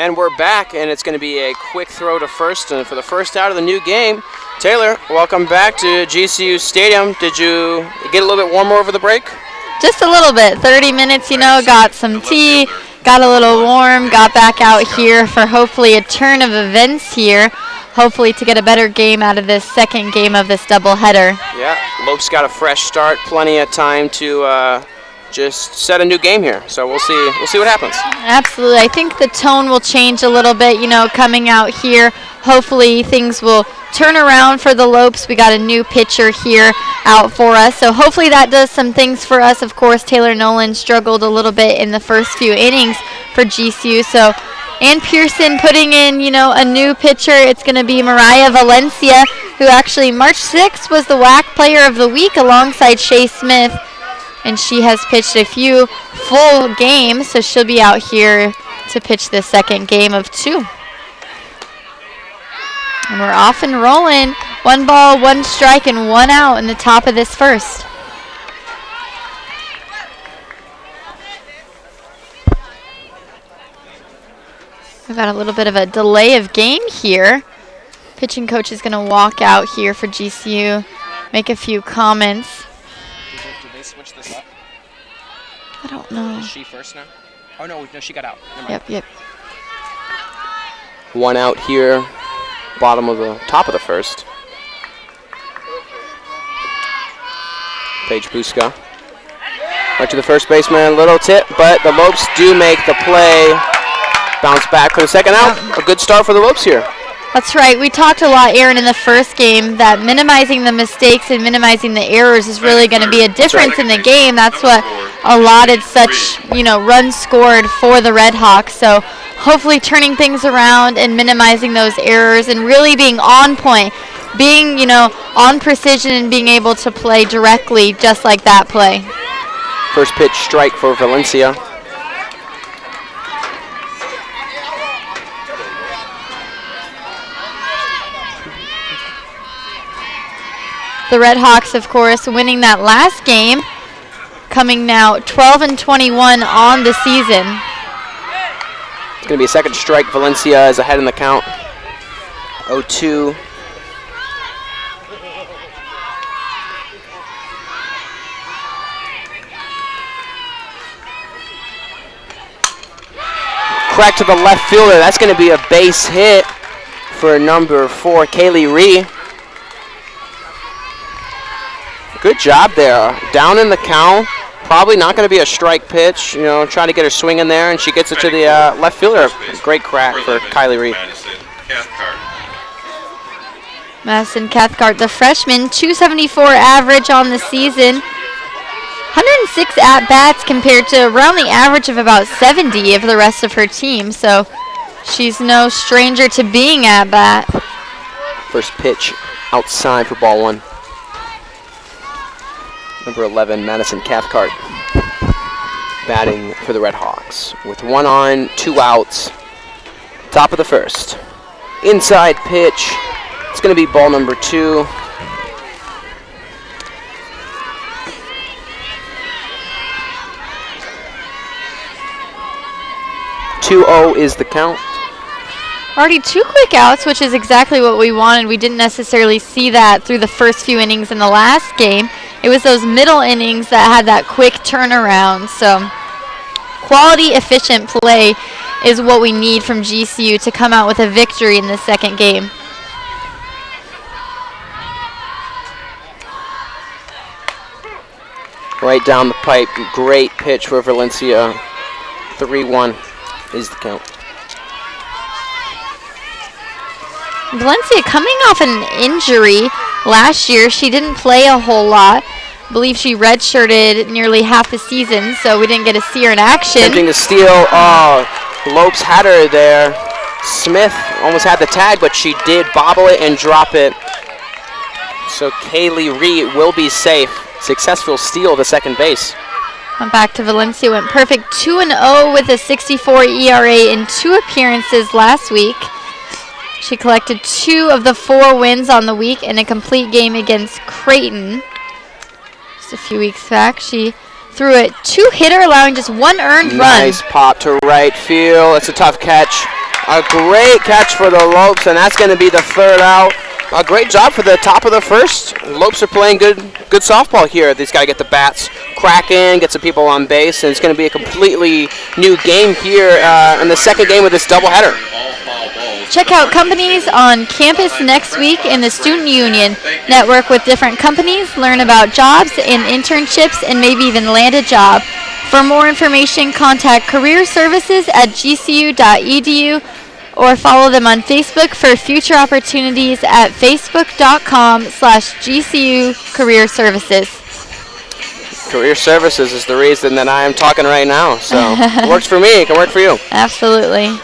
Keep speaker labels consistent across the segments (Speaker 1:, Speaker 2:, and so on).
Speaker 1: And we're back, and it's going to be a quick throw to first. And for the first out of the new game, Taylor, welcome back to GCU Stadium. Did you get a little bit warmer over the break?
Speaker 2: Just a little bit, 30 minutes, got some tea, got a little warm, got back out here for hopefully a turn of events here, hopefully to get a better game out of this second game of this doubleheader.
Speaker 1: Yeah, Lopes got a fresh start, plenty of time to just set a new game here. So we'll see what happens.
Speaker 2: Absolutely. I think the tone will change a little bit, coming out here. Hopefully things will turn around for the Lopes. We got a new pitcher here out for us. So hopefully that does some things for us. Of course, Taylor Nolan struggled a little bit in the first few innings for GCU. So Ann Pearson putting in, a new pitcher. It's going to be Mariah Valencia, who actually March 6th was the WAC Player of the Week alongside Shea Smith. And she has pitched a few full games, so she'll be out here to pitch the second game of 2. And we're off and rolling. 1 ball, 1 strike, and 1 out in the top of this first. We've got a little bit of a delay of game here. Pitching coach is going to walk out here for GCU, make a few comments.
Speaker 1: Did they switch this up?
Speaker 2: I don't know.
Speaker 1: Is she first now? Oh, no, she got out.
Speaker 2: Yep.
Speaker 1: 1 out here, top of the first. Paige Buska. Right to the first baseman, little tip, but the Lopes do make the play. Bounce back for the second out. A good start for the Lopes here.
Speaker 2: That's right. We talked a lot, Aaron, in the first game that minimizing the mistakes and minimizing the errors is really going to be a difference in the game. That's what allotted such, runs scored for the Redhawks. So hopefully turning things around and minimizing those errors and really being on point, being, on precision and being able to play directly just like that play.
Speaker 1: First pitch strike for Valencia.
Speaker 2: The Redhawks, of course, winning that last game, coming now 12-21 on the season.
Speaker 1: It's going to be a second strike. Valencia is ahead in the count. 0-2. Crack to the left fielder. That's going to be a base hit for number 4, Kaylee Ree. Good job there. Down in the count. Probably not going to be a strike pitch. Trying to get her swing in there, and she gets it to the left fielder. Great crack for Kylie Reed.
Speaker 2: Madison Cathcart, the freshman, 274 average on the season. 106 at-bats compared to around the average of about 70 of the rest of her team. So she's no stranger to being at-bat.
Speaker 1: First pitch outside for ball 1. Number 11, Madison Cathcart, batting for the Redhawks with 1 on, 2 outs. Top of the first. Inside pitch. It's going to be ball number 2. (2-0) is the count.
Speaker 2: Already 2 quick outs, which is exactly what we wanted. We didn't necessarily see that through the first few innings in the last game. It was those middle innings that had that quick turnaround. So quality, efficient play is what we need from GCU to come out with a victory in the second game.
Speaker 1: Right down the pipe. Great pitch for Valencia. 3-1 is the count.
Speaker 2: Valencia coming off an injury last year. She didn't play a whole lot. I believe she redshirted nearly half the season, so we didn't get to see her in action.
Speaker 1: Attempting to steal. Oh, Lopes had her there. Smith almost had the tag, but she did bobble it and drop it. So Kaylee Reed will be safe. Successful steal to second base.
Speaker 2: Back to Valencia, went perfect 2-0 with a 64 ERA in 2 appearances last week. She collected 2 of the 4 wins on the week in a complete game against Creighton. Just a few weeks back, she threw it 2-hitter, allowing just 1 earned run.
Speaker 1: Nice pop to right field. It's a tough catch. A great catch for the Lopes, and that's going to be the third out. A great job for the top of the first. Lopes are playing good softball here. They's got to get the bats cracking, get some people on base, and it's going to be a completely new game here in the second game of this doubleheader.
Speaker 2: Check out companies on campus next week in the Student Union. Network with different companies, learn about jobs and internships, and maybe even land a job. For more information, contact Career Services at gcu.edu or follow them on Facebook for future opportunities at facebook.com/GCU Career Services.
Speaker 1: Career Services is the reason that I am talking right now. So it works for me. It can work for you.
Speaker 2: Absolutely.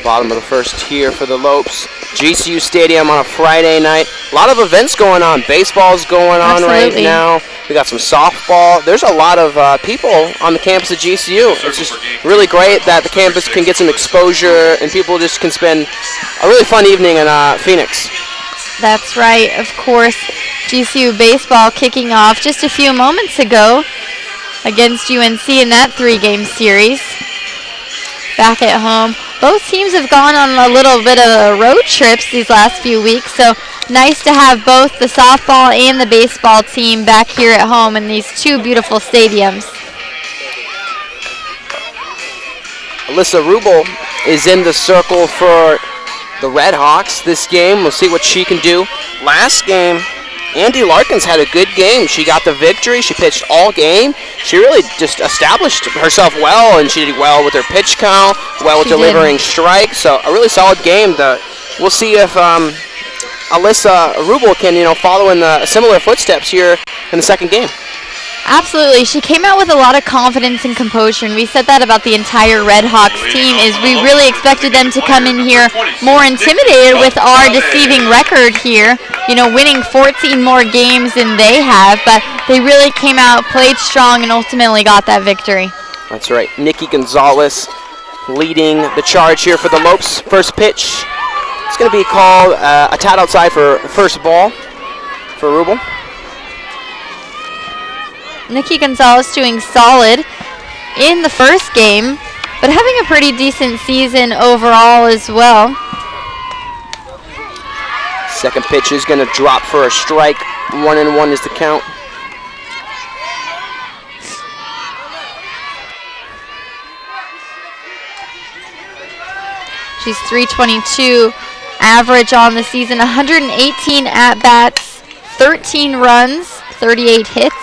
Speaker 1: Bottom of the first here for the Lopes. GCU Stadium on a Friday night. A lot of events going on. Baseball's going on right now. We got some softball. There's a lot of people on the campus at GCU. It's just really great that the campus can get some exposure and people just can spend a really fun evening in Phoenix.
Speaker 2: That's right. Of course, GCU baseball kicking off just a few moments ago against UNC in that 3-game series. Back at home. Both teams have gone on a little bit of road trips these last few weeks, so nice to have both the softball and the baseball team back here at home in these two beautiful stadiums.
Speaker 1: Alyssa Rubel is in the circle for the Red Hawks this game. We'll see what she can do. Last game, Andy Larkins had a good game. She got the victory. She pitched all game. She really just established herself well, and she did well with her pitch count, well with delivering strikes. So a really solid game. We'll see if Alyssa Rubel can, follow in the similar footsteps here in the second game.
Speaker 2: Absolutely. She came out with a lot of confidence and composure, and we said that about the entire Red Hawks team, is we really expected them to come in here more intimidated with our deceiving record here, winning 14 more games than they have, but they really came out, played strong, and ultimately got that victory.
Speaker 1: That's right. Nikki Gonzalez leading the charge here for the Lopes. First pitch. It's going to be called a tad outside for first ball for Rubel.
Speaker 2: Nikki Gonzalez doing solid in the first game, but having a pretty decent season overall as well.
Speaker 1: Second pitch is going to drop for a strike. 1-1 is the count.
Speaker 2: She's .322 average on the season, 118 at-bats, 13 runs, 38 hits.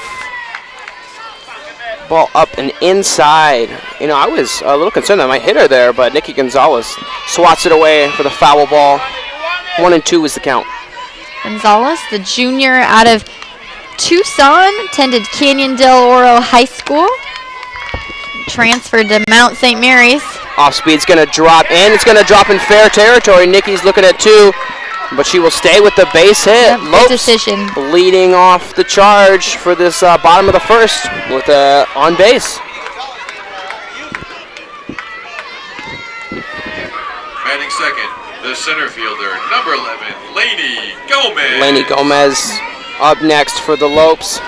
Speaker 1: Ball up and inside. I was a little concerned that I might hit her there, but Nikki Gonzalez swats it away for the foul ball. 1-2 is the count.
Speaker 2: Gonzalez, the junior out of Tucson, attended Canyon Del Oro High School, transferred to Mount St. Mary's.
Speaker 1: Off speed's going to drop, and it's going to drop in fair territory. Nikki's looking at 2, but she will stay with the base hit.
Speaker 2: Yep, good decision.
Speaker 1: Leading off the charge for this bottom of the first with on base.
Speaker 3: Batting second, the center fielder, number 11, Lainey Gomez.
Speaker 1: Lainey Gomez up next for the Lopes.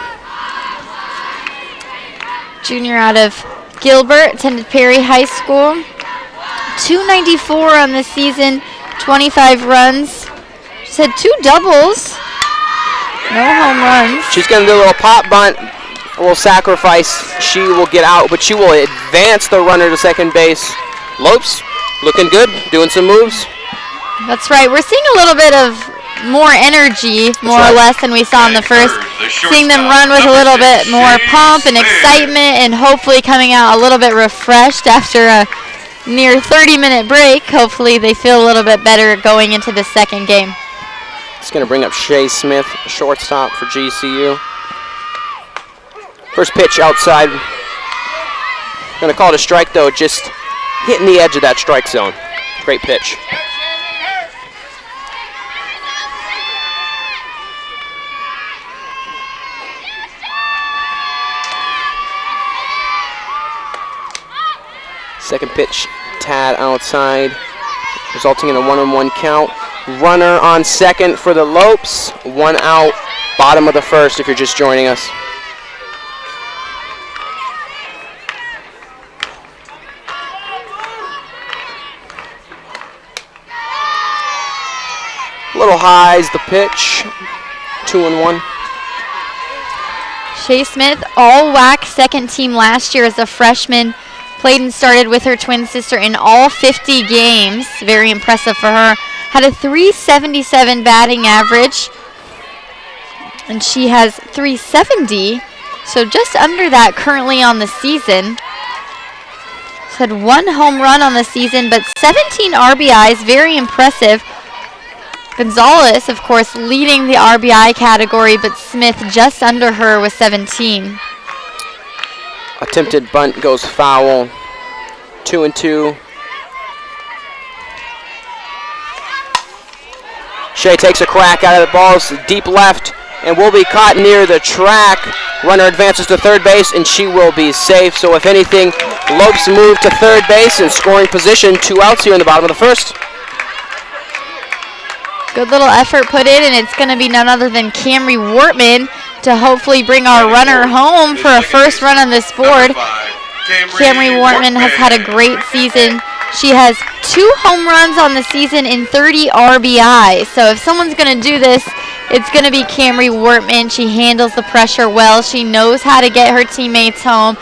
Speaker 2: Junior out of Gilbert, attended Perry High School. .294 on the season, 25 runs. She's had 2 doubles, no home runs.
Speaker 1: She's going to do a little pop bunt, a little sacrifice. She will get out, but she will advance the runner to second base. Lopes looking good, doing some moves.
Speaker 2: That's right. We're seeing a little bit of more energy, more or less, than we saw in the first. Seeing them run with a little bit more pump and excitement, and hopefully coming out a little bit refreshed after a near 30-minute break. Hopefully they feel a little bit better going into the second game.
Speaker 1: It's going to bring up Shea Smith, shortstop for GCU. First pitch outside. Going to call it a strike, though, just hitting the edge of that strike zone. Great pitch. Second pitch, tad outside, resulting in a 1-1 count. Runner on second for the Lopes. 1 out, bottom of the first if you're just joining us. Little high is the pitch. 2-1.
Speaker 2: Shea Smith, all WAC second team last year as a freshman. Played and started with her twin sister in all 50 games. Very impressive for her. Had a 377 batting average. And she has 370. So just under that currently on the season. She's had 1 home run on the season, but 17 RBIs. Very impressive. Gonzalez, of course, leading the RBI category, but Smith just under her with 17.
Speaker 1: Attempted bunt goes foul. 2-2. Shea takes a crack out of the balls, deep left, and will be caught near the track. Runner advances to third base, and she will be safe. So if anything, Lopes move to third base in scoring position. 2 outs here in the bottom of the first.
Speaker 2: Good little effort put in, and it's going to be none other than Camry Wortman to hopefully bring our runner home for a first run on this board. Camry Wortman has had a great season. She has 2 home runs on the season in 30 RBI. So if someone's going to do this, it's going to be Camry Wortman. She handles the pressure well. She knows how to get her teammates home.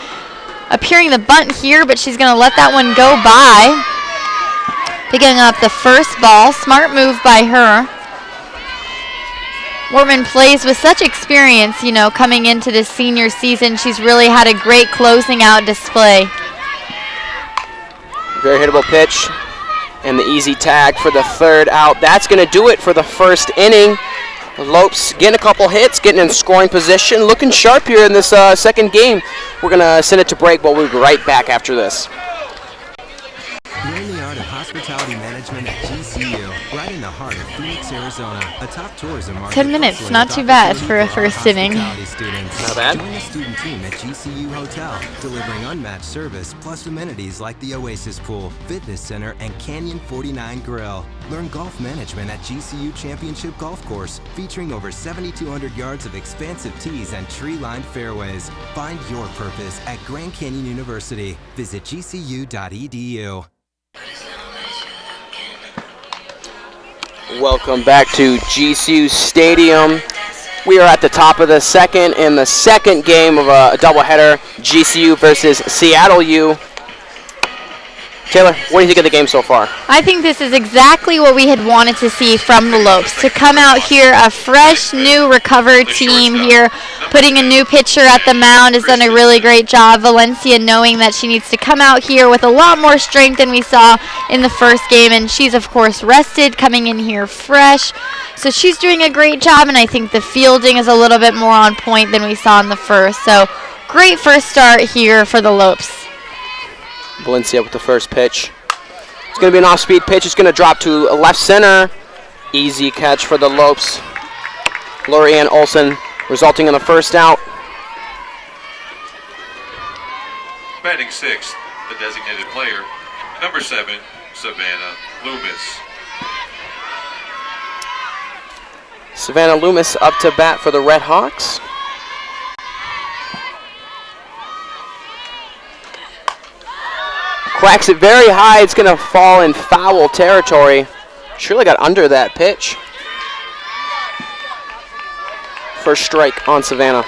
Speaker 2: Appearing the bunt here, but she's going to let that one go by. Picking up the first ball. Smart move by her. Wortman plays with such experience, you know, coming into this senior season. She's really had a great closing out display.
Speaker 1: Very hittable pitch. And the easy tag for the third out. That's going to do it for the first inning. Lopes getting a couple hits, getting in scoring position. Looking sharp here in this second game. We're going to send it to break, but we'll be right back after this.
Speaker 4: Learn the art of hospitality management at GCU, right in the heart of Phoenix, Arizona. A top tourism market.
Speaker 2: 10 minutes, not too bad for a first inning.
Speaker 1: Not bad.
Speaker 4: Join the student team at GCU Hotel, delivering unmatched service plus amenities like the Oasis Pool, Fitness Center, and Canyon 49 Grill. Learn golf management at GCU Championship Golf Course, featuring over 7,200 yards of expansive tees and tree-lined fairways. Find your purpose at Grand Canyon University. Visit gcu.edu.
Speaker 1: Welcome back to GCU Stadium. We are at the top of the second in the second game of a doubleheader, GCU versus Seattle U. Taylor, what do you think of the game so far?
Speaker 2: I think this is exactly what we had wanted to see from the Lopes. To come out here, a fresh, new, recovered team here, putting a new pitcher at the mound has done a really great job. Valencia knowing that she needs to come out here with a lot more strength than we saw in the first game, and she's, of course, rested, coming in here fresh. So she's doing a great job, and I think the fielding is a little bit more on point than we saw in the first. So great first start here for the Lopes.
Speaker 1: Valencia with the first pitch. It's going to be an off-speed pitch. It's going to drop to left center. Easy catch for the Lopes. Lorianne Olson resulting in the first out.
Speaker 3: Batting sixth, the designated player, number 7, Savannah Loomis.
Speaker 1: Savannah Loomis up to bat for the Red Hawks. Cracks it very high. It's going to fall in foul territory. Surely got under that pitch. First strike on Savannah.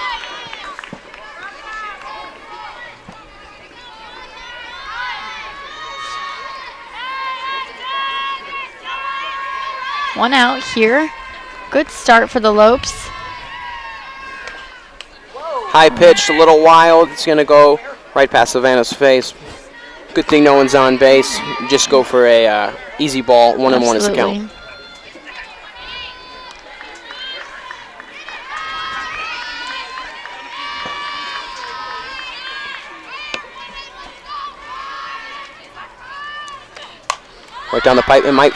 Speaker 2: One out here. Good start for the Lopes.
Speaker 1: High pitch, a little wild. It's going to go right past Savannah's face. Good thing no one's on base. Just go for a easy ball. 1-1 is the count. Right down the pipe. It might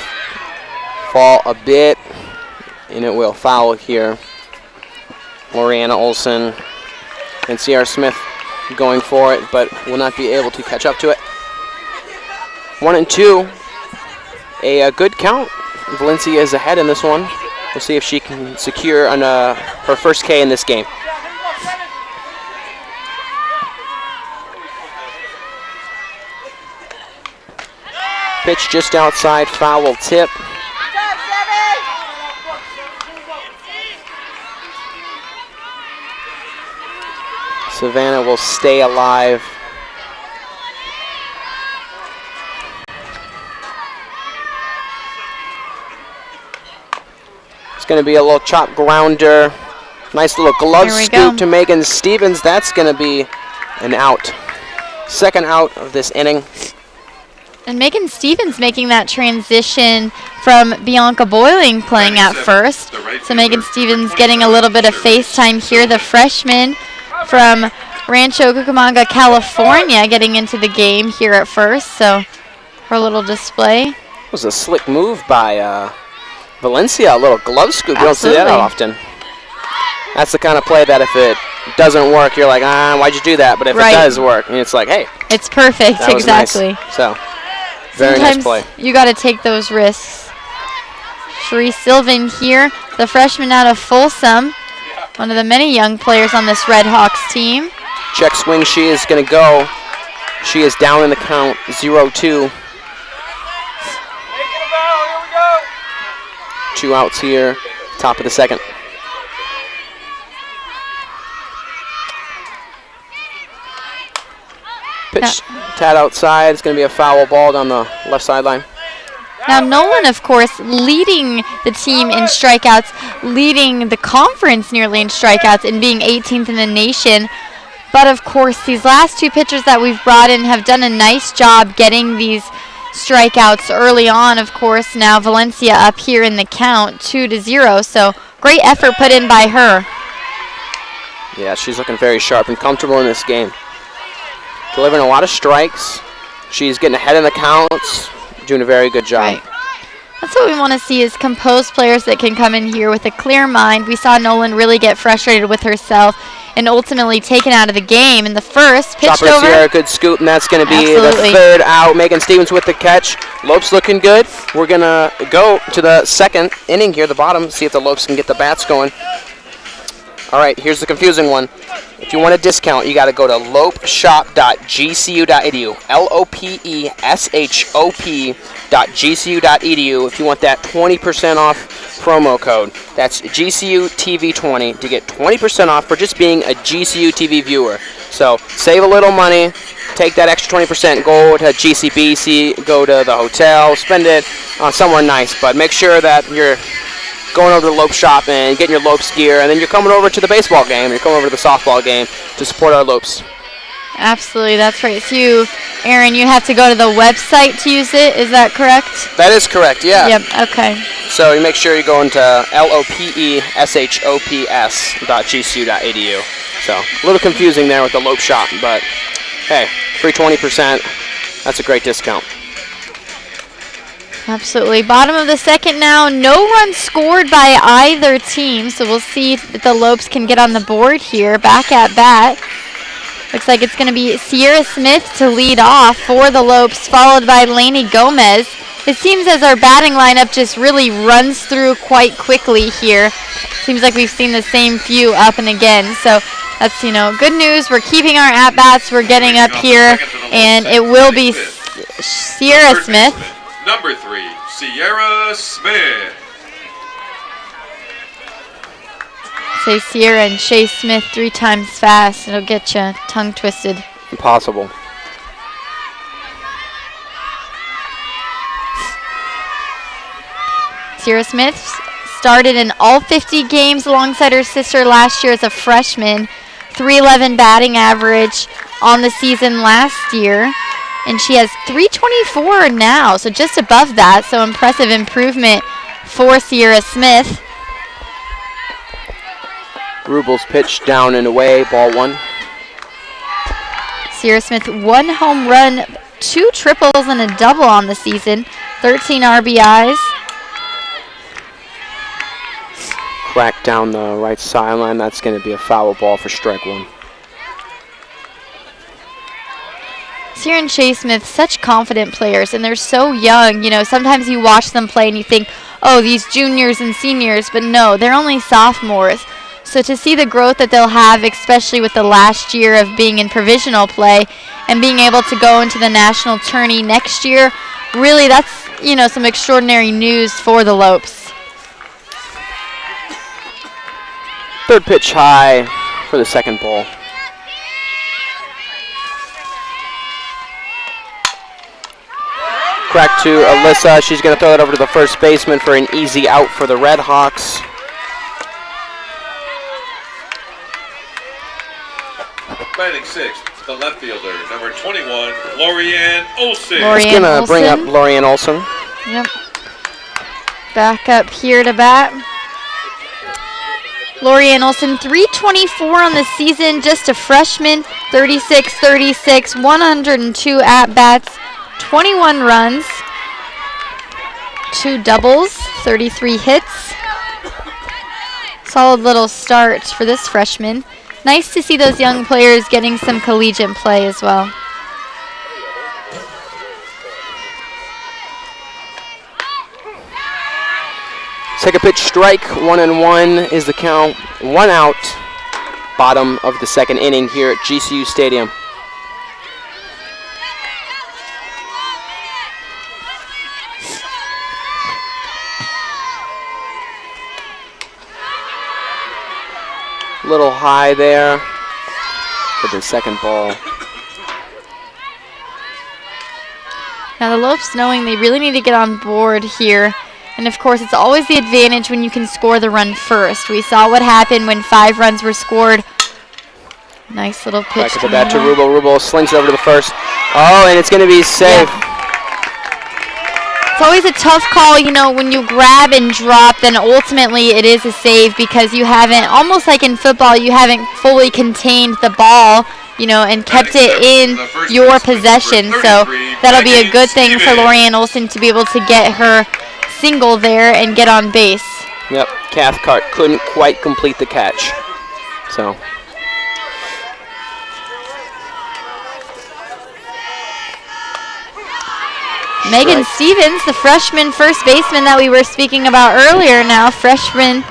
Speaker 1: fall a bit, and it will foul here. Lorianna Olson and Sierra Smith going for it, but will not be able to catch up to it. 1-2. A good count. Valencia is ahead in this one. We'll see if she can secure her first K in this game. Pitch just outside, foul tip. Savannah will stay alive. It's going to be a little chop grounder. Nice little glove
Speaker 2: Here we
Speaker 1: scoop
Speaker 2: go.
Speaker 1: to Megan Stevens. That's going to be an out. Second out of this inning.
Speaker 2: And Megan Stevens making that transition from Bianca Boiling playing at first. So Megan Stevens getting a little bit of face time here. The freshman from Rancho Cucamonga, California, getting into the game here at first. So her little display.
Speaker 1: It was a slick move by Valencia. A little glove scoop. You don't see that often. That's the kind of play that if it doesn't work, you're like, why'd you do that? But if it does work, and it's like, hey.
Speaker 2: It's perfect,
Speaker 1: that was
Speaker 2: exactly.
Speaker 1: Nice. So, very
Speaker 2: Sometimes
Speaker 1: nice play.
Speaker 2: You got to take those risks. Cherie Sylvan here, the freshman out of Folsom, one of the many young players on this Red Hawks team.
Speaker 1: Check swing, she is going to go. She is down in the count, 0-2. 2 outs here, top of the second. Pitch, tad outside. It's going to be a foul ball down the left sideline.
Speaker 2: Now Nolan, of course, leading the team in strikeouts, leading the conference nearly in strikeouts and being 18th in the nation. But of course, these last two pitchers that we've brought in have done a nice job getting these strikeouts early on. Of course, now Valencia up here in the count, 2-0. So great effort put in by her.
Speaker 1: Yeah, she's looking very sharp and comfortable in this game. Delivering a lot of strikes. She's getting ahead in the counts, doing a very good job.
Speaker 2: Right. That's what we want to see is composed players that can come in here with a clear mind. We saw Nolan really get frustrated with herself and ultimately taken out of the game in the first. Pitched
Speaker 1: Chopper
Speaker 2: over.
Speaker 1: Sierra, good scoop, and that's going to be
Speaker 2: Absolutely.
Speaker 1: the third out. Megan Stevens with the catch. Lopes looking good. We're going to go to the second inning here, the bottom, see if the Lopes can get the bats going. All right, here's the confusing one. If you want a discount, you got to go to lopeshop.gcu.edu. lopeshop.gcu.edu if you want that 20% off promo code. That's GCUTV20 to get 20% off for just being a GCU TV viewer. So save a little money, take that extra 20%, go to GCBC, go to the hotel, spend it on somewhere nice, but make sure that you're going over to the Lope shop and getting your Lopes gear, and then you're coming over to the baseball game, you're coming over to the softball game to support our Lopes.
Speaker 2: Absolutely, that's right. So you, Aaron, you have to go to the website to use it, is that correct?
Speaker 1: That is correct, yeah.
Speaker 2: Yep, okay.
Speaker 1: So you make sure you go into lopeshops.gcu.edu. So a little confusing there with the Lope shop, but hey, free 20%, that's a great discount.
Speaker 2: Absolutely. Bottom of the second now. No runs scored by either team, so we'll see if the Lopes can get on the board here. Back at bat. Looks like it's going to be Sierra Smith to lead off for the Lopes, followed by Lainey Gomez. It seems as our batting lineup just really runs through quite quickly here. Seems like we've seen the same few up and again. So that's, good news. We're keeping our at-bats. We're getting up here, and it will be Sierra Smith.
Speaker 3: Number 3, Sierra Smith.
Speaker 2: Say Sierra and Shay Smith 3 times fast. It'll get you tongue twisted.
Speaker 1: Impossible.
Speaker 2: Sierra Smith started in all 50 games alongside her sister last year as a freshman. .311 batting average on the season last year. And she has .324 now, so just above that. So impressive improvement for Sierra Smith.
Speaker 1: Rubel's pitch down and away, ball 1.
Speaker 2: Sierra Smith, 1 home run, 2 triples, and a double on the season. 13 RBIs.
Speaker 1: Crack down the right sideline. That's going to be a foul ball for strike 1.
Speaker 2: Sierra and Shay Smith, such confident players, and they're so young. Sometimes you watch them play and you think, oh, these juniors and seniors, but no, they're only sophomores. So to see the growth that they'll have, especially with the last year of being in provisional play and being able to go into the national tourney next year, really that's, some extraordinary news for the Lopes.
Speaker 1: Third pitch high for the second ball. Crack to Alyssa. She's going to throw it over to the first baseman for an easy out for the Red Hawks.
Speaker 3: Batting sixth, the left fielder, number 21, Lorianne Olson.
Speaker 1: It's going to bring up Lorianne Olson.
Speaker 2: Yep. Back up here to bat. Lorianne Olson, 324 on the season, just a freshman, 36, 102 at-bats, 21 runs, 2 doubles, 33 hits. Solid little start for this freshman. Nice to see those young players getting some collegiate play as well.
Speaker 1: Second pitch strike, 1-1 is the count. 1 out, bottom of the second inning here at GCU Stadium. Little high there for the second ball.
Speaker 2: Now the Lopes, knowing they really need to get on board here. And of course, it's always the advantage when you can score the run first. We saw what happened when 5 runs were scored. Nice little pitch.
Speaker 1: Back to the bat to Rubel. Rubel slings it over to the first. Oh, and it's going to be safe.
Speaker 2: Yeah. It's always a tough call, you know, when you grab and drop, then ultimately it is a save because you haven't, almost like in football, you haven't fully contained the ball, you know, and kept it in your possession. So that'll be a good thing for Lorianne Olson to be able to get her single there and get on base.
Speaker 1: Yep, Cathcart couldn't quite complete the catch. So.
Speaker 2: Megan Stevens, the freshman first baseman that we were speaking about earlier, now freshman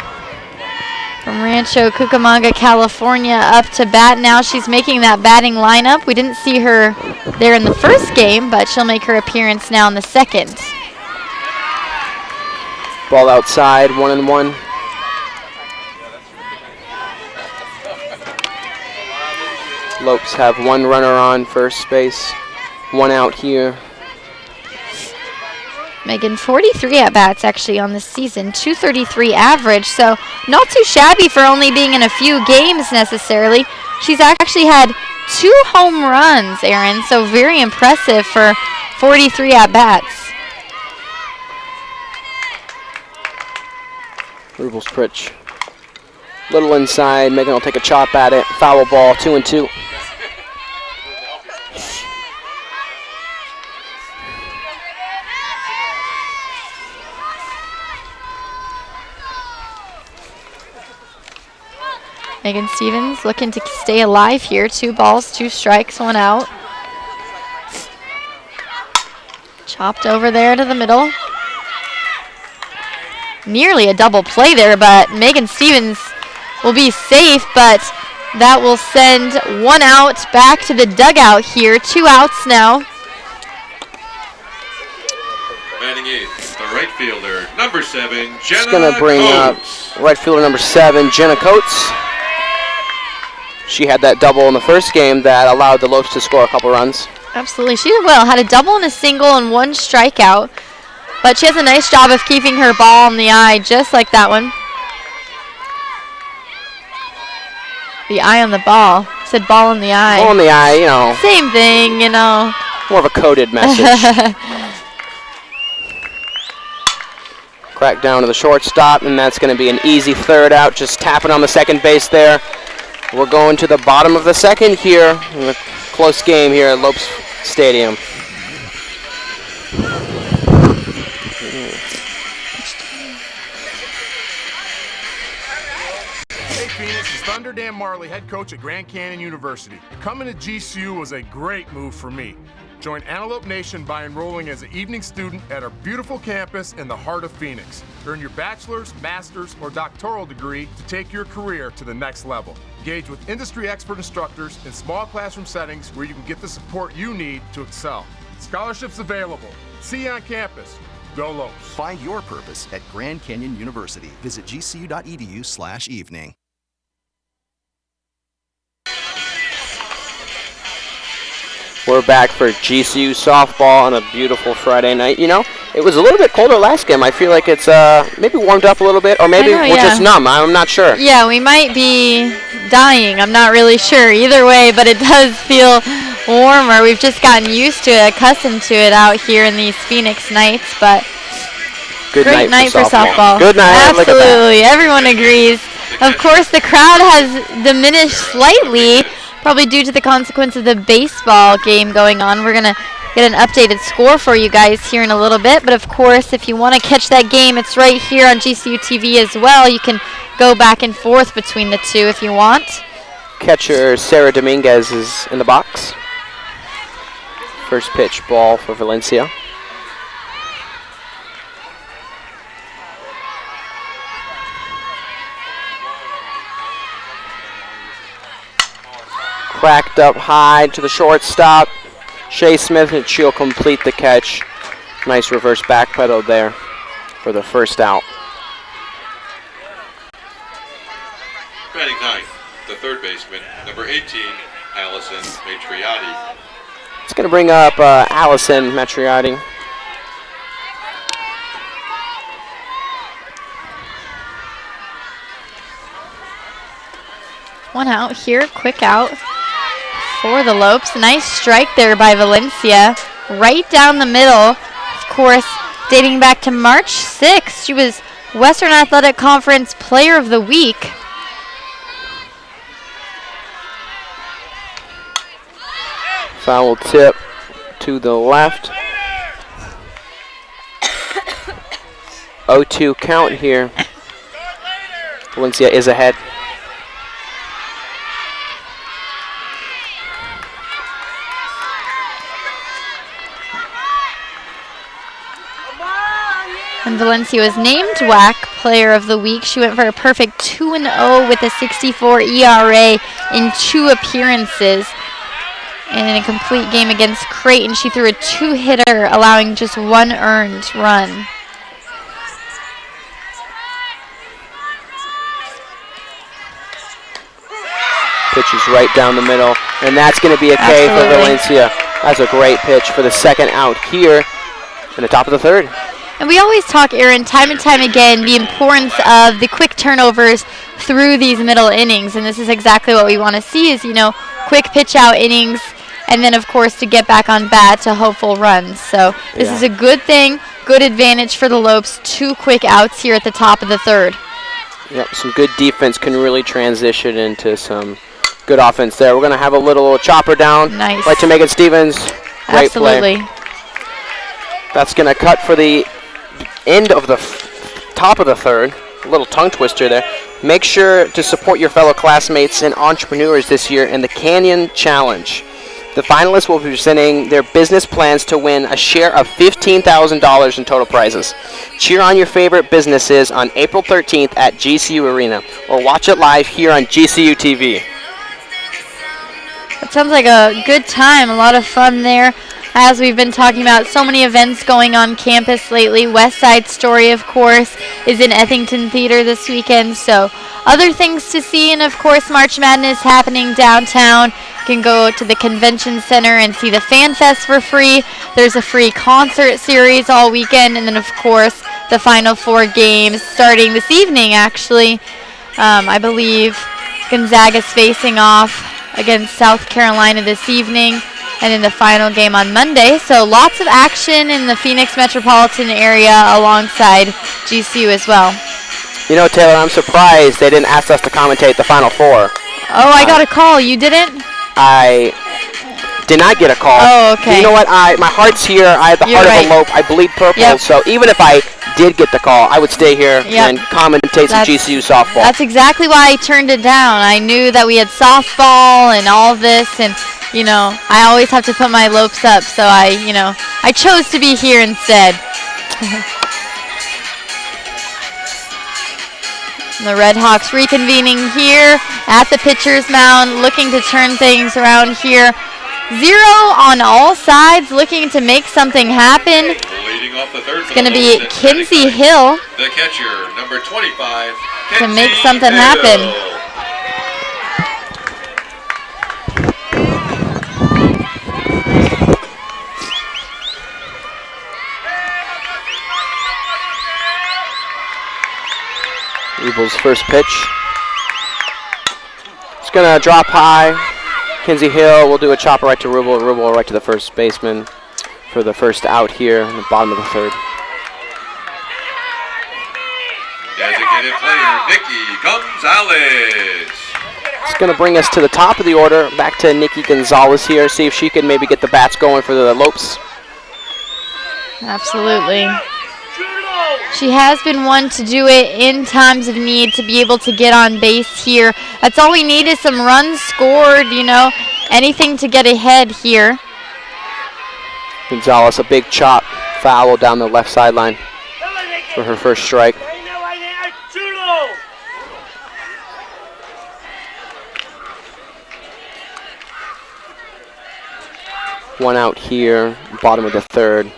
Speaker 2: from Rancho Cucamonga, California, up to bat now. She's making that batting lineup. We didn't see her there in the first game, but she'll make her appearance now in the second.
Speaker 1: Ball outside, 1-1. Lopes have 1 runner on first base, 1 out here.
Speaker 2: Megan, 43 at-bats actually on the season, 233 average, so not too shabby for only being in a few games necessarily. She's actually had 2 home runs, Aaron, so very impressive for 43 at-bats.
Speaker 1: Rubel's pitch. Little inside, Megan will take a chop at it. Foul ball, 2-2.
Speaker 2: Megan Stevens looking to stay alive here. 2 balls, 2 strikes, 1 out. Chopped over there to the middle. Nearly a double play there, but Megan Stevens will be safe, but that will send 1 out back to the dugout here. 2 outs now.
Speaker 3: Batting eighth, the right fielder, number 7, Jenna
Speaker 1: Just going to bring
Speaker 3: Coates.
Speaker 1: up right fielder number 7, Jenna Coates. She had that double in the first game that allowed the Lopes to score a couple runs.
Speaker 2: Absolutely. She did well. Had a double and a single and 1 strikeout. But she has a nice job of keeping her ball in the eye, just like that one. The eye on the ball. Said ball in the eye.
Speaker 1: Ball in the eye, you know.
Speaker 2: Same thing, you know.
Speaker 1: More of a coded message. Crack down to the shortstop, and that's going to be an easy third out. Just tapping on the second base there. We're going to the bottom of the second here. In a close game here at Lopes Stadium.
Speaker 5: Hey Phoenix, it's Thunder Dan Marley, head coach at Grand Canyon University. Coming to GCU was a great move for me. Join Antelope Nation by enrolling as an evening student at our beautiful campus in the heart of Phoenix. Earn your bachelor's, master's, or doctoral degree to take your career to the next level. Engage with industry expert instructors in small classroom settings where you can get the support you need to excel. Scholarships available. See you on campus. Go Lopes.
Speaker 6: Find your purpose at Grand Canyon University. Visit gcu.edu/evening.
Speaker 1: We're back for GCU softball on a beautiful Friday night. You know, it was a little bit colder last game. I feel like it's maybe warmed up a little bit, or maybe we're just numb. I'm not sure.
Speaker 2: Yeah, we might be dying. I'm not really sure either way, but it does feel warmer. We've just gotten used to it, accustomed to it out here in these Phoenix nights, but great night for softball.
Speaker 1: Good night.
Speaker 2: Absolutely. Everyone agrees. Of course, the crowd has diminished slightly, probably due to the consequence of the baseball game going on. We're going to get an updated score for you guys here in a little bit. But, of course, if you want to catch that game, it's right here on GCU TV as well. You can go back and forth between the two if you want.
Speaker 1: Catcher Sarah Dominguez is in the box. First pitch ball for Valencia. Cracked up high to the shortstop. Shea Smith, and she'll complete the catch. Nice reverse back pedal there for the first out.
Speaker 3: Batting ninth, the third baseman, number 18, Allison Matriotti.
Speaker 1: It's going to bring up Allison Matriotti.
Speaker 2: One out here, quick out for the Lopes. Nice strike there by Valencia, right down the middle. Of course, dating back to March 6th, she was Western Athletic Conference Player of the Week.
Speaker 1: Foul tip to the left. 0-2 count here. Valencia is ahead.
Speaker 2: And Valencia was named WAC Player of the Week. She went for a perfect 2-0 with a 64 ERA in 2 appearances. And in a complete game against Creighton, she threw a 2-hitter, allowing just 1 earned run.
Speaker 1: Pitch is right down the middle, and that's going to be a K for Valencia. That's a great pitch for the second out here in the top of the third.
Speaker 2: And we always talk, Aaron, time and time again, the importance of the quick turnovers through these middle innings. And this is exactly what we want to see is, you know, quick pitch out innings, and then, of course, to get back on bat to hopeful runs. So this is a good thing, good advantage for the Lopes. 2 quick outs here at the top of the third.
Speaker 1: Yep, some good defense can really transition into some good offense there. We're going to have a little chopper down.
Speaker 2: Nice.
Speaker 1: Right to Megan Stevens. Great
Speaker 2: Absolutely.
Speaker 1: play. That's going to cut for the end of the top of the third. A little tongue twister there. Make sure to support your fellow classmates and entrepreneurs this year in the Canyon Challenge. The finalists will be presenting their business plans to win a share of $15,000 in total prizes. Cheer on your favorite businesses on April 13th at GCU Arena, or watch it live here on GCU TV.
Speaker 2: That sounds like a good time, a lot of fun there. As we've been talking about, so many events going on campus lately. West Side Story, of course, is in Ethington Theater this weekend. So other things to see, and of course, March Madness happening downtown. You can go to the convention center and see the Fan Fest for free. There's a free concert series all weekend, and then of course the Final 4 games starting this evening. Actually, I believe Gonzaga's facing off against South Carolina this evening, and then the final game on Monday. So lots of action in the Phoenix metropolitan area alongside GCU as well.
Speaker 1: You know, Taylor, I'm surprised they didn't ask us to commentate the Final 4.
Speaker 2: Oh, I got a call. You didn't?
Speaker 1: I did not get a call.
Speaker 2: Oh, okay.
Speaker 1: You know what? My heart's here. I have the heart of a Lope. I bleed purple. So even if I did get the call, I would stay here and commentate some GCU softball.
Speaker 2: That's exactly why I turned it down. I knew that we had softball and all of this, and you know, I always have to put my Lopes up, so I chose to be here instead. The Red Hawks reconvening here at the pitcher's mound, looking to turn things around here. 0 on all sides, looking to make something happen.
Speaker 3: Leading off the third,
Speaker 2: it's going to be Kinsey Hill.
Speaker 3: The catcher, number 25,
Speaker 2: to make something happen.
Speaker 1: Rubel's first pitch. It's going to drop high. Kinsey Hill will do a chopper right to Rubel. Rubel right to the first baseman for the first out here in the bottom of the third.
Speaker 3: Designated player, Nikki Gonzalez.
Speaker 1: It's going to bring us to the top of the order. Back to Nikki Gonzalez here. See if she can maybe get the bats going for the Lopes.
Speaker 2: Absolutely. She has been one to do it in times of need, to be able to get on base here. That's all we need is some runs scored, you know, anything to get ahead here.
Speaker 1: Gonzalez, a big chop, foul down the left sideline for her first strike. One out here, bottom of the third.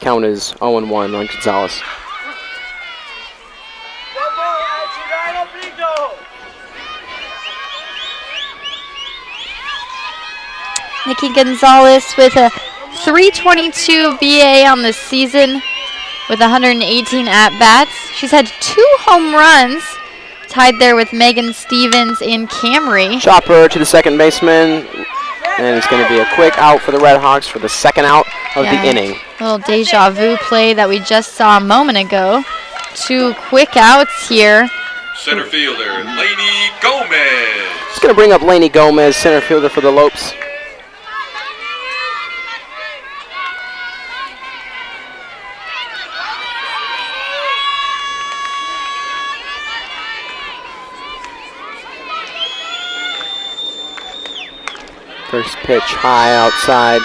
Speaker 1: Count is 0-1 on Gonzalez.
Speaker 2: Nikki Gonzalez with a 322 BA on the season with 118 at-bats. She's had 2 home runs, tied there with Megan Stevens and Camry.
Speaker 1: Chopper to the second baseman, and it's going to be a quick out for the Red Hawks for the second out of the inning.
Speaker 2: A little deja vu play that we just saw a moment ago. 2 quick outs here.
Speaker 3: Center fielder, Lainey Gomez.
Speaker 1: It's going to bring up Lainey Gomez, center fielder for the Lopes. First pitch high outside.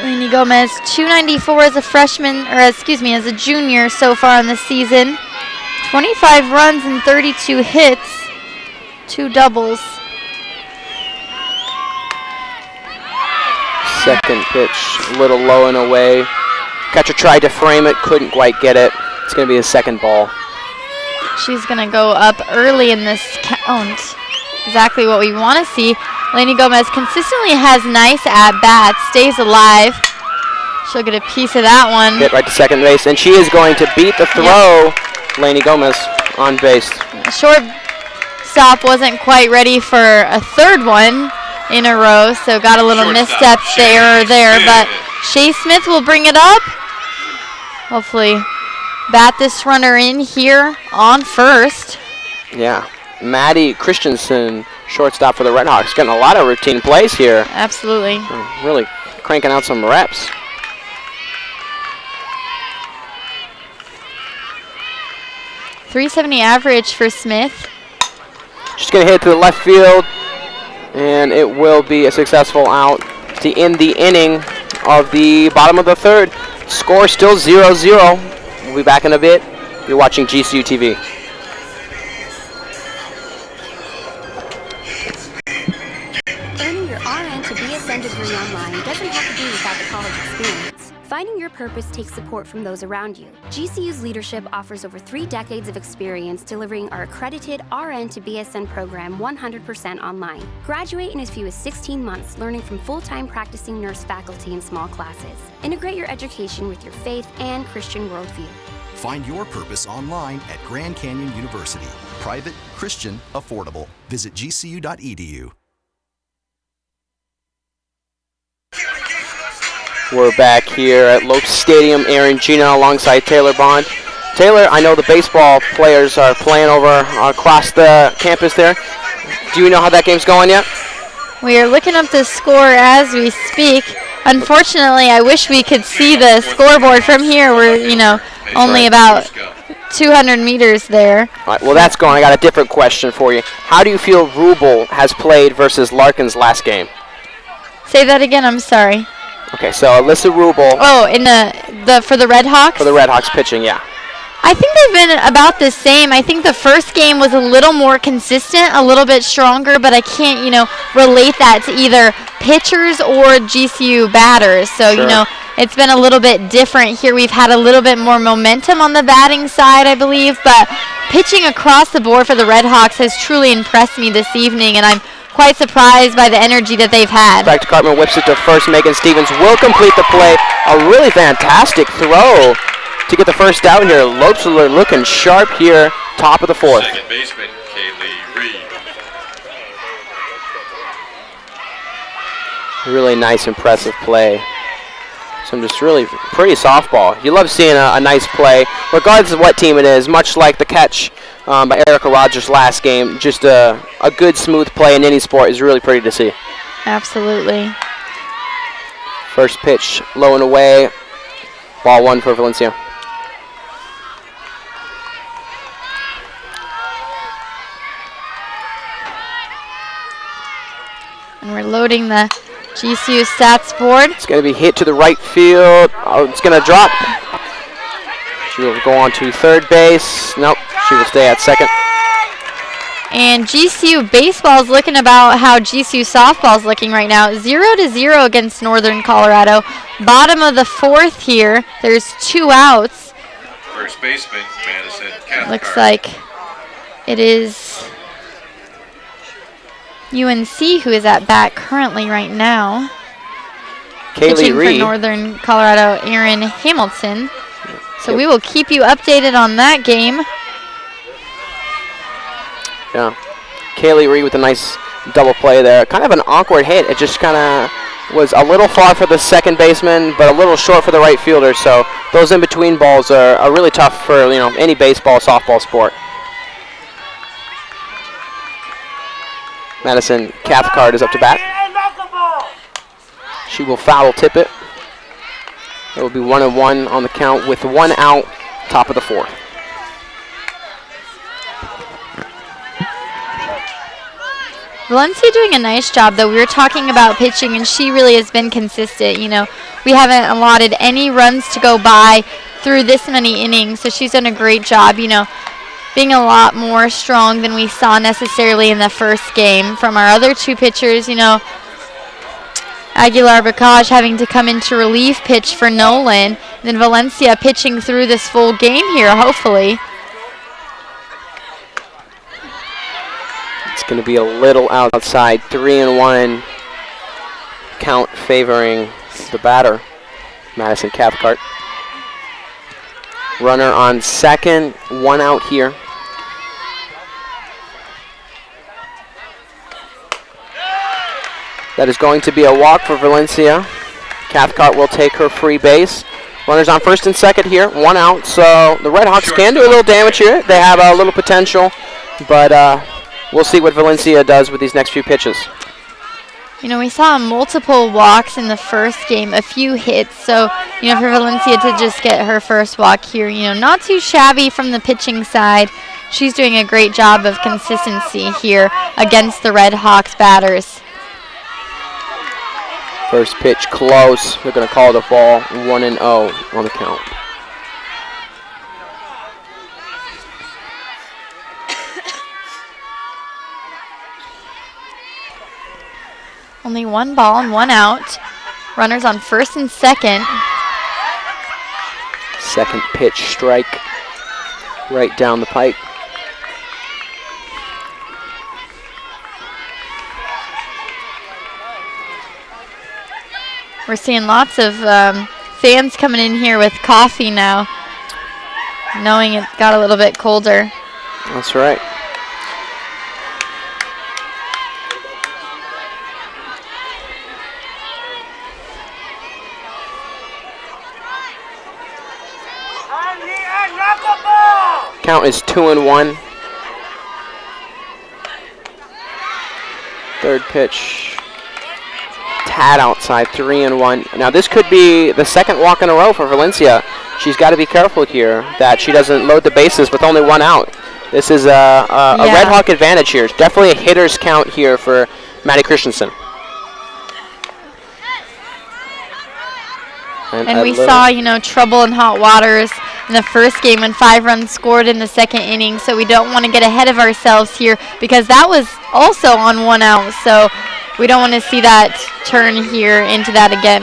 Speaker 2: Lainey Gomez, 294 as a freshman, or excuse me, as a junior so far in the season. 25 runs and 32 hits, 2 doubles.
Speaker 1: Second pitch, a little low and away. Catcher tried to frame it, couldn't quite get it. It's going to be a second ball.
Speaker 2: She's going to go up early in this count. Exactly what we want to see. Lainey Gomez consistently has nice at-bats, stays alive. She'll get a piece of that one.
Speaker 1: Hit right to second base, and she is going to beat the throw. Yep. Lainey Gomez on base.
Speaker 2: Shortstop wasn't quite ready for a third one in a row, so got a little misstep there, but Shea Smith will bring it up. Hopefully bat this runner in here on first.
Speaker 1: Yeah. Maddie Christensen, shortstop for the Red Hawks, getting a lot of routine plays here.
Speaker 2: Absolutely.
Speaker 1: Really cranking out some reps.
Speaker 2: .370 average for Smith.
Speaker 1: She's going to hit to the left field, and it will be a successful out to end the inning of the bottom of the third. Score still 0-0. We'll be back in a bit. You're watching GCU TV.
Speaker 7: Degree online doesn't have to be without the college experience. Finding your purpose takes support from those around you. GCU's leadership offers over 3 decades of experience delivering our accredited RN to BSN program 100% online. Graduate in as few as 16 months, learning from full-time practicing nurse faculty in small classes. Integrate your education with your faith and Christian worldview.
Speaker 6: Find your purpose online at Grand Canyon University. Private, Christian, affordable. Visit gcu.edu.
Speaker 1: We're back here at Lopes Stadium. Aaron Gina alongside Taylor Bond. Taylor, I know the baseball players are playing over across the campus there. Do you know how that game's going yet?
Speaker 2: We are looking up the score as we speak. Unfortunately, I wish we could see the scoreboard from here. We're, only about 200 meters there.
Speaker 1: All right, well, that's going. I got a different question for you. How do you feel Rubel has played versus Larkin's last game?
Speaker 2: Say that again, I'm sorry.
Speaker 1: Okay, so Alyssa Rubel.
Speaker 2: Oh, in the for the Red Hawks?
Speaker 1: For the Red Hawks pitching, yeah.
Speaker 2: I think they've been about the same. I think the first game was a little more consistent, a little bit stronger, but I can't, relate that to either pitchers or GCU batters. So,
Speaker 1: sure.
Speaker 2: It's been a little bit different here. We've had a little bit more momentum on the batting side, I believe, but pitching across the board for the Red Hawks has truly impressed me this evening, and I'm quite surprised by the energy that they've had.
Speaker 1: Back to Cartman, whips it to first. Megan Stevens will complete the play. A really fantastic throw to get the first out here. Lopes are looking sharp here, top of the fourth.
Speaker 3: Second baseman, Kaylee Reed.
Speaker 1: Really nice, impressive play. Some just really pretty softball. You love seeing a nice play, regardless of what team it is, much like the catch by Erica Rogers last game. Just a good, smooth play in any sport is really pretty to see.
Speaker 2: Absolutely.
Speaker 1: First pitch, low and away. Ball one for Valencia.
Speaker 2: And we're loading the GCU stats board.
Speaker 1: It's going to be hit to the right field. Oh, it's going to drop. She will go on to third base. Nope, she will stay at second.
Speaker 2: And GCU baseball is looking about how GCU softball is looking right now. 0-0 against Northern Colorado. Bottom of the fourth here. There's 2 outs.
Speaker 3: First baseman, Madison Cathcart.
Speaker 2: Looks like it is UNC who is at bat currently right now. Pitching
Speaker 1: Kaylee
Speaker 2: for
Speaker 1: Reed.
Speaker 2: Northern Colorado, Aaron Hamilton. So we will keep you updated on that game.
Speaker 1: Yeah. Kaylee Reed with a nice double play there. Kind of an awkward hit. It just kind of was a little far for the second baseman, but a little short for the right fielder. So those in-between balls are really tough for any baseball, softball sport. Madison Cathcart is up to bat. She will foul tip it. It will be 1-1 on the count with 1 out, top of the fourth.
Speaker 2: Valencia doing a nice job, though. We were talking about pitching, and she really has been consistent. We haven't allotted any runs to go by through this many innings, so she's done a great job, being a lot more strong than we saw necessarily in the first game from our other 2 pitchers. Aguilar-Bacage having to come into relief pitch for Nolan. Then Valencia pitching through this full game here, hopefully.
Speaker 1: It's going to be a little outside. 3-1 count favoring the batter, Madison Cathcart. Runner on second, 1 out here. That is going to be a walk for Valencia. Cathcart will take her free base. Runners on first and second here, 1 out. So the Red Hawks can do a little damage here. They have a little potential, but we'll see what Valencia does with these next few pitches.
Speaker 2: We saw multiple walks in the first game, a few hits. So, for Valencia to just get her first walk here, not too shabby from the pitching side. She's doing a great job of consistency here against the Red Hawks batters.
Speaker 1: First pitch close. They're going to call the ball 1-0 on the count.
Speaker 2: Only 1 ball and 1 out. Runners on first and second.
Speaker 1: Second pitch strike right down the pipe.
Speaker 2: We're seeing lots of fans coming in here with coffee now, knowing it got a little bit colder.
Speaker 1: That's right. Count is 2-1. Third pitch, tad outside, 3-1. Now this could be the second walk in a row for Valencia. She's got to be careful here that she doesn't load the bases with only 1 out. This is a Red Hawk advantage here. It's definitely a hitter's count here for Maddie Christensen.
Speaker 2: And we saw, trouble in hot waters in the first game when 5 runs scored in the second inning. So we don't want to get ahead of ourselves here because that was also on 1 out. So we don't want to see that turn here into that again.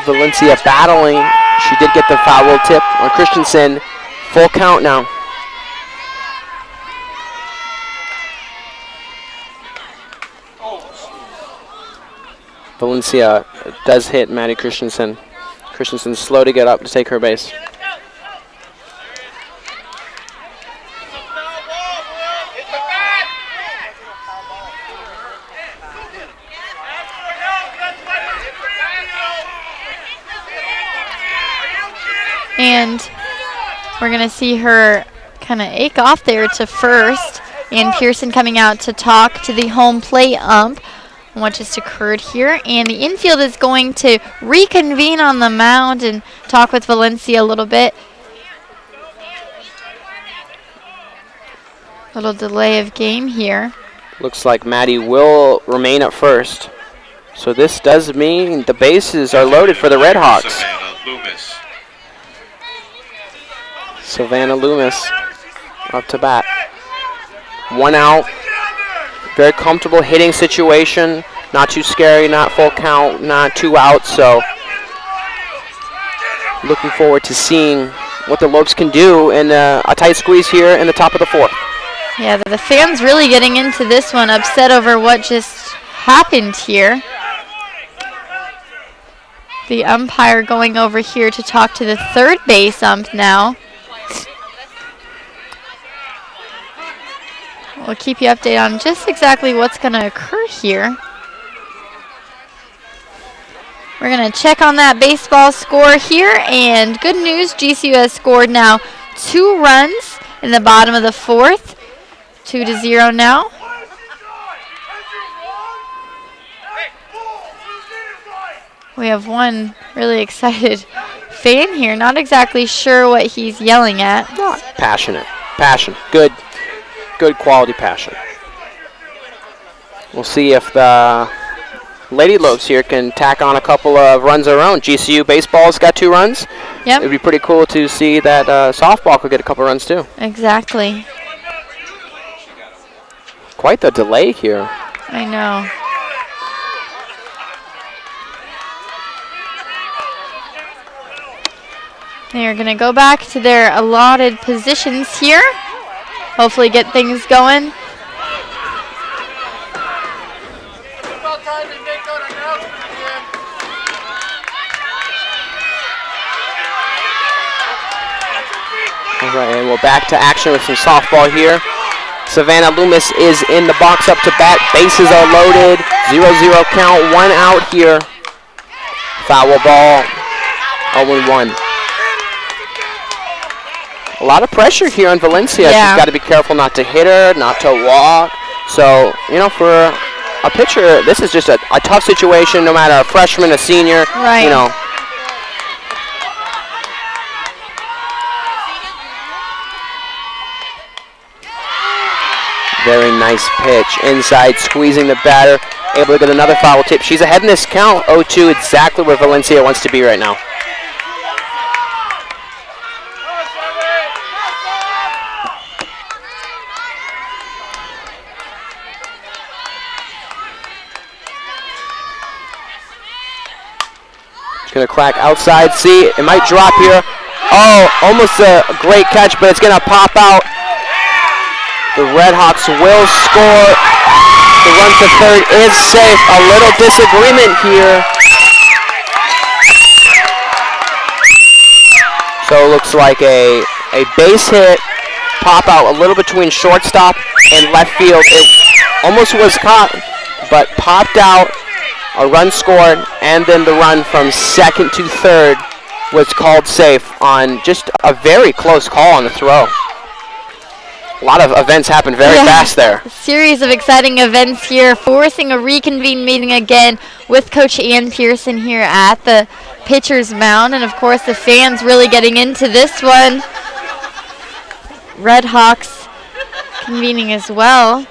Speaker 1: Valencia battling. She did get the foul tip on Christensen. Full count now. Valencia does hit Maddie Christensen. Christensen's slow to get up to take her base.
Speaker 2: And we're going to see her kind of ache off there to first. And Pearson coming out to talk to the home plate ump on what just occurred here. And the infield is going to reconvene on the mound and talk with Valencia a little bit. Little delay of game here.
Speaker 1: Looks like Maddie will remain at first. So this does mean the bases are loaded for the Red Hawks.
Speaker 3: Savannah Loomis.
Speaker 1: Savannah Loomis up to bat. 1 out. Very comfortable hitting situation. Not too scary, not full count, not 2 outs. So looking forward to seeing what the Lopes can do in a tight squeeze here in the top of the 4th.
Speaker 2: Yeah, the fans really getting into this one, upset over what just happened here. The umpire going over here to talk to the third base ump now. We'll keep you updated on just exactly what's going to occur here. We're going to check on that baseball score here, and good news, GCU has scored now 2 runs in the bottom of the 4th, 2-0 now. We have one really excited fan here, not exactly sure what he's yelling at.
Speaker 1: Passionate. Passion. Good quality passion. We'll see if the Lady Lopes here can tack on a couple of runs of their own. GCU baseball's got 2 runs.
Speaker 2: Yep.
Speaker 1: It'd be pretty cool to see that softball could get a couple runs too.
Speaker 2: Exactly.
Speaker 1: Quite the delay here.
Speaker 2: I know. They are going to go back to their allotted positions here. Hopefully get things going.
Speaker 1: All right, and we're back to action with some softball here. Savannah Loomis is in the box up to bat. Bases are loaded. 0-0 count. 1 out here. Foul ball. 0-1. A lot of pressure here on Valencia.
Speaker 2: Yeah.
Speaker 1: She's got to be careful not to hit her, not to walk. So, for a pitcher, this is just a tough situation, no matter a freshman, a senior.
Speaker 2: Right.
Speaker 1: Very nice pitch. Inside, squeezing the batter. Able to get another foul tip. She's ahead in this count. 0-2, exactly where Valencia wants to be right now. She's going to crack outside. See, it might drop here. Oh, almost a great catch, but it's going to pop out. The Red Hawks will score. The run to third is safe. A little disagreement here. So it looks like a base hit, pop out a little between shortstop and left field. It almost was caught, but popped out. A run scored, and then the run from second to third was called safe on just a very close call on the throw. A lot of events happened very fast there.
Speaker 2: A series of exciting events here, forcing a reconvene meeting again with Coach Ann Pearson here at the pitcher's mound. And, of course, the fans really getting into this one. Red Hawks convening as well.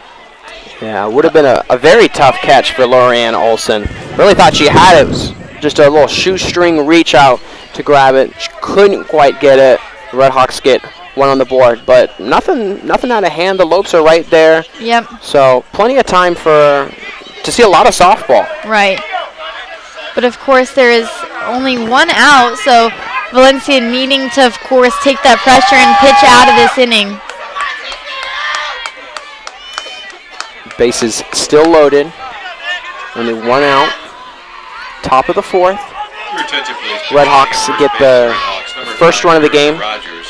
Speaker 1: Yeah, it would have been a very tough catch for Lorianne Olson. Really thought she had it. It was just a little shoestring reach out to grab it. She couldn't quite get it. The Red Hawks get one on the board, but nothing out of hand. The Lopes are right there.
Speaker 2: Yep.
Speaker 1: So plenty of time to see a lot of softball.
Speaker 2: Right. But of course there is only 1 out, so Valencia needing to, of course, take that pressure and pitch out of this inning.
Speaker 1: Bases still loaded. Only 1 out. Top of the 4th.
Speaker 3: Your attention, please.
Speaker 1: Red Hawks get the first run of the game.
Speaker 3: Rogers.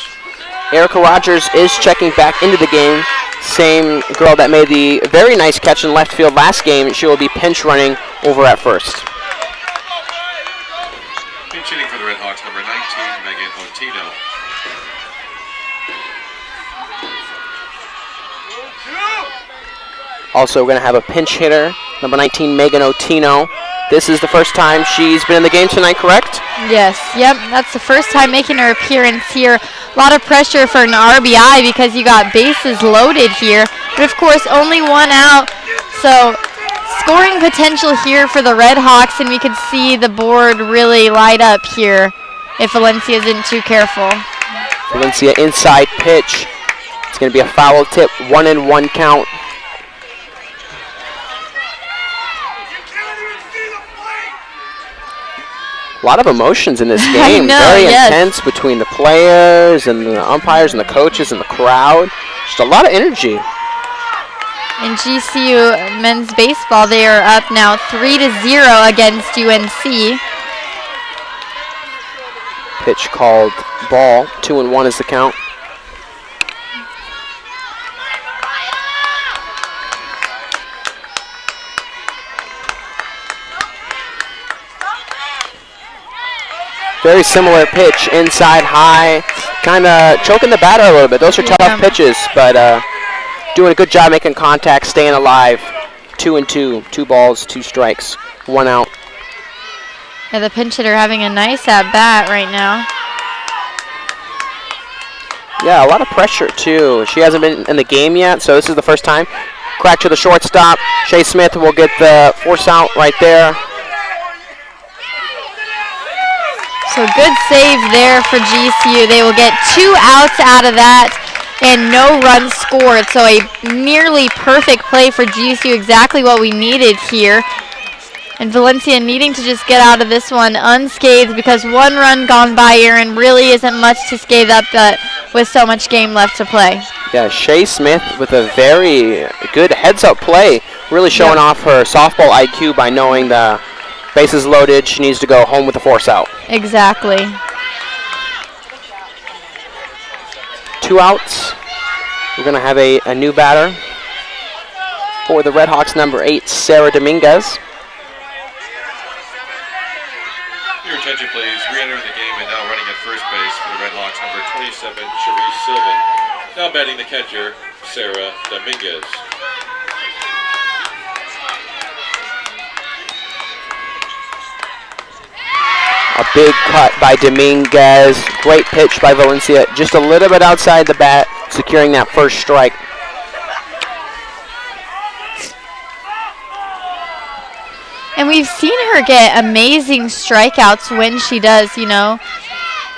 Speaker 1: Erica Rogers is checking back into the game. Same girl that made the very nice catch in left field last game. She will be pinch running over at first.
Speaker 3: Pinch hitting for the Red Hawks, number 19, Megan Otino.
Speaker 1: Also, we're going to have a pinch hitter, number 19, Megan Otino. This is the first time she's been in the game tonight, correct?
Speaker 2: Yes, yep, that's the first time making her appearance here. A lot of pressure for an RBI because you got bases loaded here. But of course, only one out. So scoring potential here for the Red Hawks, and we could see the board really light up here if Valencia isn't too careful.
Speaker 1: Valencia inside pitch. It's going to be a foul tip, 1-1 count. A lot of emotions in this game. Very intense between the players and the umpires and the coaches and the crowd. Just a lot of energy.
Speaker 2: In GCU men's baseball, they are up now 3-0 against UNC.
Speaker 1: Pitch called ball. 2-1 is the count. Very similar pitch, inside high, kind of choking the batter a little bit. Those are tough pitches, but doing a good job making contact, staying alive. 2-2, 2 balls, 2 strikes, 1 out.
Speaker 2: Yeah, the pinch hitter having a nice at bat right now.
Speaker 1: Yeah, a lot of pressure too. She hasn't been in the game yet, so this is the first time. Crack to the shortstop. Shea Smith will get the force out right there.
Speaker 2: So good save there for GCU. They will get 2 outs out of that and no runs scored. So a nearly perfect play for GCU, exactly what we needed here. And Valencia needing to just get out of this one unscathed because 1 run gone by here and really isn't much to scathe up with so much game left to play.
Speaker 1: Yeah, Shea Smith with a very good heads-up play, really showing off her softball IQ by knowing the bases loaded, she needs to go home with the force out.
Speaker 2: Exactly.
Speaker 1: 2 outs. We're going to have a new batter for the Red Hawks, number 8, Sarah Dominguez.
Speaker 3: Your attention, please. Re-entering the game and now running at first base for the Red Hawks, number 27, Cherise Sylvan. Now batting the catcher, Sarah Dominguez.
Speaker 1: A big cut by Dominguez. Great pitch by Valencia. Just a little bit outside the bat, securing that first strike.
Speaker 2: And we've seen her get amazing strikeouts when she does, you know.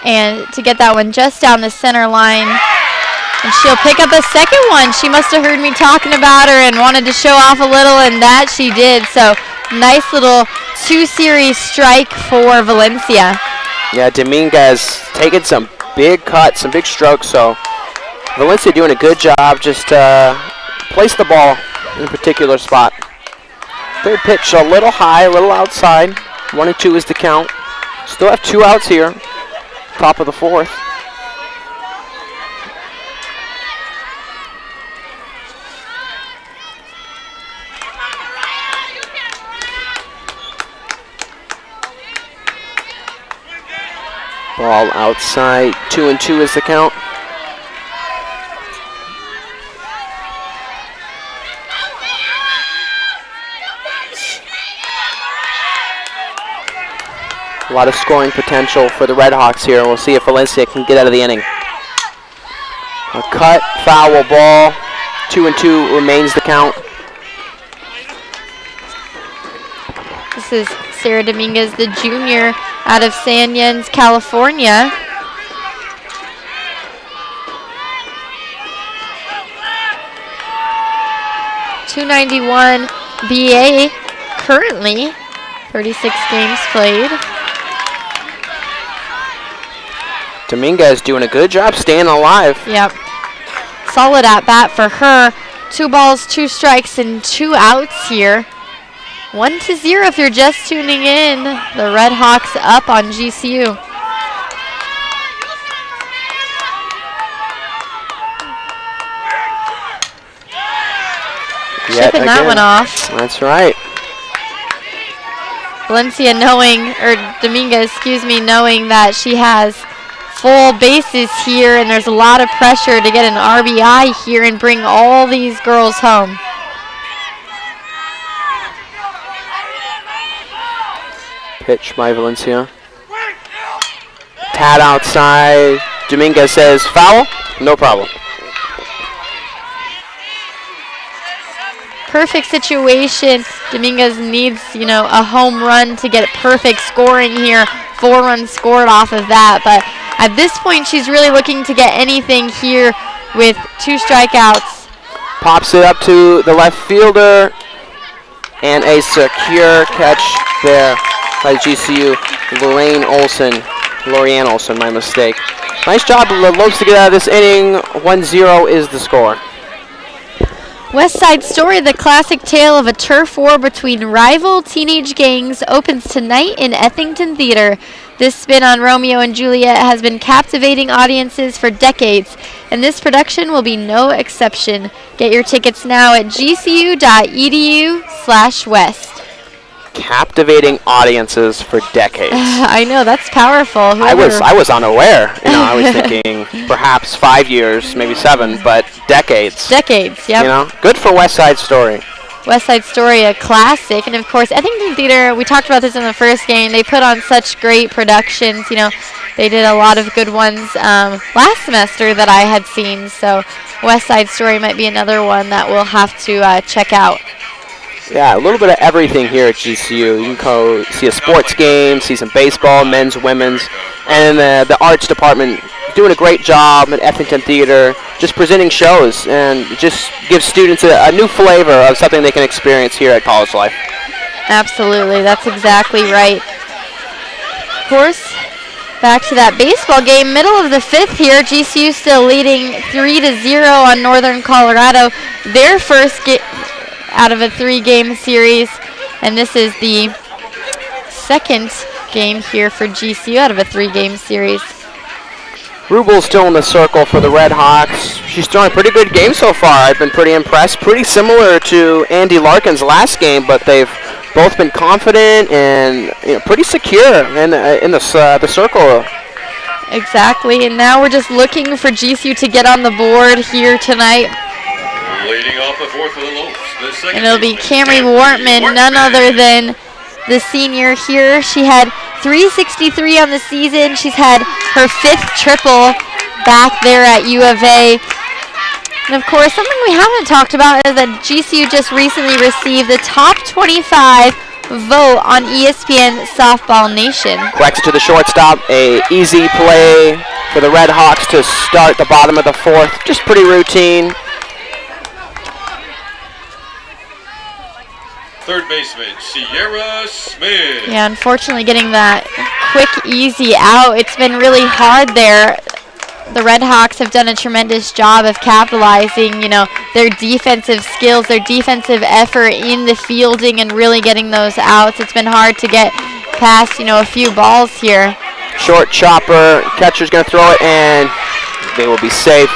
Speaker 2: And to get that one just down the center line. And she'll pick up a second one. She must have heard me talking about her and wanted to show off a little, and that she did. So nice little 2-series strike for Valencia.
Speaker 1: Yeah, Dominguez taking some big cuts, some big strokes. So Valencia doing a good job. Just place the ball in a particular spot. Third pitch a little high, a little outside. 1-2 is the count. Still have 2 outs here. Top of the 4th. Ball outside. 2-2 is the count. A lot of scoring potential for the Red Hawks here. We'll see if Valencia can get out of the inning. A cut, foul ball. 2-2 remains the count.
Speaker 2: This is Sarah Dominguez, the junior out of San Ynez, California. .291 BA currently, 36 games played.
Speaker 1: Dominguez doing a good job staying alive.
Speaker 2: Yep. Solid at bat for her. 2 balls, 2 strikes, and 2 outs here. 1-0 if you're just tuning in. The Red Hawks up on GCU. Chipping that one off.
Speaker 1: That's right.
Speaker 2: Valencia Dominguez, knowing that she has full bases here and there's a lot of pressure to get an RBI here and bring all these girls home.
Speaker 1: Pitch by Valencia. Tad outside. Dominguez says foul. No problem.
Speaker 2: Perfect situation. Dominguez needs, a home run to get perfect scoring here. 4 runs scored off of that. But at this point, she's really looking to get anything here with 2 strikeouts.
Speaker 1: Pops it up to the left fielder. And a secure catch there by GCU. Lorianne Olson, my mistake. Nice job, the Lopes, to get out of this inning. 1-0 is the score.
Speaker 2: West Side Story, the classic tale of a turf war between rival teenage gangs, opens tonight in Ethington Theater. This spin on Romeo and Juliet has been captivating audiences for decades, and this production will be no exception. Get your tickets now at gcu.edu/west.
Speaker 1: Captivating audiences for decades.
Speaker 2: I know, that's powerful.
Speaker 1: I was unaware. I was thinking perhaps 5 years, maybe 7, but decades.
Speaker 2: Decades, yep.
Speaker 1: Good for West Side Story.
Speaker 2: West Side Story, a classic. And of course, Ethington Theater, we talked about this in the first game. They put on such great productions. They did a lot of good ones last semester that I had seen. So West Side Story might be another one that we'll have to check out.
Speaker 1: Yeah, a little bit of everything here at GCU. You can go see a sports game, see some baseball, men's, women's, and the arts department doing a great job at Ethington Theater, just presenting shows and just gives students a new flavor of something they can experience here at College Life. Absolutely,
Speaker 2: that's exactly right. Of course, back to that baseball game, middle of the 5th here. GCU still leading 3-0 on Northern Colorado. Their first out of a 3-game series, and this is the second game here for GCU out of a 3-game series.
Speaker 1: Rubel's still in the circle for the Red Hawks. She's thrown a pretty good game so far. I've been pretty impressed. Pretty similar to Andy Larkin's last game, but they've both been confident and pretty secure in the circle.
Speaker 2: Exactly, and now we're just looking for GCU to get on the board here tonight.
Speaker 3: Leading off the 4th for the Lopes.
Speaker 2: And it'll be Camry Wortman, none other than the senior here. She had 363 on the season. She's had her 5th triple back there at U of A. And of course, something we haven't talked about is that GCU just recently received the top 25 vote on ESPN Softball Nation.
Speaker 1: Quacks it to the shortstop. A easy play for the Red Hawks to start the bottom of the 4th. Just pretty routine.
Speaker 3: Third baseman, Sierra Smith.
Speaker 2: Yeah, unfortunately getting that quick, easy out. It's been really hard there. The Red Hawks have done a tremendous job of capitalizing, their defensive skills, their defensive effort in the fielding and really getting those outs. It's been hard to get past, a few balls here.
Speaker 1: Short chopper, catcher's going to throw it, and they will be safe.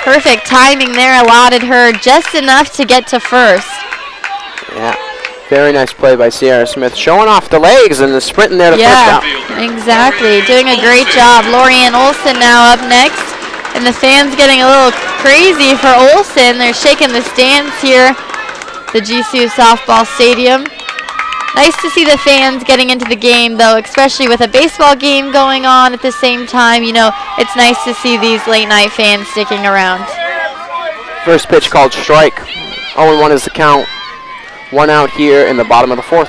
Speaker 2: Perfect timing there allotted her just enough to get to first.
Speaker 1: Yeah, very nice play by Sierra Smith, showing off the legs and the sprint there to first out.
Speaker 2: Exactly, doing a great job. Lorianne Olson now up next, and the fans getting a little crazy for Olson. They're shaking the stands here, the GCU softball stadium. Nice to see the fans getting into the game, though, especially with a baseball game going on at the same time. It's nice to see these late-night fans sticking around.
Speaker 1: First pitch called strike. 0-1 is the count. 1 out here in the bottom of the 4th.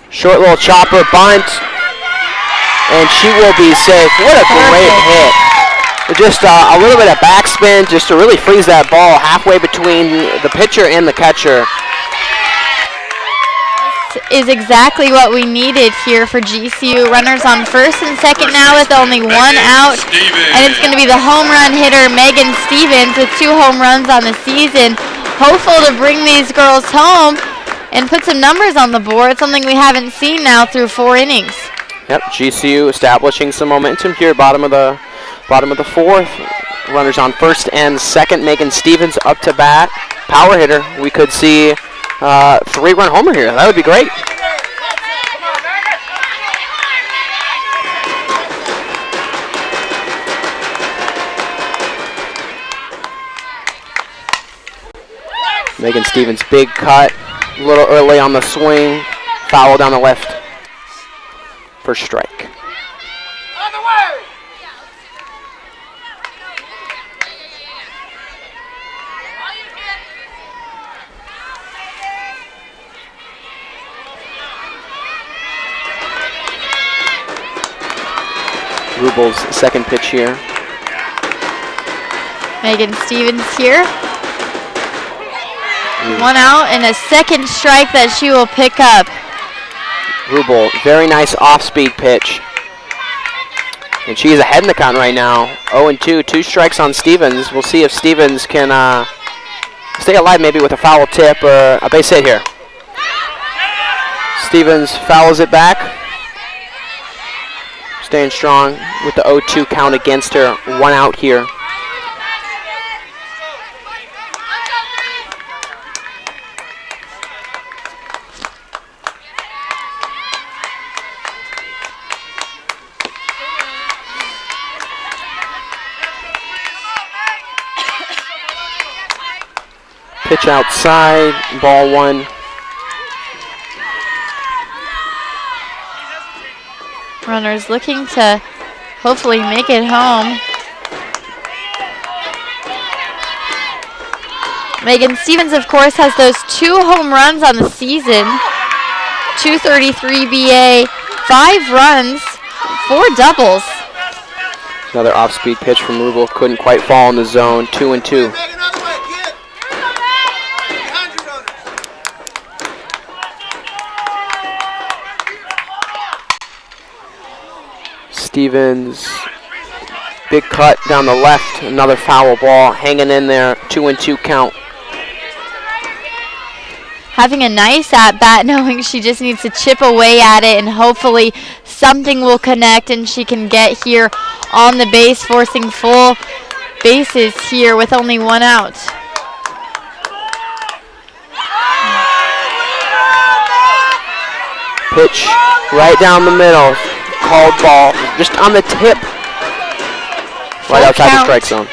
Speaker 1: Short little chopper, bunt, and she will be safe. What a great hit. Just a little bit of backspin just to really freeze that ball halfway between the pitcher and the catcher.
Speaker 2: is exactly what we needed here for GCU. Runners on first and second now with only one out. And it's going to be the home run hitter, Megan Stevens, with 2 home runs on the season. Hopeful to bring these girls home and put some numbers on the board, something we haven't seen now through 4 innings.
Speaker 1: Yep, GCU establishing some momentum here, bottom of the 4th. Runners on first and second. Megan Stevens up to bat. Power hitter. We could see 3-run homer here. That would be great. Megan Stevens, big cut. A little early on the swing. Foul down the left. First strike. Rubel's second pitch here.
Speaker 2: Megan Stevens here. 1 out and a second strike that she will pick up.
Speaker 1: Rubel, very nice off-speed pitch. And she is ahead in the count right now. 0-2, 2 strikes on Stevens. We'll see if Stevens can stay alive maybe with a foul tip or a base hit here. Stevens fouls it back. Staying strong with the 0-2 count against her. 1 out here. Pitch outside, ball 1.
Speaker 2: Runners looking to hopefully make it home. Megan Stevens, of course, has those 2 home runs on the season. 233 BA, 5 runs, 4 doubles.
Speaker 1: Another off-speed pitch from Rubel. Couldn't quite fall in the zone. 2-2. Stevens, big cut down the left, another foul ball, hanging in there, 2-2 count.
Speaker 2: Having a nice at-bat, knowing she just needs to chip away at it and hopefully something will connect and she can get here on the base, forcing full bases here with only 1 out.
Speaker 1: Pitch right down the middle. Called ball, just on the tip, right outside the strike zone.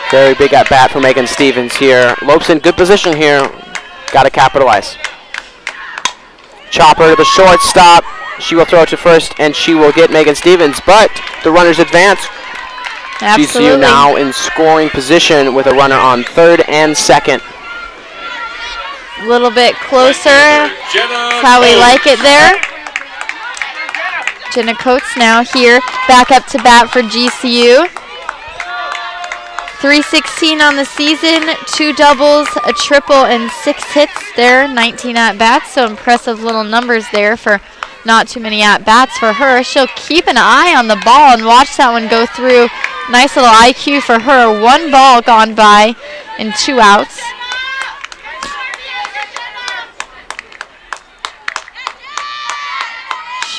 Speaker 1: Very big at bat for Megan Stevens here. Lopes in good position here. Got to capitalize. Chopper to the shortstop. She will throw it to first, and she will get Megan Stevens, but the runners advance.
Speaker 2: Absolutely.
Speaker 1: GCU now in scoring position with a runner on third and second.
Speaker 2: A little bit closer. That's how we like it there. Jenna Coates now here, back up to bat for GCU. 316 on the season, 2 doubles, a triple, and 6 hits there, 19 at-bats. So impressive little numbers there for not too many at-bats for her. She'll keep an eye on the ball and watch that one go through. Nice little IQ for her. 1 ball gone by and 2 outs.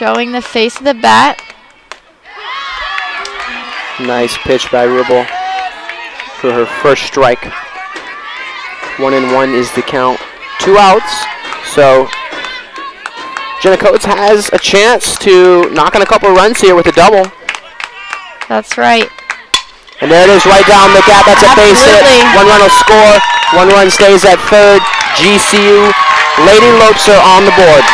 Speaker 2: Showing the face of the bat.
Speaker 1: Nice pitch by Rubel for her first strike. 1-1 is the count. 2 outs. So Jenna Coates has a chance to knock on a couple of runs here with a double.
Speaker 2: That's right.
Speaker 1: And there it is right down the gap. That's a base hit. 1 run will score. 1 run stays at third. GCU Lady Lopes are on the board.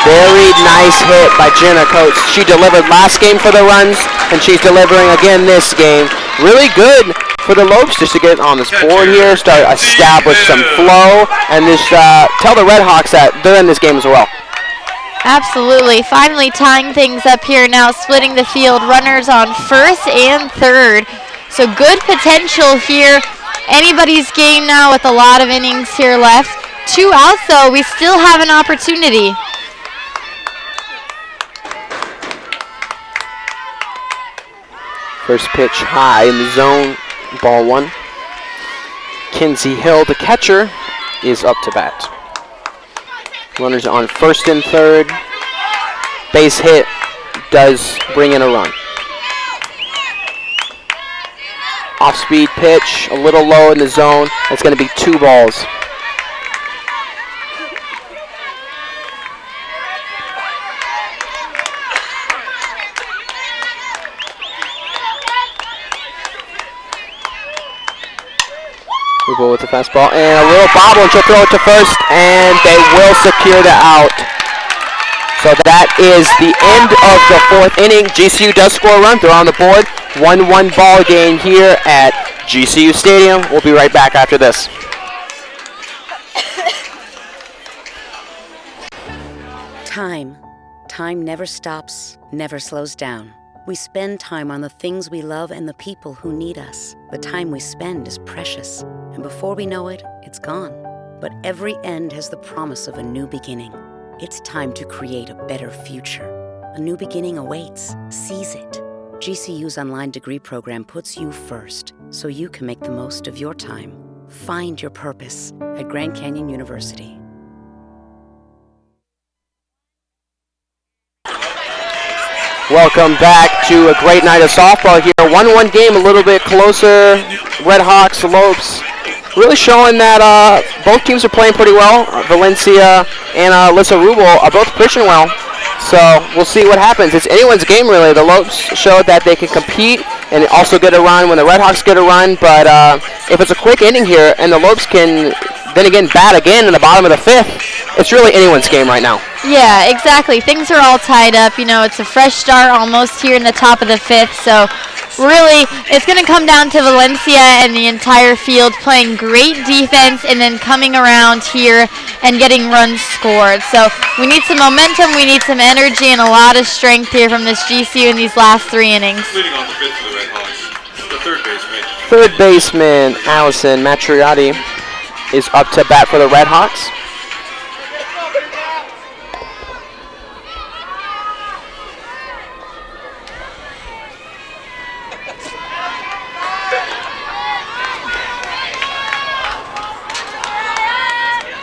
Speaker 1: Very nice hit by Jenna Coates. She delivered last game for the runs, and she's delivering again this game. Really good for the Lopes just to get on this board here, start establish some flow, and just tell the Redhawks that they're in this game as well.
Speaker 2: Absolutely. Finally tying things up here now, splitting the field. Runners on first and third. So good potential here anybody's game now with a lot of innings here left. 2 outs, though. We still have an opportunity.
Speaker 1: First pitch high in the zone, ball 1. Kinsey Hill, the catcher, is up to bat. Runners on first and third. Base hit does bring in a run. Off-speed pitch, a little low in the zone. That's going to be 2 balls. Rubo with the fastball and a little bobble, and she'll throw it to first, and they will secure the out. So that is the end of the 4th inning. GCU does score a run. They're on the board. 1-1 ball game here at GCU Stadium. We'll be right back after this.
Speaker 8: Time. Time never stops, never slows down. We spend time on the things we love and the people who need us. The time we spend is precious, and before we know it, it's gone. But every end has the promise of a new beginning. It's time to create a better future. A new beginning awaits. Seize it. GCU's online degree program puts you first, so you can make the most of your time. Find your purpose at Grand Canyon University.
Speaker 1: Welcome back to a great night of softball here. 1-1 game, a little bit closer. Red Hawks, Lopes, really showing that both teams are playing pretty well. Valencia and Alyssa Rubel are both pitching well. So we'll see what happens. It's anyone's game, really. The Lopes showed that they can compete and also get a run when the Red Hawks get a run. But if it's a quick inning here and the Lopes can then again bat again in the bottom of the 5th, it's really anyone's game right now.
Speaker 2: Yeah, exactly. Things are all tied up. You know, it's a fresh start almost here in the top of the 5th. So really, it's going to come down to Valencia and the entire field playing great defense and then coming around here and getting runs scored. So we need some momentum, we need some energy, and a lot of strength here from this GCU in these last 3 innings.
Speaker 3: Leading on the 5th for the Red Hawks, the third baseman.
Speaker 1: Third baseman Allison Matriotti is up to bat for the Red Hawks.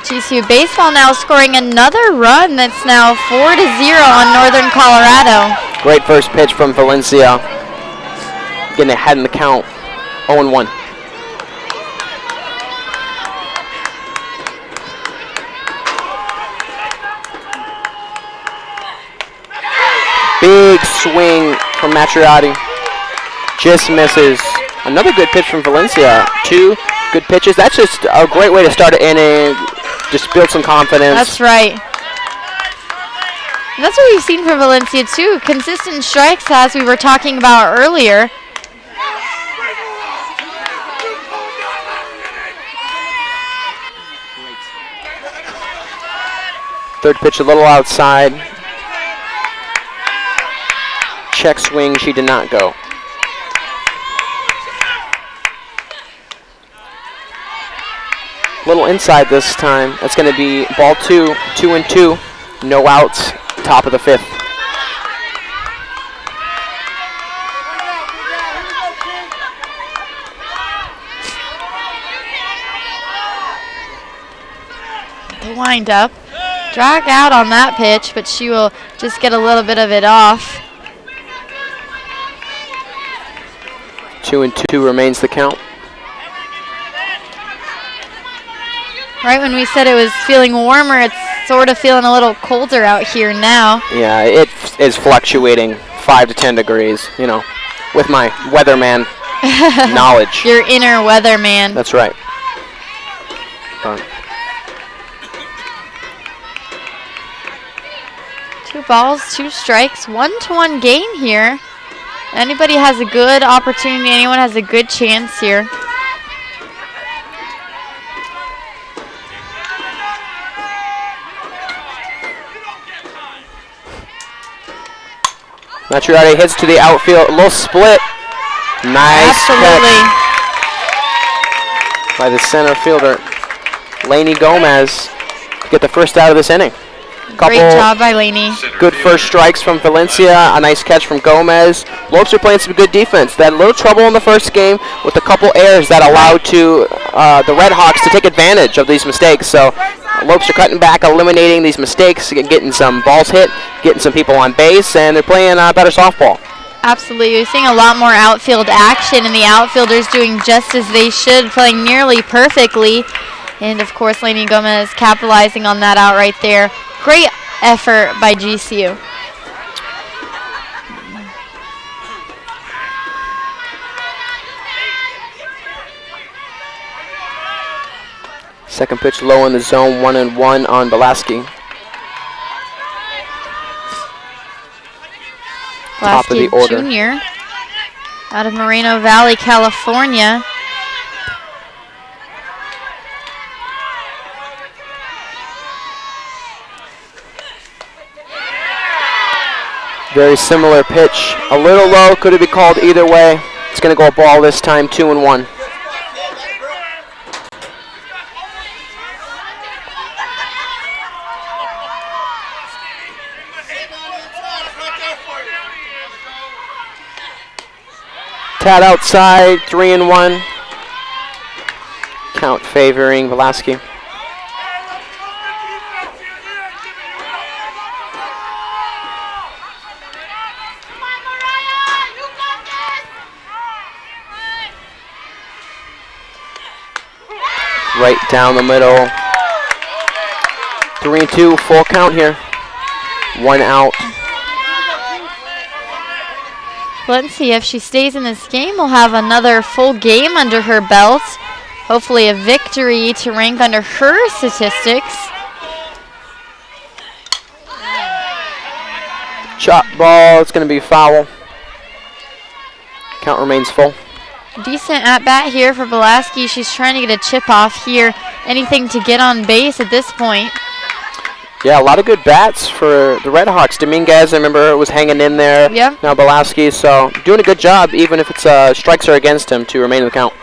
Speaker 2: GCU baseball now scoring another run that's now 4-0 on Northern Colorado.
Speaker 1: Great first pitch from Valencia. Getting ahead in the count. 0-1. Big swing from Matriotti. Just misses. Another good pitch from Valencia. 2 good pitches. That's just a great way to start an inning. Just build some confidence.
Speaker 2: That's right. And that's what we've seen from Valencia too. Consistent strikes, as we were talking about earlier.
Speaker 1: Third pitch a little outside. Check swing, she did not go. Little inside this time. That's going to be ball 2, 2-2. No outs, top of the 5th.
Speaker 2: The wind up. Drag out on that pitch, but she will just get a little bit of it off.
Speaker 1: 2-2 remains the count.
Speaker 2: Right when we said it was feeling warmer, it's sort of feeling a little colder out here now.
Speaker 1: Yeah, it is fluctuating 5 to 10 degrees, you know, with my weatherman knowledge.
Speaker 2: Your inner weatherman.
Speaker 1: That's right.
Speaker 2: 2 balls, 2 strikes, 1-1 game here. Anybody has a good opportunity, anyone has a good chance here.
Speaker 1: Matriotti hits to the outfield, a little split. Nice
Speaker 2: Absolutely.
Speaker 1: catch. by the center fielder, Lainey Gomez, to get the first out of this inning.
Speaker 2: Great job by Lainey.
Speaker 1: Good first strikes from Valencia, a nice catch from Gomez. Lopes are playing some good defense. They had a little trouble in the first game with a couple errors that allowed the Red Hawks to take advantage of these mistakes. So Lopes are cutting back, eliminating these mistakes, getting some balls hit, getting some people on base, and they're playing better softball.
Speaker 2: Absolutely. We're seeing a lot more outfield action, and the outfielders doing just as they should, playing nearly perfectly. And, of course, Lainey Gomez capitalizing on that out right there. Great effort by GCU.
Speaker 1: Second pitch low in the zone, 1-1 on Belaski. Top of the order.
Speaker 2: Junior out of Moreno Valley, California.
Speaker 1: Very similar pitch. A little low, could it be called either way? It's going to go a ball this time, 2-1. Tad outside, 3-1. Count favoring Velaski. Right down the middle. 3-2, full count here. 1 out.
Speaker 2: Let's see, if she stays in this game, we'll have another full game under her belt. Hopefully a victory to rank under her statistics.
Speaker 1: Chop ball, it's going to be foul. Count remains full.
Speaker 2: Decent at-bat here for Belaski. She's trying to get a chip off here. Anything to get on base at this point.
Speaker 1: Yeah, a lot of good bats for the Red Hawks. Dominguez, I remember, was hanging in there.
Speaker 2: Yep.
Speaker 1: Now Belaski, so doing a good job, even if it's strikes are against him, to remain in the count.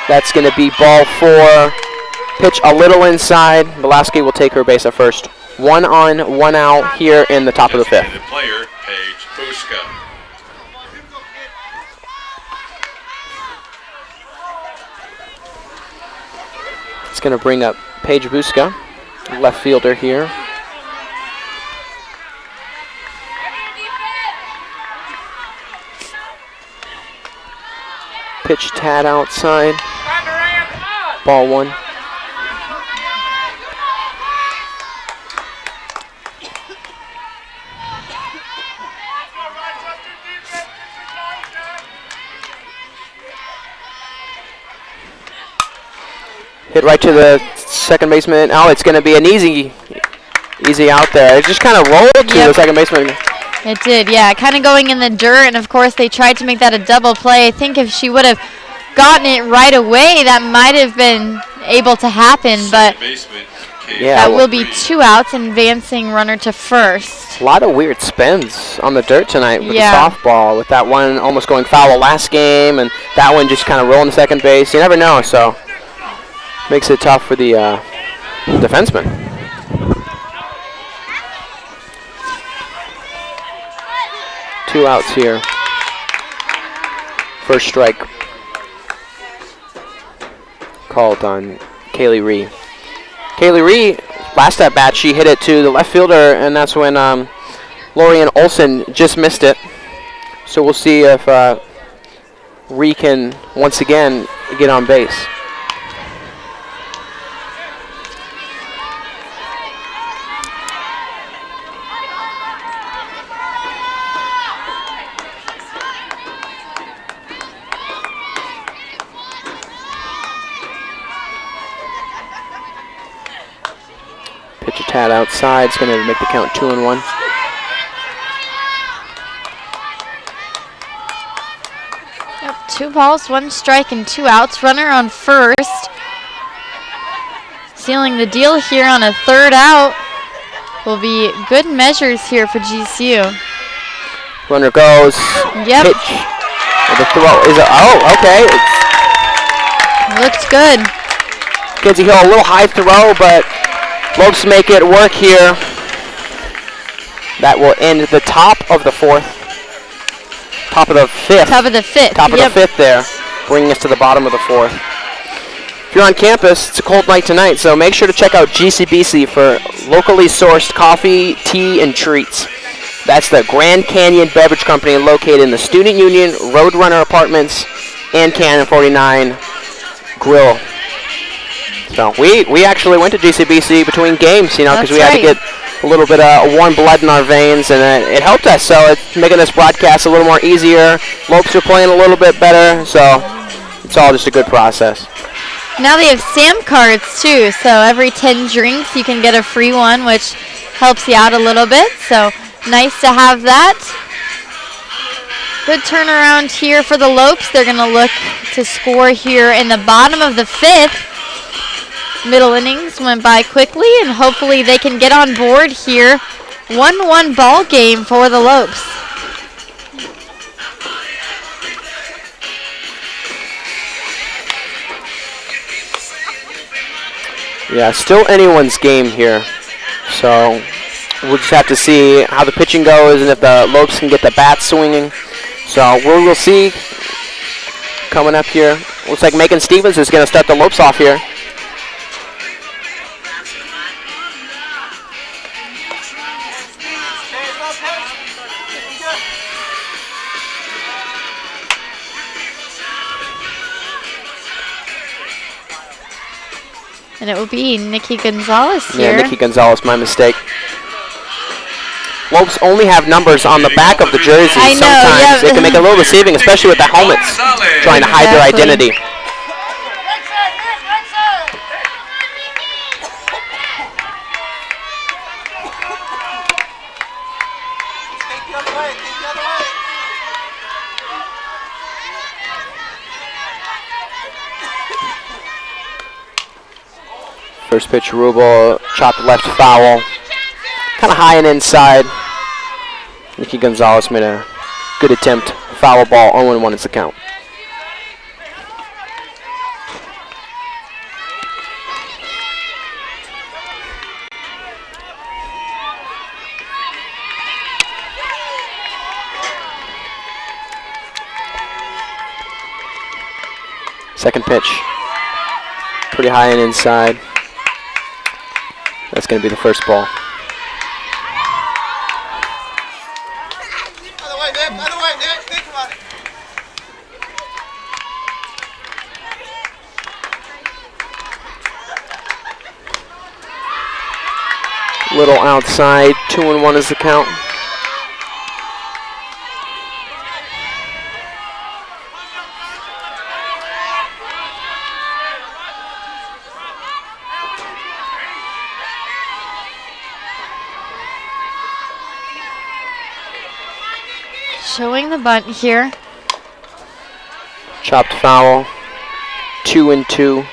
Speaker 1: That's going to be ball 4. Pitch a little inside. Belaski will take her base at first. 1 on, 1 out here in the top of the 5th.
Speaker 3: Player, Paige Buska.
Speaker 1: It's going to bring up Paige Buska, left fielder here. Pitch Tad outside. Ball 1. Hit right to the second baseman. Oh, it's going to be an easy out there. It just kind of rolled to the second baseman.
Speaker 2: It did, yeah. Kind of going in the dirt, and of course they tried to make that a double play. I think if she would have gotten it right away, that might have been able to happen, but that will be 2 outs, and advancing runner to first.
Speaker 1: A lot of weird spins on the dirt tonight with the softball, with that one almost going foul last game, and that one just kind of rolling to second base. You never know, so makes it tough for the defenseman. Two outs here. First strike called on Kaylee Ree. Kaylee Ree, last at bat, she hit it to the left fielder, and that's when Lorian Olson just missed it. So we'll see if Ree can once again get on base. Pitch a Tad outside. It's going to make the count 2-1.
Speaker 2: Yep, 2 balls, 1 strike, and 2 outs. Runner on first. Sealing the deal here on a 3rd out. Will be good measures here for GCU.
Speaker 1: Runner goes.
Speaker 2: Yep.
Speaker 1: Pitch. The throw is okay.
Speaker 2: Looks good.
Speaker 1: Kinsey Hill, a little high throw, but Lopes make it work here. That will end the top of the fourth. Top of the fifth.
Speaker 2: Top of the fifth.
Speaker 1: Top of the fifth there, bringing us to the bottom of the fourth. If you're on campus, it's a cold night tonight, so make sure to check out GCBC for locally sourced coffee, tea, and treats. That's the Grand Canyon Beverage Company located in the Student Union, Roadrunner Apartments, and Canyon 49 Grill. So we actually went to GCBC between games, because we had to get a little bit of warm blood in our veins, and it helped us. So it's making this broadcast a little more easier. Lopes are playing a little bit better, so it's all just a good process.
Speaker 2: Now they have SAM cards too, so every 10 drinks you can get a free one, which helps you out a little bit. So nice to have that. Good turnaround here for the Lopes. They're going to look to score here in the bottom of the fifth. Middle innings went by quickly, and hopefully they can get on board here. 1-1 ball game for the Lopes.
Speaker 1: Yeah, still anyone's game here. So we'll just have to see how the pitching goes and if the Lopes can get the bat swinging. So we'll see coming up here. Looks like Megan Stevens is going to start the Lopes off here.
Speaker 2: And it will be Nikki Gonzalez here.
Speaker 1: Yeah, Nikki Gonzalez, my mistake. Lopes only have numbers on the back of the jersey.
Speaker 2: I know,
Speaker 1: sometimes.
Speaker 2: yeah.
Speaker 1: It can make it a little deceiving, especially with the helmets, trying to hide their identity. First pitch, Rubel, chopped left foul. Kind of high and inside. Nikki Gonzalez made a good attempt. Foul ball, 0-1 is the count. Second pitch, pretty high and inside. That's going to be the first ball. Little outside, 2-1 is the count.
Speaker 2: Showing the bunt here.
Speaker 1: Chopped foul, 2-2.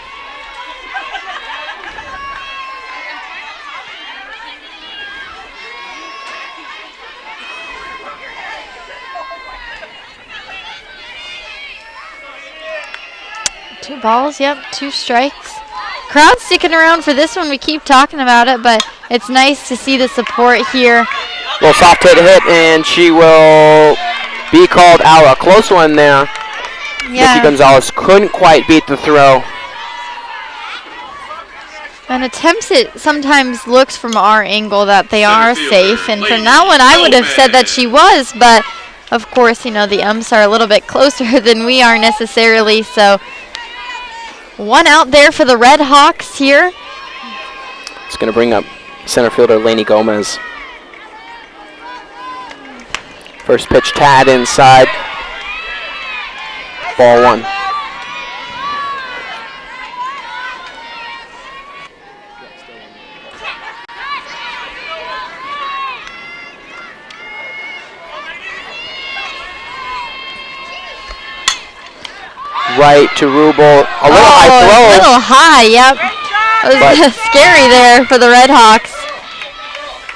Speaker 2: Two balls, yep, 2 strikes. Crowd sticking around for this one. We keep talking about it, but it's nice to see the support here.
Speaker 1: Little soft hit, and she will be called out. A close one there.
Speaker 2: Yeah.
Speaker 1: Nikki Gonzalez couldn't quite beat the throw.
Speaker 2: And attempts it sometimes looks from our angle that they are safe. And from that one, I would have said that she was, but of course, the umps are a little bit closer than we are necessarily. So 1 out there for the Red Hawks here.
Speaker 1: It's going to bring up center fielder Lainey Gomez. First pitch, Tad inside. Ball 1. Right to Rubel. A little high throw.
Speaker 2: A little high, yep. It was scary there for the Red Hawks.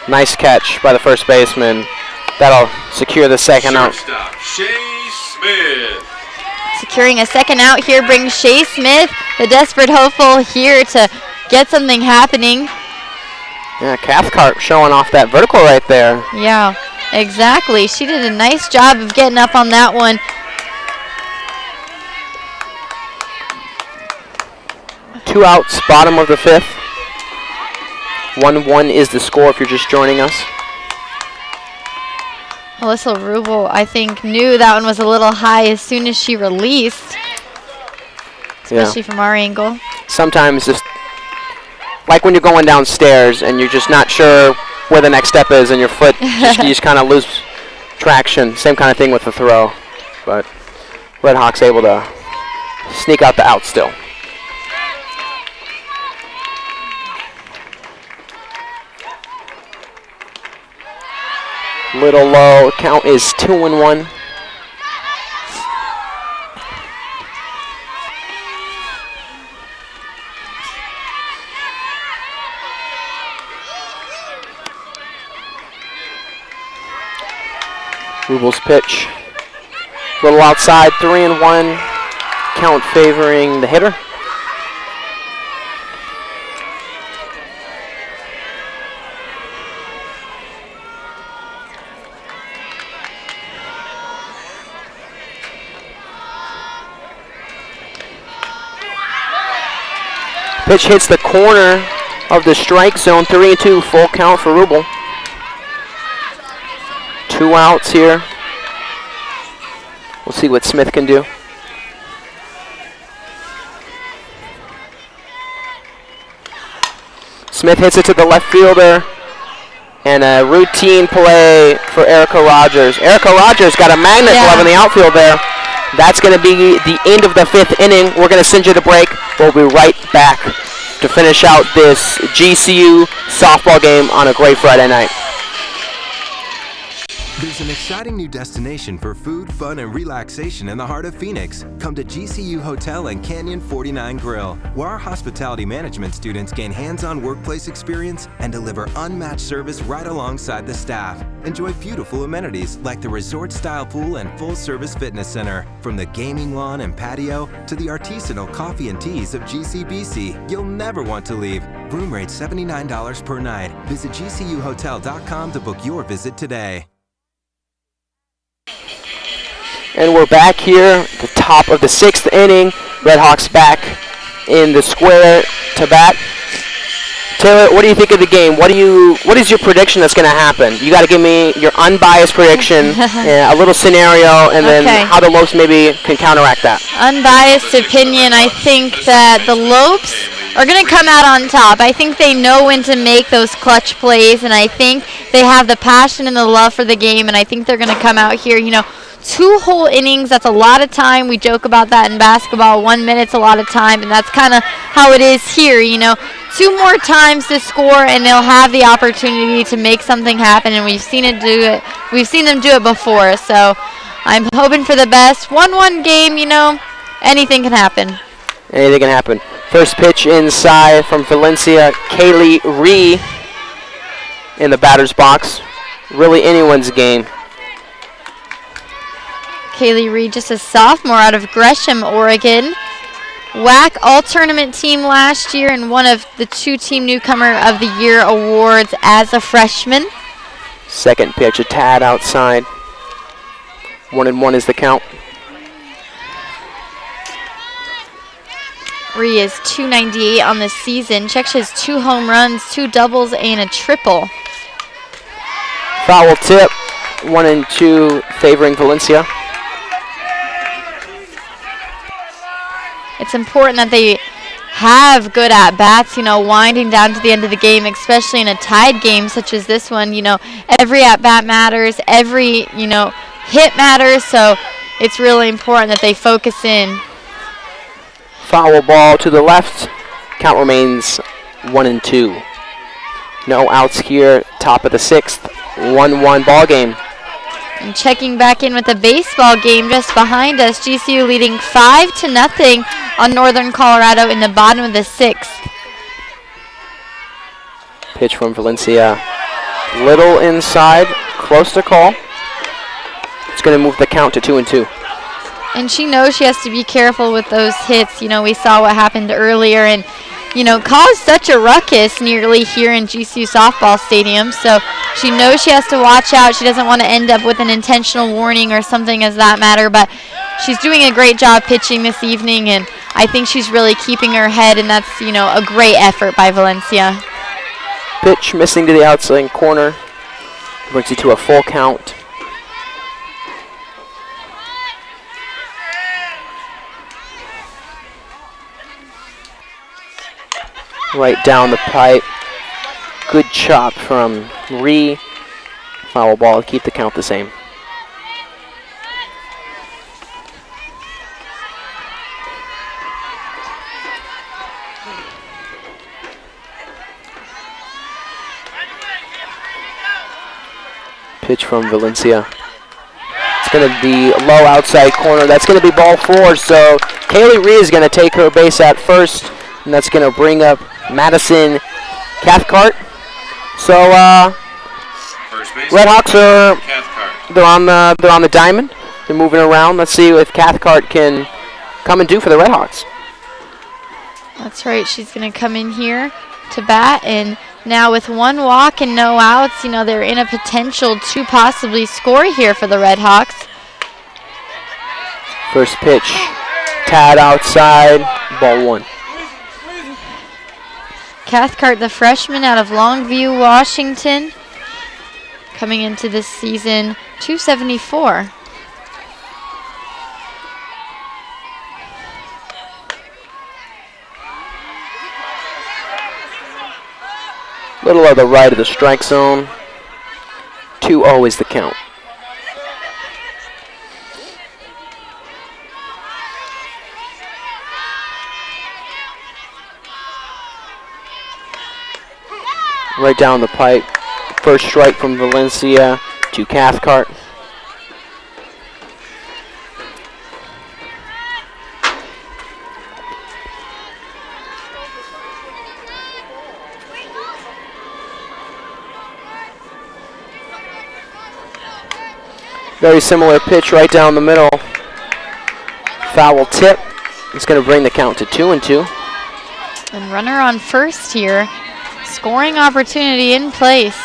Speaker 1: Nice catch by the first baseman. That'll secure the second out.
Speaker 3: Shortstop, Shay Smith.
Speaker 2: securing a second out here brings Shea Smith, the desperate hopeful, here to get something happening.
Speaker 1: Yeah, Cathcart showing off that vertical right there.
Speaker 2: Yeah, exactly. She did a nice job of getting up on that one.
Speaker 1: Two outs, bottom of the fifth. 1-1 is the score if you're just joining us.
Speaker 2: Alyssa Rubel, I think, knew that one was a little high as soon as she released, especially from our angle.
Speaker 1: Sometimes just like when you're going downstairs and you're just not sure where the next step is and your foot, you just kind of lose traction. Same kind of thing with the throw. But Red Hawks able to sneak out the out still. Little low, count is 2-1. Rubel's pitch. Little outside, 3-1. Count favoring the hitter. Pitch hits the corner of the strike zone, 3-2, full count for Rubel. 2 outs here. We'll see what Smith can do. Smith hits it to the left fielder. And a routine play for Erica Rogers. Erica Rogers got a magnet glove in the outfield there. That's going to be the end of the 5th inning. We're going to send you to break. We'll be right back to finish out this GCU softball game on a great Friday night.
Speaker 4: There's an exciting new destination for food, fun, and relaxation in the heart of Phoenix. Come to GCU Hotel and Canyon 49 Grill, where our hospitality management students gain hands-on workplace experience and deliver unmatched service right alongside the staff. Enjoy beautiful amenities like the resort-style pool and full-service fitness center. From the gaming lawn and patio to the artisanal coffee and teas of GCBC, you'll never want to leave. Room rate $79 per night. Visit GCUHotel.com to book your visit today.
Speaker 1: And we're back here at the top of the 6th inning. Red Hawks back in the square to bat. Taylor, what do you think of the game? What is your prediction that's going to happen? You got to give me your unbiased prediction, a little scenario, and then how the Lopes maybe can counteract that.
Speaker 2: Unbiased opinion, I think that the Lopes are going to come out on top. I think they know when to make those clutch plays, and I think they have the passion and the love for the game, and I think they're going to come out here, 2 whole innings, that's a lot of time. We joke about that in basketball. 1 minute's a lot of time, and that's kind of how it is here, 2 more times to score, and they'll have the opportunity to make something happen, and we've seen them do it before, so I'm hoping for the best. 1-1 game, anything can happen.
Speaker 1: Anything can happen. First pitch inside from Valencia. Kaylee Ree in the batter's box. Really anyone's game.
Speaker 2: Kaylee Reed, just a sophomore out of Gresham, Oregon. WAC All-Tournament team last year and one of the 2 Team Newcomer of the Year awards as a freshman.
Speaker 1: Second pitch, a tad outside. 1-1 is the count.
Speaker 2: Ree is .298 on the season. Check, she has 2 home runs, 2 doubles, and a triple.
Speaker 1: Foul tip, 1-2 favoring Valencia.
Speaker 2: It's important that they have good at-bats, winding down to the end of the game, especially in a tied game such as this one. Every at-bat matters, every, hit matters, so it's really important that they focus in.
Speaker 1: Foul ball to the left. Count remains 1-2. No outs here, top of the 6th. 1-1 ball game.
Speaker 2: And checking back in with the baseball game just behind us, GCU leading 5-0 on Northern Colorado in the bottom of the 6th.
Speaker 1: Pitch from Valencia. Little inside, close to call. It's going to move the count to 2-2.
Speaker 2: And she knows she has to be careful with those hits. You know, we saw what happened earlier and, you know, caused such a ruckus nearly here in GCU softball stadium. So she knows she has to watch out. She doesn't want to end up with an intentional warning or something as that matter. But she's doing a great job pitching this evening, and I think she's really keeping her head, and that's, you know, a great effort by Valencia.
Speaker 1: Pitch missing to the outside corner. Brings you to a full count. Right down the pipe. Good chop from Ree. Foul ball, keep the count the same. Pitch from Valencia. It's going to be low outside corner. That's going to be ball 4. So Kaylee Ree is going to take her base at first, and that's going to bring up Madison Cathcart. So Redhawks are they're on the diamond. They're moving around. Let's see if Cathcart can come and do for the Redhawks.
Speaker 2: That's right. She's going to come in here to bat, and now with 1 walk and no outs, you know, they're in a potential to possibly score here for the Redhawks.
Speaker 1: First pitch, tad outside, ball 1.
Speaker 2: Cathcart, the freshman out of Longview, Washington, coming into this season, 274.
Speaker 1: Little of the right of the strike zone. 2-0 is the count. Right down the pipe. First strike from Valencia to Cathcart. Very similar pitch right down the middle. Foul tip. It's going to bring the count to 2-2.
Speaker 2: And runner on first here. Scoring opportunity in place.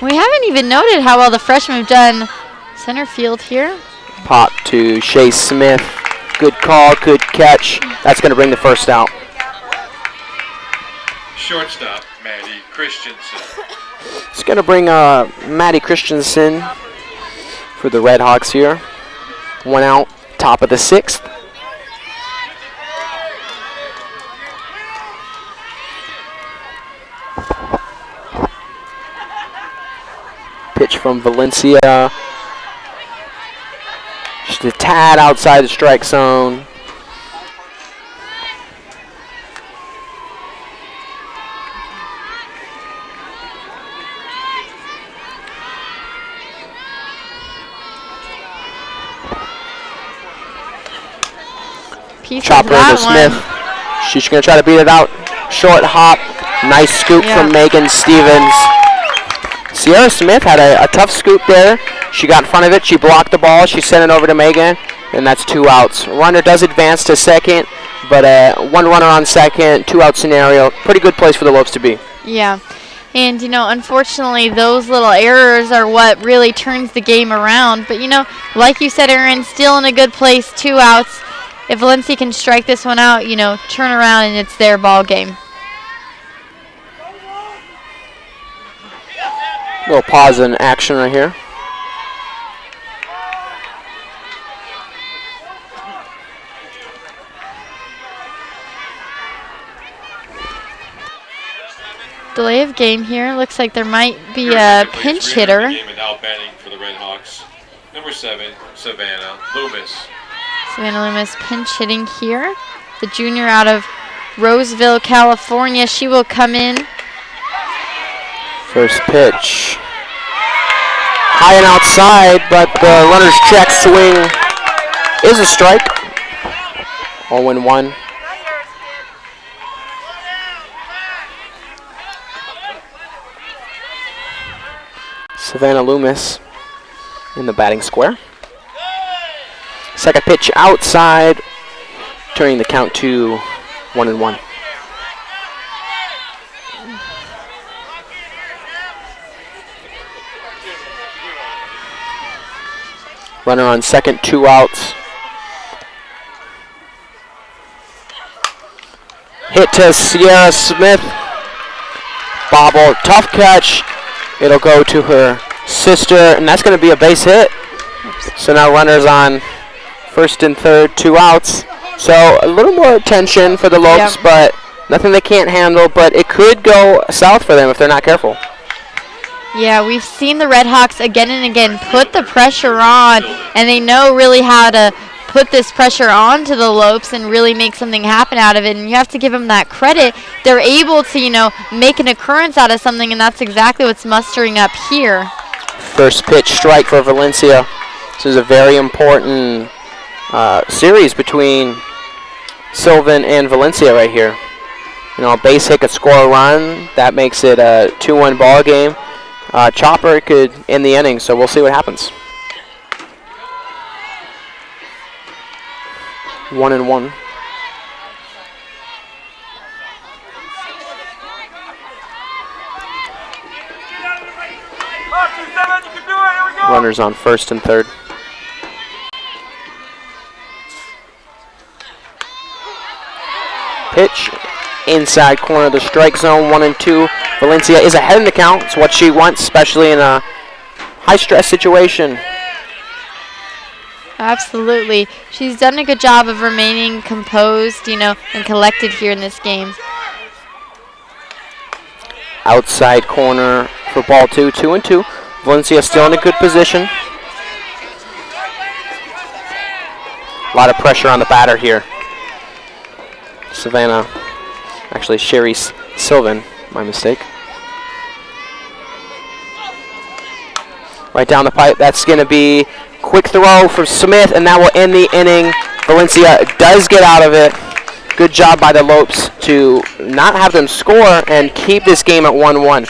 Speaker 2: We haven't even noted how well the freshmen have done center field here.
Speaker 1: Pop to Shea Smith. Good call, good catch. That's going to bring the first out.
Speaker 3: Shortstop, Maddie Christensen.
Speaker 1: It's going to bring Maddie Christensen for the Redhawks here. 1 out, top of the 6th. Pitch from Valencia. Just a tad outside the strike zone. Chopper to Smith. She's going to try to beat it out. Short hop. Nice scoop from Megan Stevens. Sierra Smith had a tough scoop there. She got in front of it. She blocked the ball. She sent it over to Megan, and that's 2 outs. Runner does advance to second, but 1 runner on second, 2 out scenario. Pretty good place for the Lopes to be.
Speaker 2: Yeah. And, you know, unfortunately, those little errors are what really turns the game around. But, you know, like you said, Aaron, still in a good place, 2 outs. If Valencia can strike this one out, you know, turn around and it's their ball game.
Speaker 1: Little pause in action right here.
Speaker 2: Delay of game here. Looks like there might be a pinch hitter.
Speaker 3: Now batting for the Redhawks. Number 7, Savannah Loomis.
Speaker 2: Savannah Loomis pinch hitting here. The junior out of Roseville, California. She will come in.
Speaker 1: First pitch. High and outside, but the runner's check swing is a strike. 0-1. Savannah Loomis in the batting square. Second pitch outside, turning the count to 1-1. Runner on second, 2 outs. Hit to Sierra Smith. Bobble, tough catch. It'll go to her sister, and that's going to be a base hit. So now runners on first and third, 2 outs. So a little more attention for the Lopes, but nothing they can't handle. But it could go south for them if they're not careful.
Speaker 2: Yeah, we've seen the Red Hawks again and again put the pressure on, and they know really how to put this pressure on to the Lopes and really make something happen out of it. And you have to give them that credit. They're able to, make an occurrence out of something, and that's exactly what's mustering up here.
Speaker 1: First pitch strike for Valencia. This is a very important series between Sylvan and Valencia right here. A base hit could score a run. That makes it a 2-1 ball game. Chopper could end the inning, so we'll see what happens. 1-1. Runners on first and third. Pitch inside corner of the strike zone, 1-2. Valencia is ahead in the count. It's what she wants, especially in a high-stress situation.
Speaker 2: Absolutely. She's done a good job of remaining composed, and collected here in this game.
Speaker 1: Outside corner for ball 2, 2-2. Valencia still in a good position. A lot of pressure on the batter here. Savannah, actually Sherry Sylvan, my mistake. Right down the pipe, that's going to be quick throw for Smith, and that will end the inning. Valencia does get out of it. Good job by the Lopes to not have them score and keep this game at 1-1.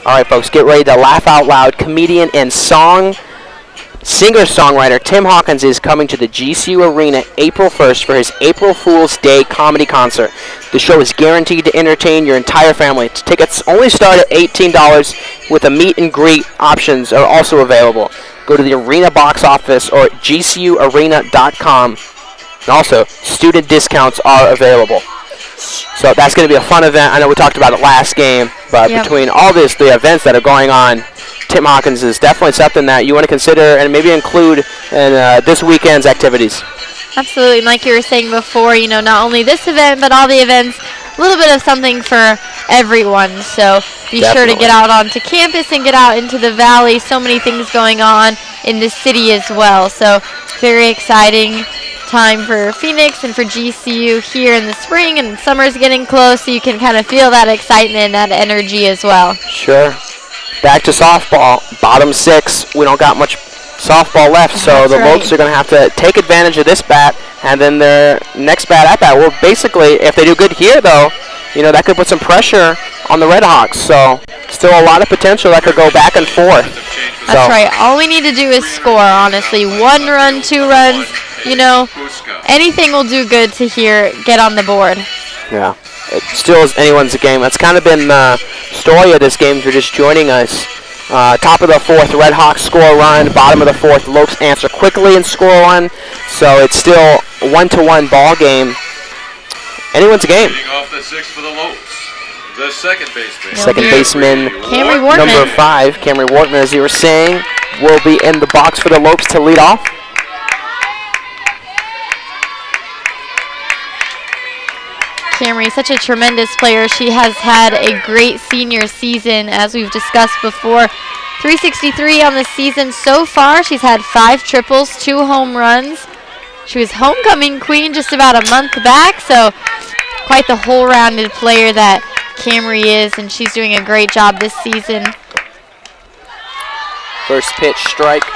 Speaker 1: All right, folks, get ready to laugh out loud. Comedian and singer-songwriter Tim Hawkins is coming to the GCU Arena April 1st for his April Fool's Day comedy concert. The show is guaranteed to entertain your entire family. Tickets only start at $18 with a meet and greet options are also available. Go to the arena box office or gcuarena.com. And also, student discounts are available. So that's going to be a fun event. I know we talked about it last game, but between all the events that are going on, Tim Hawkins is definitely something that you want to consider and maybe include in this weekend's activities.
Speaker 2: Absolutely. And like you were saying before, not only this event, but all the events, a little bit of something for everyone. So be sure to get out onto campus and get out into the valley. So many things going on in the city as well. So very exciting time for Phoenix and for GCU here in the spring, and summer's getting close, so you can kind of feel that excitement and that energy as well.
Speaker 1: Sure. Back to softball, bottom 6. We don't got much softball left, so the Lopes are going to have to take advantage of this bat, and then their next bat at bat. Well, basically, if they do good here, though, that could put some pressure on the Red Hawks. So still a lot of potential that could go back and forth.
Speaker 2: That's right. All we need to do is score, honestly. 1 run, 2 runs. Anything will do good to get on the board.
Speaker 1: Yeah, it still is anyone's game. That's kind of been the story of this game if you're just joining us. Top of the 4th, Red Hawks score a run. Bottom of the 4th, Lopes answer quickly and score a run. So it's still 1-1 ball game. Anyone's game.
Speaker 3: Leading off the 6th for the Lopes, the second baseman.
Speaker 1: Second baseman,
Speaker 2: Camry Wortman.
Speaker 1: number 5, Camry Wortman, as you were saying, will be in the box for the Lopes to lead off.
Speaker 2: Camry, such a tremendous player. She has had a great senior season, as we've discussed before. 363 on the season so far. She's had 5 triples, 2 home runs. She was homecoming queen just about a month back, so quite the whole-rounded player that Camry is, and she's doing a great job this season.
Speaker 1: First pitch, strike.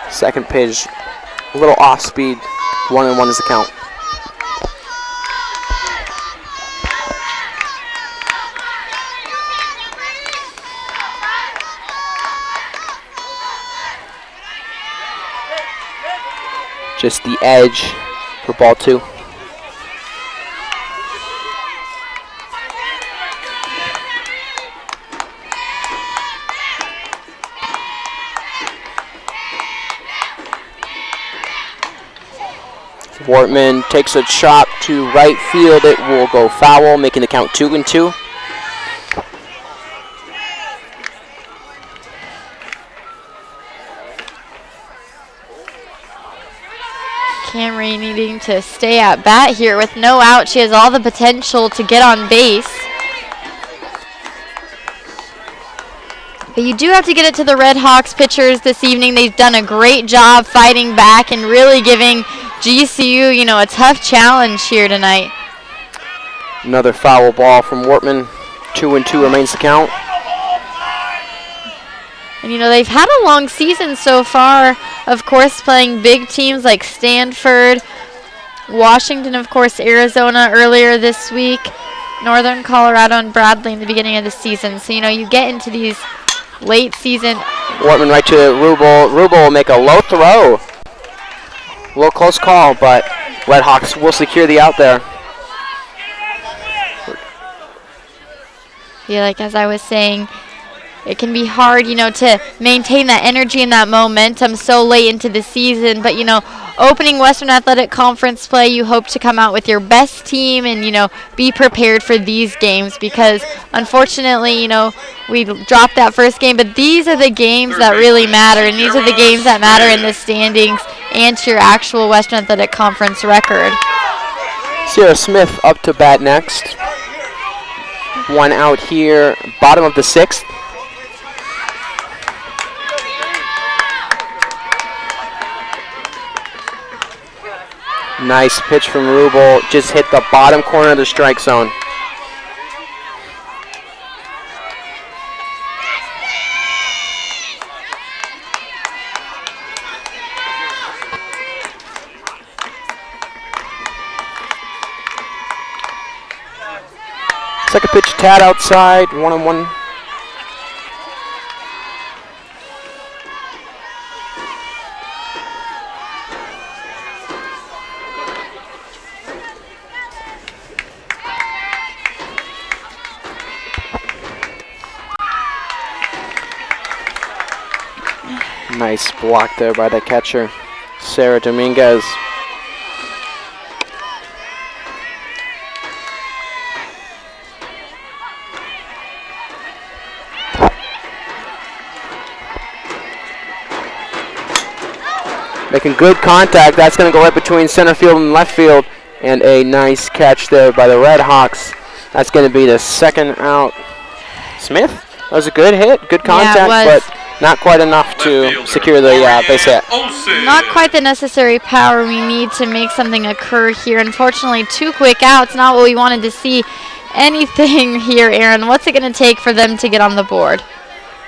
Speaker 1: Second pitch, a little off speed. 1-1 is the count. just the edge for ball 2. Wortman takes a chop to right field. It will go foul, making the count 2-2.
Speaker 2: Camry needing to stay at bat here with no out. She has all the potential to get on base. But you do have to get it to the Red Hawks pitchers this evening. They've done a great job fighting back and really giving GCU, a tough challenge here tonight.
Speaker 1: Another foul ball from Wortman. 2-2 remains the count.
Speaker 2: And they've had a long season so far, of course, playing big teams like Stanford, Washington, of course, Arizona earlier this week, Northern Colorado, and Bradley in the beginning of the season. So, you get into these late season.
Speaker 1: Wortman right to Rubel. Rubel will make a low throw. A little close call, but Red Hawks will secure the out there.
Speaker 2: Yeah, like as I was saying, it can be hard, to maintain that energy and that momentum so late into the season. But, opening Western Athletic Conference play, you hope to come out with your best team and, be prepared for these games because, unfortunately, we dropped that first game. But these are the games that really matter, and these are the games that matter in the standings and to your actual Western Athletic Conference record.
Speaker 1: Sierra Smith up to bat next. One out here, bottom of the 6th. Nice pitch from Rubel. Just hit the bottom corner of the strike zone. Second pitch, Tad outside, 1-1. Nice block there by the catcher, Sarah Dominguez. Making good contact. That's going to go right between center field and left field. And a nice catch there by the Red Hawks. That's going to be the second out. Smith, that was a good hit, good contact, but not quite enough to secure the base hit.
Speaker 2: Not quite the necessary power we need to make something occur here. Unfortunately, 2 quick outs, not what we wanted to see. Anything here, Aaron, what's it going to take for them to get on the board?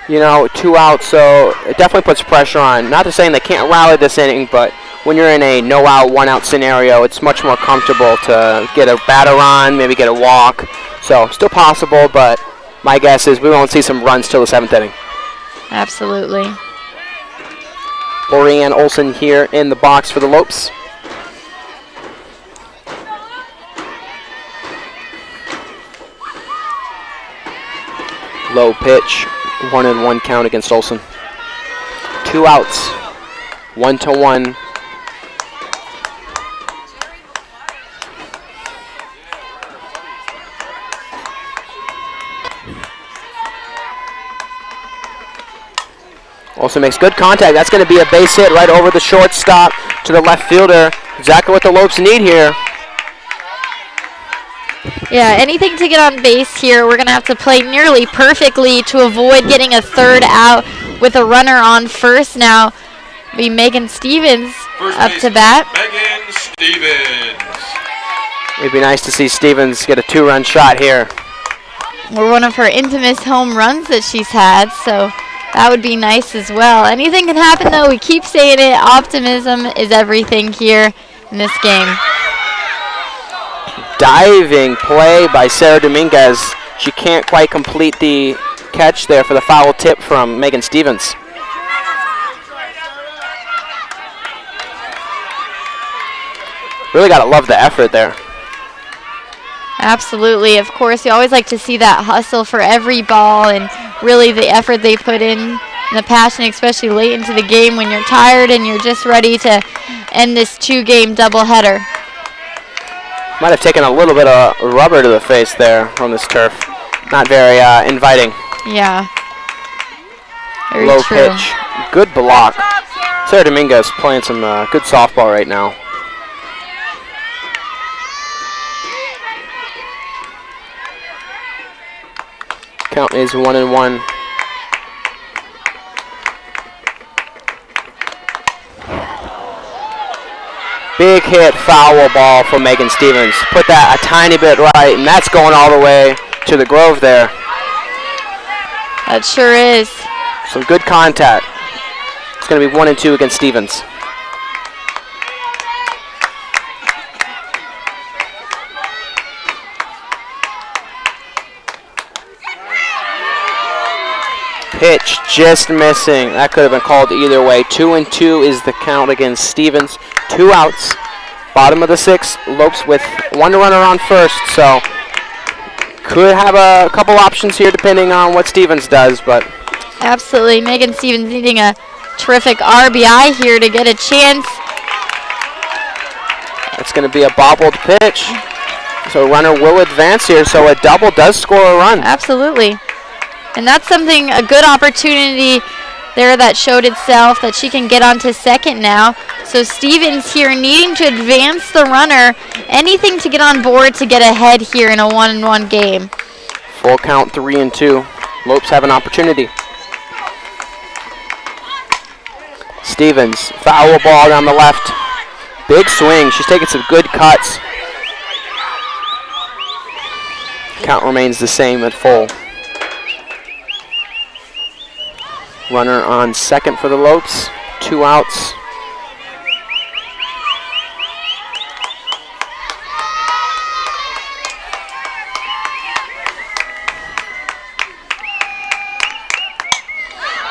Speaker 1: 2 outs, so it definitely puts pressure on. Not to say they can't rally this inning, but when you're in a no-out, 1-out scenario, it's much more comfortable to get a batter on, maybe get a walk. So still possible, but my guess is we won't see some runs till the 7th inning.
Speaker 2: Absolutely.
Speaker 1: Lorianne Olson here in the box for the Lopes. Low pitch, 1-1 count against Olson. 2 outs, 1-1. Also makes good contact. That's going to be a base hit right over the shortstop to the left fielder. Exactly what the Lopes need here.
Speaker 2: Yeah, anything to get on base here. We're going to have to play nearly perfectly to avoid getting a third out with a runner on first now. Be Megan Stevens up to bat.
Speaker 3: Megan Stevens.
Speaker 1: It'd be nice to see Stevens get a 2-run shot here.
Speaker 2: Or one of her infamous home runs that she's had, so that would be nice as well. Anything can happen, though. We keep saying it. Optimism is everything here in this game.
Speaker 1: Diving play by Sarah Dominguez. She can't quite complete the catch there for the foul tip from Megan Stevens. Really got to love the effort there.
Speaker 2: Absolutely. Of course, you always like to see that hustle for every ball and really the effort they put in and the passion, especially late into the game when you're tired and you're just ready to end this 2-game doubleheader.
Speaker 1: Might have taken a little bit of rubber to the face there on this turf. Not very inviting.
Speaker 2: Yeah. Very
Speaker 1: Low
Speaker 2: true.
Speaker 1: pitch. Good block. Sarah Dominguez playing some good softball right now. Count is 1-1. Big hit, foul ball for Megan Stevens. Put that a tiny bit right, and that's going all the way to the Grove there.
Speaker 2: That sure is.
Speaker 1: Some good contact. It's going to be 1-2 against Stevens. Pitch just missing. That could have been called either way. 2-2 is the count against Stevens. 2 outs. Bottom of the 6th. Lopes with 1 runner on first. So could have a couple options here depending on what Stevens does. But
Speaker 2: absolutely. Megan Stevens needing a terrific RBI here to get a chance.
Speaker 1: it's going to be a bobbled pitch. So runner will advance here. So a double does score a run.
Speaker 2: Absolutely. And that's something, a good opportunity there that showed itself that she can get onto second now. So Stevens here needing to advance the runner. Anything to get on board to get ahead here in a 1-1 game.
Speaker 1: Full count 3-2. Lopes have an opportunity. Stevens, foul ball down the left. Big swing. She's taking some good cuts. Count remains the same at full. Runner on second for the Lopes. 2 outs.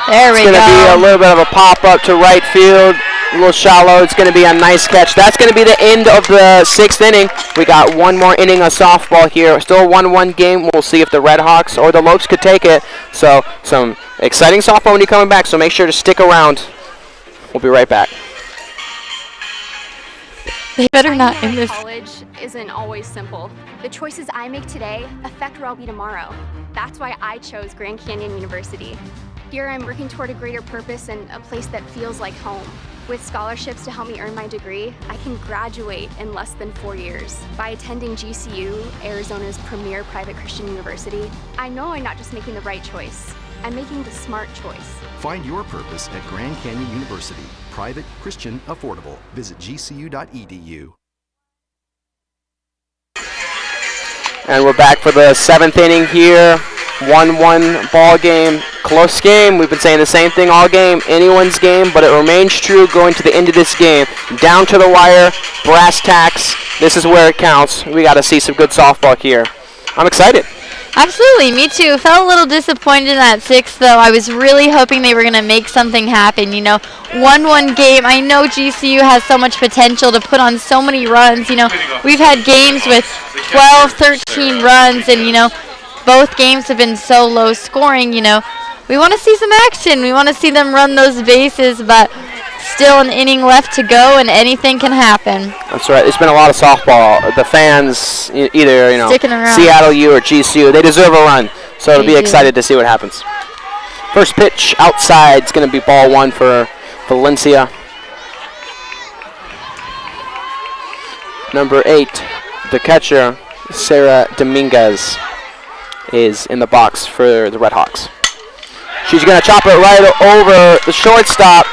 Speaker 2: There we go.
Speaker 1: It's going to be a little bit of a pop-up to right field. A little shallow. It's going to be a nice catch. That's going to be the end of the 6th inning. We got one more inning of softball here. Still a 1-1 game. We'll see if the Red Hawks or the Lopes could take it. So some exciting softball when you're coming back, so make sure to stick around. We'll be right back.
Speaker 2: They better not end this.
Speaker 7: College isn't always simple. The choices I make today affect where I'll be tomorrow. That's why I chose Grand Canyon University. Here I'm working toward a greater purpose and a place that feels like home. With scholarships to help me earn my degree, I can graduate in less than 4 years. By attending GCU, Arizona's premier private Christian university, I know I'm not just making the right choice, I'm making the smart choice.
Speaker 6: Find your purpose at Grand Canyon University. Private, Christian, affordable. Visit gcu.edu.
Speaker 1: And we're back for the 7th inning here. 1-1 ball game. Close game. We've been saying the same thing all game. Anyone's game, but it remains true going to the end of this game. Down to the wire, brass tacks. This is where it counts. We got to see some good softball here. I'm excited.
Speaker 2: Absolutely, me too. Felt a little disappointed in that 6th, though. I was really hoping they were going to make something happen. You know, 1-1 game. I know GCU has so much potential to put on so many runs. You know, we've had games with 12, 13 runs, and, you know, both games have been so low scoring. You know, we want to see some action. We want to see them run those bases, but still an inning left to go, and anything can happen.
Speaker 1: That's right. There's been a lot of softball. The fans, either
Speaker 2: sticking around.
Speaker 1: Seattle U or GCU, they deserve a run. So
Speaker 2: They
Speaker 1: be
Speaker 2: do.
Speaker 1: excited to see what happens. First pitch outside is going to be ball 1 for Valencia. Number 8, the catcher, Sarah Dominguez, is in the box for the Red Hawks. She's going to chop it right over the shortstop,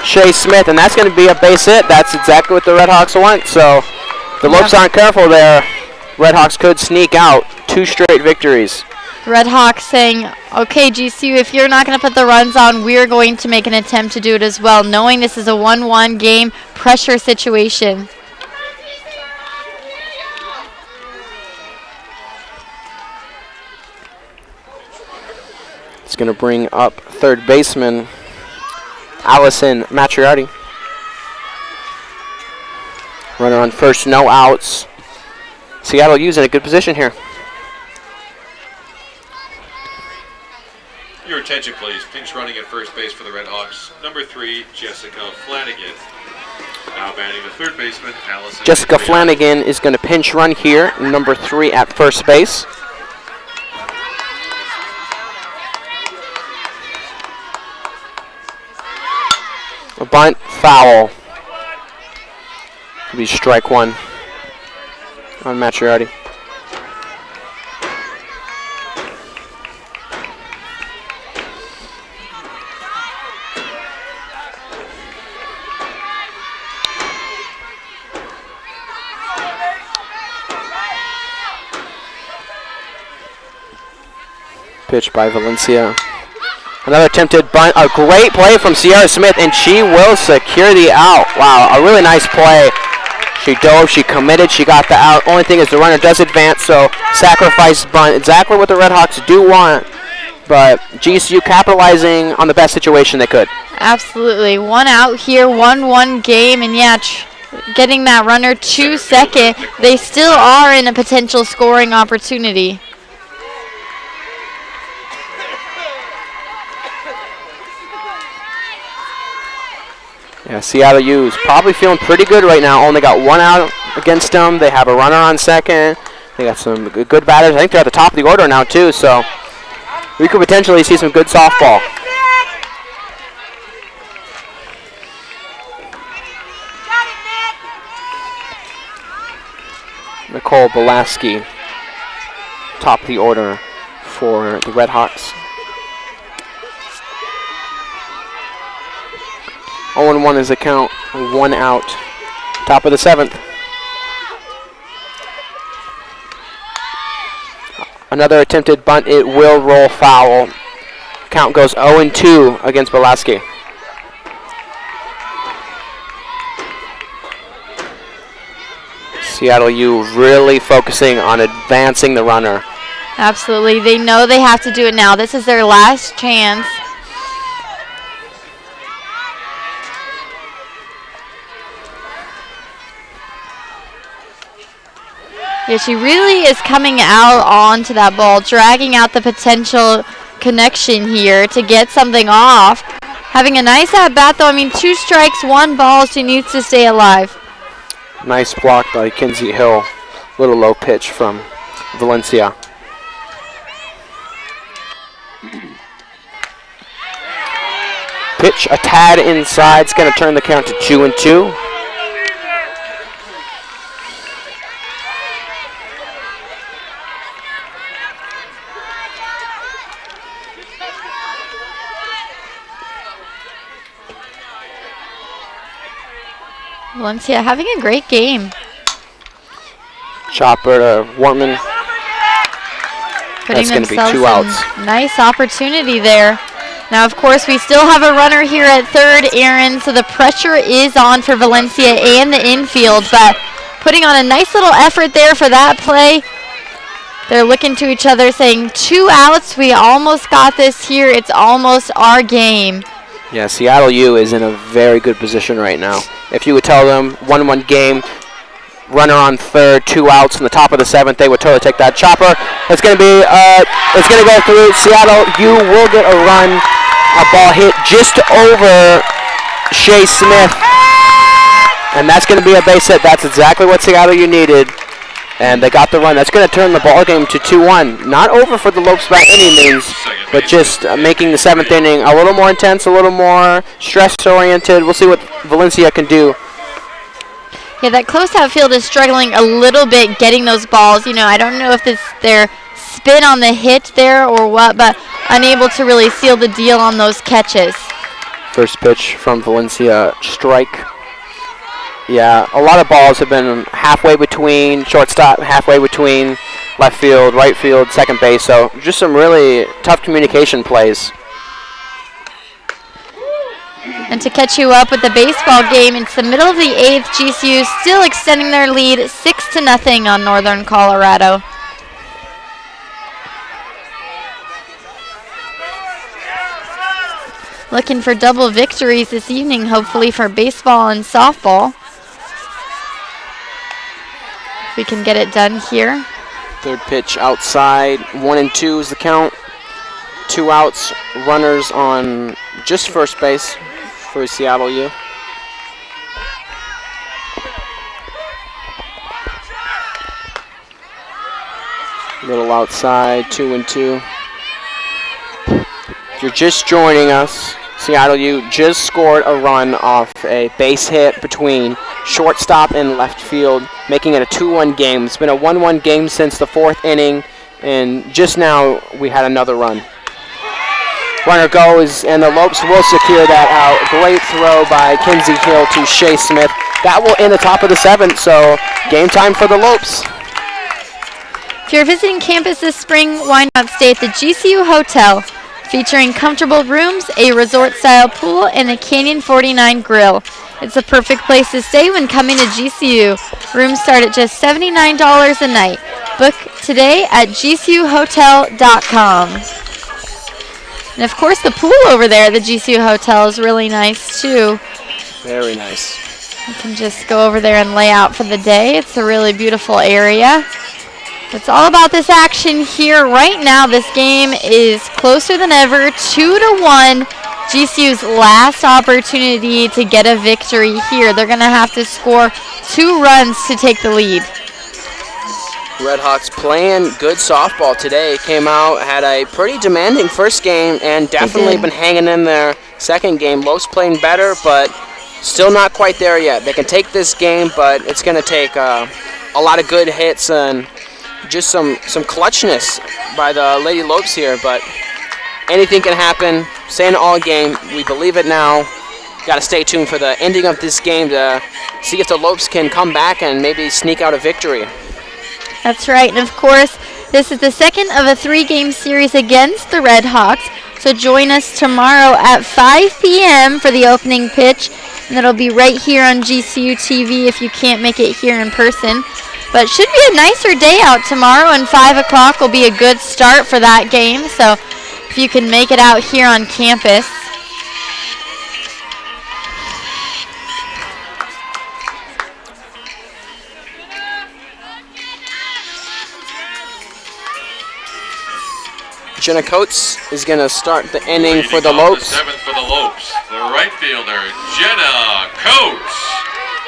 Speaker 1: Shea Smith, and that's going to be a base hit. That's exactly what the Red Hawks want. So if the Lopes aren't careful there, Red Hawks could sneak out 2 straight victories.
Speaker 2: Red Hawks saying, okay, GCU, if you're not going to put the runs on, we're going to make an attempt to do it as well, knowing this is a 1-1 game pressure situation.
Speaker 1: It's going to bring up third baseman Allison Matriardi. Runner on first, no outs. Seattle U's in a good position here.
Speaker 3: Your attention, please. Pinch running at first base for the Red Hawks. Number 3, Jessica Flanagan. Now batting the third baseman, Allison.
Speaker 1: Jessica Flanagan is going to pinch run here. Number 3 at first base. A bunt, foul. It'll be strike 1 on Matriardi. Pitch by Valencia. Another attempted bunt. A great play from Sierra Smith, and she will secure the out. Wow, a really nice play. She dove, she committed, she got the out. Only thing is the runner does advance, so sacrifice bunt. Exactly what the Red Hawks do want, but GCU capitalizing on the best situation they could.
Speaker 2: Absolutely. 1 out here, 1-1 game, and yeah, getting that runner to second. They still are in a potential scoring opportunity.
Speaker 1: Yeah, Seattle U's probably feeling pretty good right now. Only got 1 out against them. They have a runner on second. They got some good batters. I think they're at the top of the order now too, so we could potentially see some good softball. Nicole Belaski, top of the order for the Red Hawks. 0-1 is the count, 1 out. Top of the 7th. Another attempted bunt, it will roll foul. Count goes 0-2 against Belaski. Seattle U really focusing on advancing the runner.
Speaker 2: Absolutely. They know they have to do it now. This is their last chance. Yeah, she really is coming out onto that ball, dragging out the potential connection here to get something off. Having a nice at-bat, though. I mean, 2 strikes, 1 ball. She needs to stay alive.
Speaker 1: Nice block by Kinsey Hill. Little low pitch from Valencia. Pitch a tad inside. It's going to turn the count to 2-2.
Speaker 2: Valencia having a great game.
Speaker 1: Chopper to Wortman.
Speaker 2: Putting
Speaker 1: That's going to be
Speaker 2: themselves
Speaker 1: 2 outs.
Speaker 2: Nice opportunity there. Now, of course, we still have a runner here at third, Aaron, so the pressure is on for Valencia and the infield, but putting on a nice little effort there for that play. They're looking to each other saying 2 outs. We almost got this here. It's almost our game.
Speaker 1: Yeah, Seattle U is in a very good position right now. If you would tell them 1-1 game, runner on third, 2 outs in the top of the 7th, they would totally take that. Chopper, it's going to be, it's going to go through. Seattle U will get a run. A ball hit just over Shea Smith, and that's going to be a base hit. That's exactly what Seattle U needed, and they got the run. That's going to turn the ball game to 2-1. Not over for the Lopes by any means, but just making the 7th inning a little more intense, a little more stress-oriented. We'll see what Valencia can do.
Speaker 2: Yeah, that close outfield is struggling a little bit getting those balls. You know, I don't know if it's their spin on the hit there or what, but unable to really seal the deal on those catches.
Speaker 1: First pitch from Valencia, strike. Yeah, a lot of balls have been halfway between shortstop, halfway between left field, right field, second base. So just some really tough communication plays.
Speaker 2: And to catch you up with the baseball game, it's the middle of the 8th. GCU still extending their lead 6-0 on Northern Colorado. Looking for double victories this evening, hopefully, for baseball and softball. We can get it done here.
Speaker 1: Third pitch outside, 1-2 is the count. 2 outs, runners on just first base for Seattle U. Little outside, 2-2. If you're just joining us, Seattle U just scored a run off a base hit between shortstop and left field, making it a 2-1 game. It's been a 1-1 game since the 4th inning, and just now we had another run. Runner goes, and the Lopes will secure that out. Great throw by Kinsey Hill to Shea Smith. That will end the top of the 7th, so game time for the Lopes.
Speaker 2: If you're visiting campus this spring, why not stay at the GCU Hotel, featuring comfortable rooms, a resort-style pool, and a Canyon 49 grill. It's the perfect place to stay when coming to GCU. Rooms start at just $79 a night. Book today at gcuhotel.com. And of course, the pool over there at the GCU Hotel is really nice too.
Speaker 1: Very nice.
Speaker 2: You can just go over there and lay out for the day. It's a really beautiful area. It's all about this action here right now. This game is closer than ever, 2-1. GCU's last opportunity to get a victory here. They're going to have to score 2 runs to take the lead.
Speaker 1: Redhawks playing good softball today. Came out, had a pretty demanding first game, and definitely been hanging in there second game. Lopes playing better, but still not quite there yet. They can take this game, but it's going to take a lot of good hits and just some clutchness by the Lady Lopes here, but anything can happen. Saying all game, we believe it now. Got to stay tuned for the ending of this game to see if the Lopes can come back and maybe sneak out a victory.
Speaker 2: That's right, and of course, this is the second of a 3-game series against the Redhawks, so join us tomorrow at 5 p.m. for the opening pitch, and it'll be right here on GCU TV if you can't make it here in person. But it should be a nicer day out tomorrow, and 5 o'clock will be a good start for that game. So if you can make it out here on campus.
Speaker 1: Jenna Coates is going to start the inning
Speaker 3: Leading
Speaker 1: for the
Speaker 3: off
Speaker 1: Lopes.
Speaker 3: The 7th for the Lopes, the right fielder, Jenna Coates.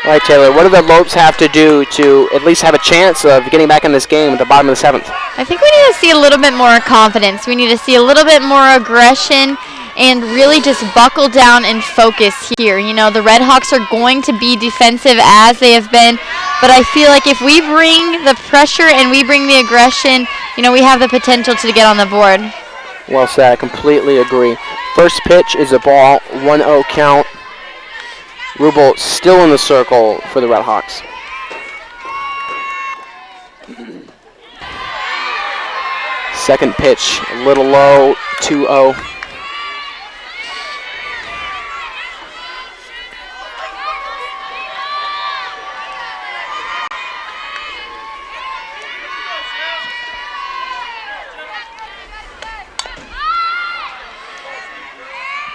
Speaker 1: All right, Taylor, what do the Lopes have to do to at least have a chance of getting back in this game at the bottom of the 7th?
Speaker 2: I think we need to see a little bit more confidence. We need to see a little bit more aggression and really just buckle down and focus here. You know, the Redhawks are going to be defensive as they have been, but I feel like if we bring the pressure and we bring the aggression, you know, we have the potential to get on the board.
Speaker 1: Well said. I completely agree. First pitch is a ball, 1-0 count. Rubel still in the circle for the Redhawks. Second pitch, a little low, 2-0.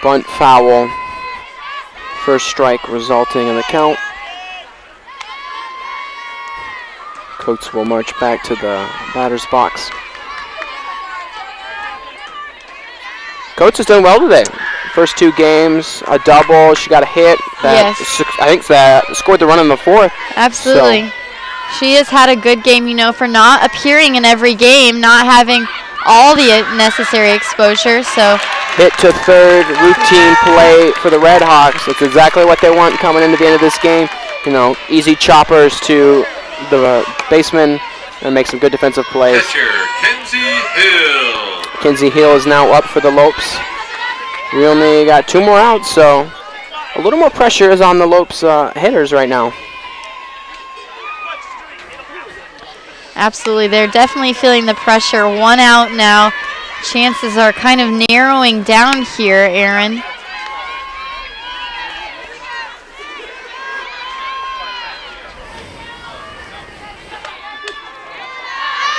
Speaker 1: Bunt foul. First strike resulting in the count. Coates will march back to the batter's box. Coates is doing well today. First 2 games, a double. She got a hit. That I think that scored the run in the 4th.
Speaker 2: Absolutely. So. She has had a good game, you know, for not appearing in every game, not having all the necessary exposure. So
Speaker 1: hit to third, routine play for the Redhawks. That's exactly what they want coming into the end of this game. You know, easy choppers to the baseman and make some good defensive plays.
Speaker 3: Catcher, Kinsey Hill.
Speaker 1: Kinsey Hill is now up for the Lopes. We only got 2 more outs, so a little more pressure is on the Lopes hitters right now.
Speaker 2: Absolutely, they're definitely feeling the pressure. 1 out now. Chances are kind of narrowing down here, Aaron.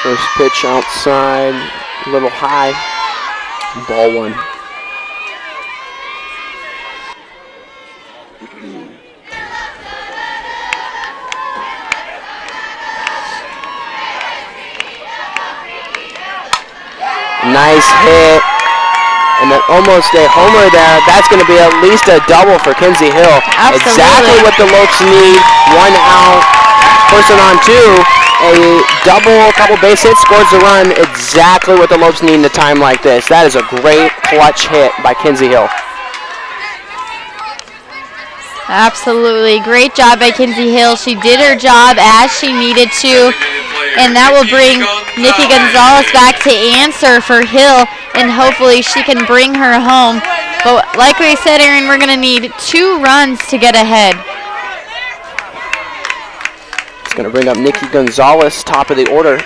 Speaker 1: First pitch outside, a little high, ball 1. Nice hit. And then almost a homer there. That's going to be at least a double for Kinsey Hill.
Speaker 2: Absolutely.
Speaker 1: Exactly what the Lopes need. 1 out, person on 2. A double, couple base hits, scores the run. Exactly what the Lopes need in a time like this. That is a great clutch hit by Kinsey Hill.
Speaker 2: Absolutely. Great job by Kinsey Hill. She did her job as she needed to. And that will bring Nikki Gonzalez back to answer for Hill, and hopefully she can bring her home. But like we said, Aaron, we're going to need 2 runs to get ahead.
Speaker 1: It's going to bring up Nikki Gonzalez, top of the order.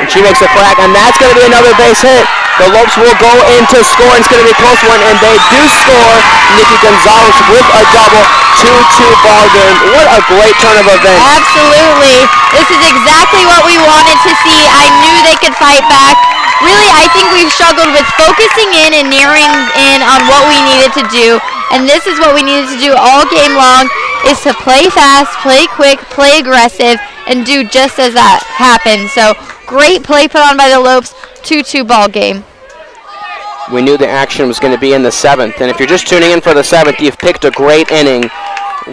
Speaker 1: And she makes a crack, and that's going to be another base hit. The Lopes will go in to score, and it's going to be a close one, and they do score. Nikki Gonzalez with a double, 2-2 ball game. What a great turn of events.
Speaker 2: Absolutely. This is exactly what we wanted to see. I knew they could fight back. Really, I think we've struggled with focusing in and narrowing in on what we needed to do, and this is what we needed to do all game long, is to play fast, play quick, play aggressive, and do just as that happened. So great play put on by the Lopes. 2-2 ball game.
Speaker 1: We knew the action was going to be in the 7th, and if you're just tuning in for the 7th, you've picked a great inning.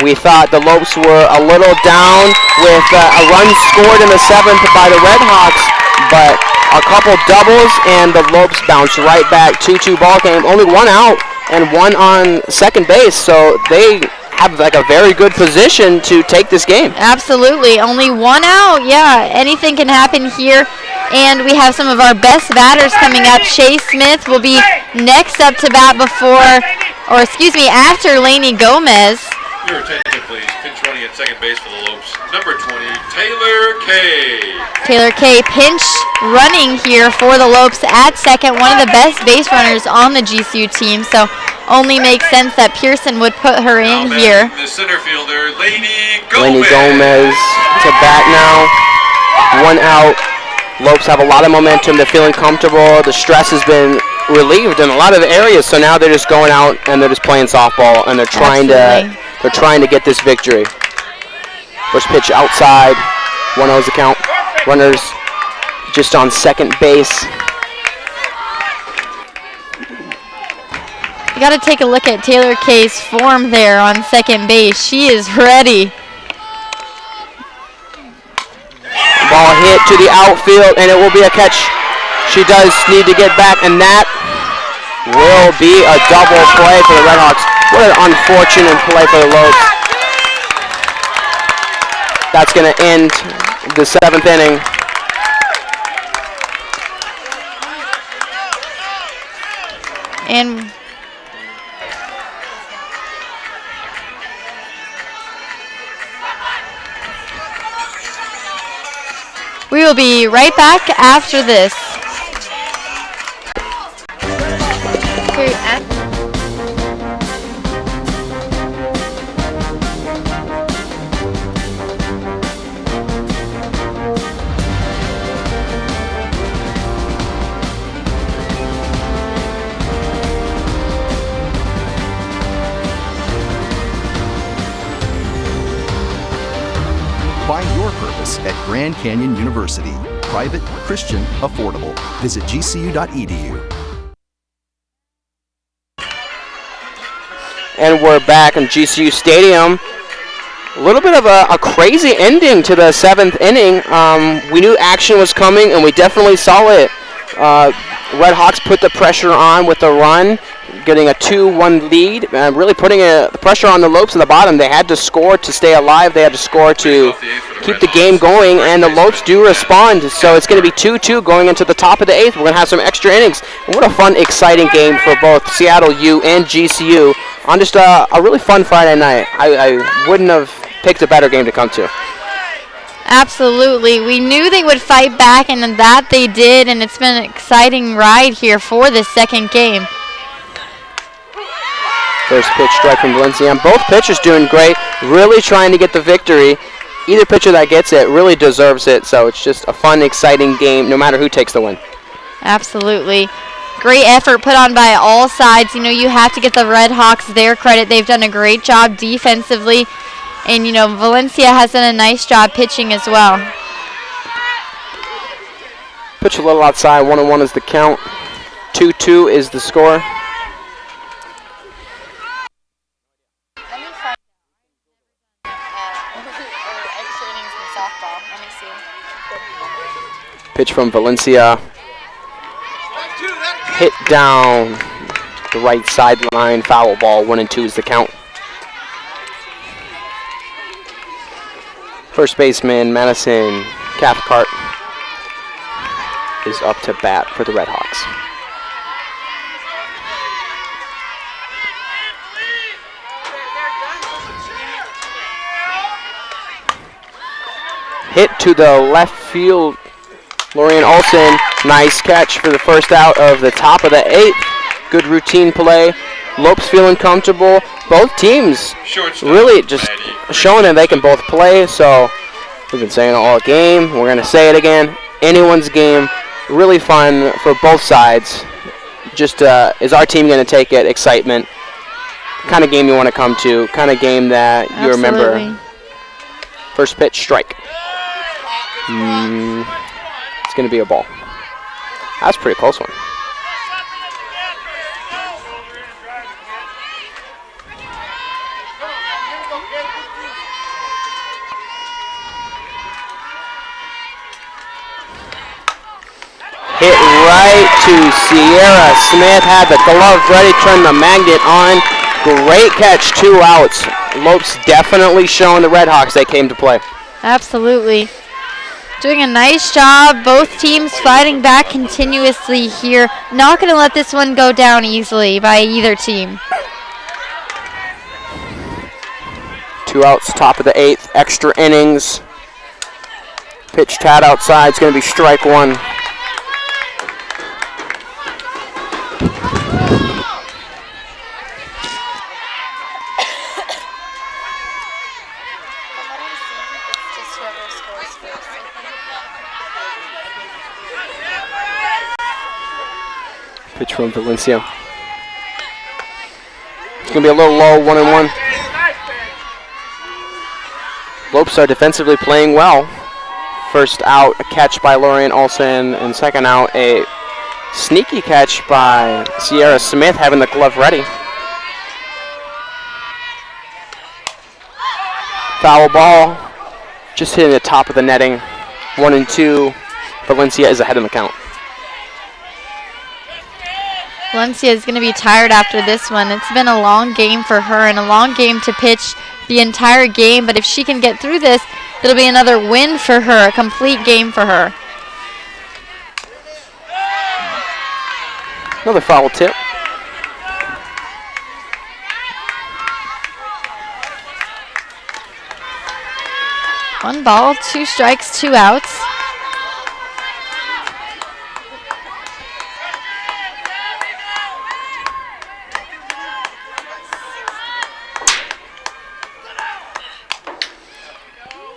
Speaker 1: We thought the Lopes were a little down with a run scored in the 7th by the Red Hawks, but a couple doubles and the Lopes bounced right back. 2-2 ball game. Only 1 out and 1 on second base, so they have like a very good position to take this game.
Speaker 2: Absolutely. Only 1 out. Yeah, anything can happen here. And we have some of our best batters coming up. Shay Smith will be next up to bat after Lainey Gomez.
Speaker 3: Your attention, please. Pinch running at second base for the Lopes. Number 20, Taylor Kay.
Speaker 2: Taylor Kay pinch running here for the Lopes at second. One of the best base runners on the GCU team. So only makes sense that Pearson would put her in here.
Speaker 3: The center fielder, Lainey
Speaker 1: Lainey
Speaker 3: Gomez.
Speaker 1: Gomez to bat now. 1 out. Lopes have a lot of momentum. They're feeling comfortable. The stress has been relieved in a lot of areas, so now they're just going out and they're just playing softball, and they're trying to get this victory. First pitch outside. 1-0's the count. Runners just on second base.
Speaker 2: You got to take a look at Taylor Kay's form there on second base. She is ready.
Speaker 1: Ball hit to the outfield, and it will be a catch. She does need to get back, and that will be a double play for the Red Hawks. What an unfortunate play for the Lopes. That's going to end the 7th inning.
Speaker 2: And we will be right back after this.
Speaker 6: Find your purpose at Grand Canyon University. Private, Christian, affordable. Visit gcu.edu.
Speaker 1: And we're back in GCU Stadium. A little bit of a crazy ending to the 7th inning. We knew action was coming, and we definitely saw it. Red Hawks put the pressure on with a run, getting a 2-1 lead, really putting the pressure on the Lopes at the bottom. They had to score to stay alive. They had to score to keep the game going, and the Lopes do respond. So it's going to be 2-2 going into the top of the 8th. We're going to have some extra innings. And what a fun, exciting game for both Seattle U and GCU on just a really fun Friday night. I wouldn't have picked a better game to come to.
Speaker 2: Absolutely. We knew they would fight back, and that they did, and it's been an exciting ride here for this second game.
Speaker 1: First pitch strike from Valencia. And both pitchers doing great, really trying to get the victory. Either pitcher that gets it really deserves it, so it's just a fun, exciting game no matter who takes the win.
Speaker 2: Absolutely. Great effort put on by all sides. You know, you have to get the Red Hawks their credit. They've done a great job defensively. And, you know, Valencia has done a nice job pitching as well.
Speaker 1: Pitch a little outside. 1-1 is the count. 2-2 is the score. Pitch from Valencia. Hit down the right sideline. Foul ball. 1-2 is the count. First baseman Madison Cathcart is up to bat for the Red Hawks. Hit to the left field. Lorian Olsen, nice catch for the first out of the top of the 8th. Good routine play. Lopes feeling comfortable. Both teams really just showing that they can both play. So we've been saying it all game. We're going to say it again. Anyone's game. Really fun for both sides. Just is our team going to take it? Excitement. Kind of game you want to come to. Kind of game that you remember. First pitch, strike. It's going to be a ball. That's a pretty close one. Hit right to Sierra Smith. Had the glove ready, turned the magnet on. Great catch, 2 outs. Lopes definitely showing the Red Hawks they came to play.
Speaker 2: Absolutely. Doing a nice job. Both teams fighting back continuously here. Not going to let this one go down easily by either team.
Speaker 1: 2 outs, top of the 8th. Extra innings. Pitch tad outside. It's going to be strike 1. Pitch from Valencia. It's going to be a little low, 1-1. Lopes are defensively playing well. First out, a catch by Lorian Olsen, and second out, a sneaky catch by Sierra Smith, having the glove ready. Foul ball, just hitting the top of the netting. 1-2. Valencia is ahead in the count.
Speaker 2: Valencia is going to be tired after this one. It's been a long game for her and a long game to pitch the entire game, but if she can get through this, it'll be another win for her, a complete game for her.
Speaker 1: Another foul tip.
Speaker 2: One ball, 2 strikes, 2 outs.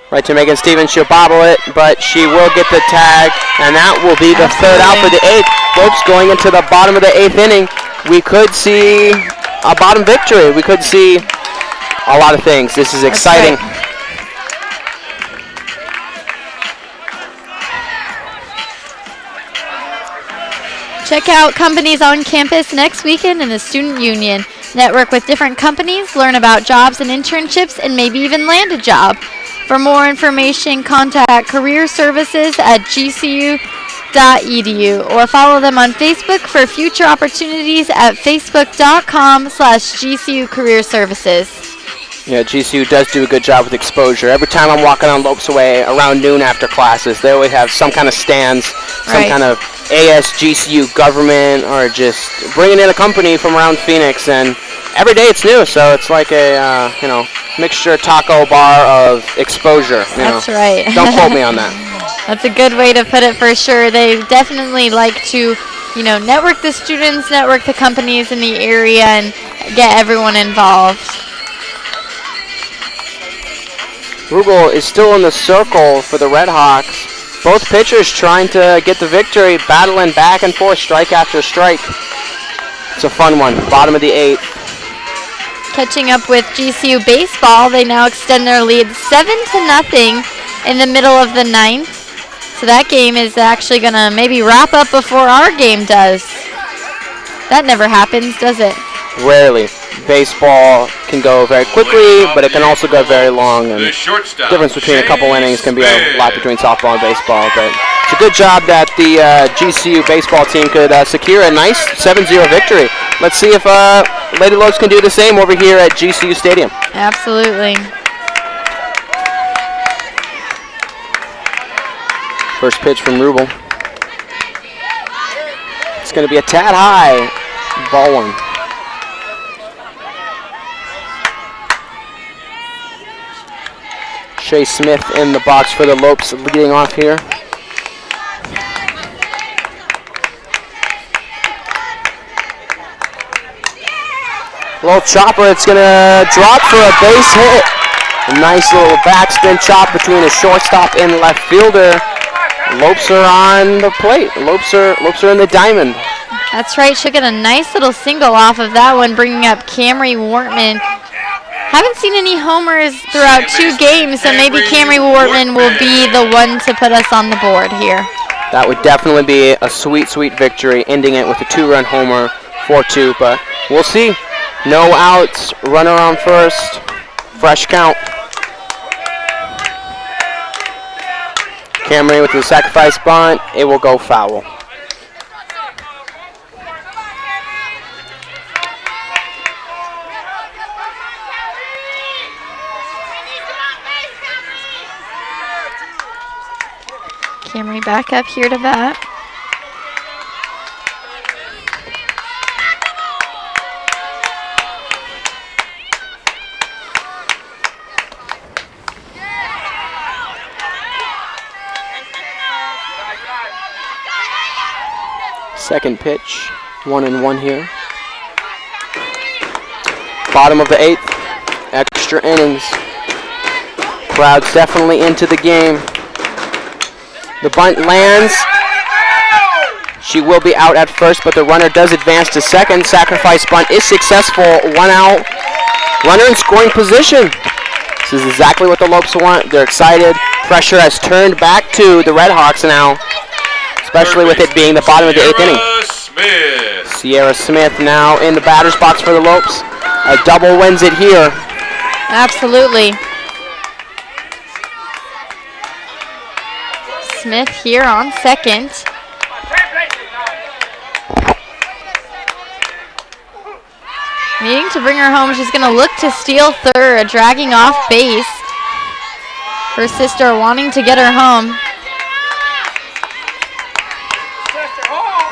Speaker 1: Right to Megan Stevens, she'll bobble it, but she will get the tag, and that will be the third out for the 8th. Lopes going into the bottom of the 8th inning. We could see a bottom victory. We could see a lot of things. This is exciting.
Speaker 2: Right. Check out companies on campus next weekend in the Student Union. Network with different companies, learn about jobs and internships, and maybe even land a job. For more information, contact Career Services at gcu.edu or follow them on Facebook for future opportunities at facebook.com/GCU Career Services.
Speaker 1: Yeah, GCU does do a good job with exposure. Every time I'm walking on Lopes Way around noon after classes, they always have some kind of stands, some kind of ASGCU government, or just bringing in a company from around Phoenix, and every day it's new, so it's like a mixture taco bar of exposure.
Speaker 2: That's right.
Speaker 1: Don't quote me on that.
Speaker 2: That's a good way to put it for sure. They definitely like to, network the students, network the companies in the area, and get everyone involved.
Speaker 1: Rugel is still in the circle for the Red Hawks. Both pitchers trying to get the victory, battling back and forth, strike after strike. It's a fun one. Bottom of the 8th.
Speaker 2: Catching up with GCU baseball, they now extend their lead 7-0 in the middle of the 9th. So that game is actually going to maybe wrap up before our game does. That never happens, does it?
Speaker 1: Rarely. Baseball can go very quickly, but it can also go very long. And the difference between a couple innings can be a lot between softball and baseball. But it's a good job that the GCU baseball team could secure a nice 7-0 victory. Let's see if Lady Lopes can do the same over here at GCU Stadium.
Speaker 2: Absolutely.
Speaker 1: First pitch from Rubel. It's going to be a tad high. Ball one. Shea Smith in the box for the Lopes, leading off here. Little chopper, it's going to drop for a base hit. A nice little backspin chop between a shortstop and left fielder. Lopes are on the plate. Lopes are in the diamond.
Speaker 2: That's right. She'll get a nice little single off of that one, bringing up Camry Wortman. Haven't seen any homers throughout 2 games, so maybe Camry Wortman will be the one to put us on the board here.
Speaker 1: That would definitely be a sweet, sweet victory, ending it with a 2-run homer, 4-2. But we'll see. No outs, runner on first, fresh count. Camry with the sacrifice bunt, it will go foul.
Speaker 2: Camry back up here to bat.
Speaker 1: Second pitch, 1-1 here. Bottom of the 8th, extra innings. Crowd's definitely into the game. The bunt lands. She will be out at first, but the runner does advance to second. Sacrifice bunt is successful. 1 out. Runner in scoring position. This is exactly what the Lopes want. They're excited. Pressure has turned back to the Red Hawks now, especially with it being the bottom of the 8th inning. Sierra Smith now in the batter's box for the Lopes. A double wins it here.
Speaker 2: Absolutely. Smith here on second. Needing to bring her home. She's going to look to steal third, dragging off base. Her sister wanting to get her home.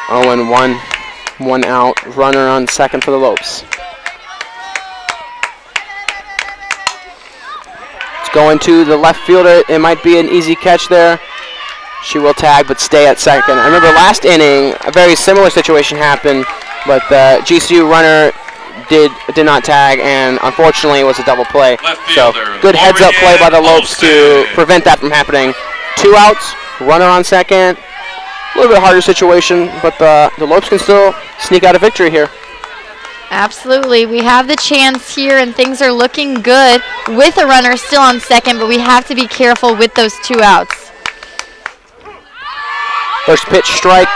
Speaker 1: 0-1, 1 out, runner on second for the Lopes. It's going to the left fielder. It might be an easy catch there. She will tag but stay at second. I remember last inning, a very similar situation happened, but the GCU runner did not tag, and unfortunately it was a double play. So good heads-up play by the Lopes to prevent that from happening. 2 outs, runner on second. A little bit harder situation, but the Lopes can still sneak out a victory here.
Speaker 2: Absolutely. We have the chance here, and things are looking good with a runner still on second, but we have to be careful with those 2 outs.
Speaker 1: First pitch, strike.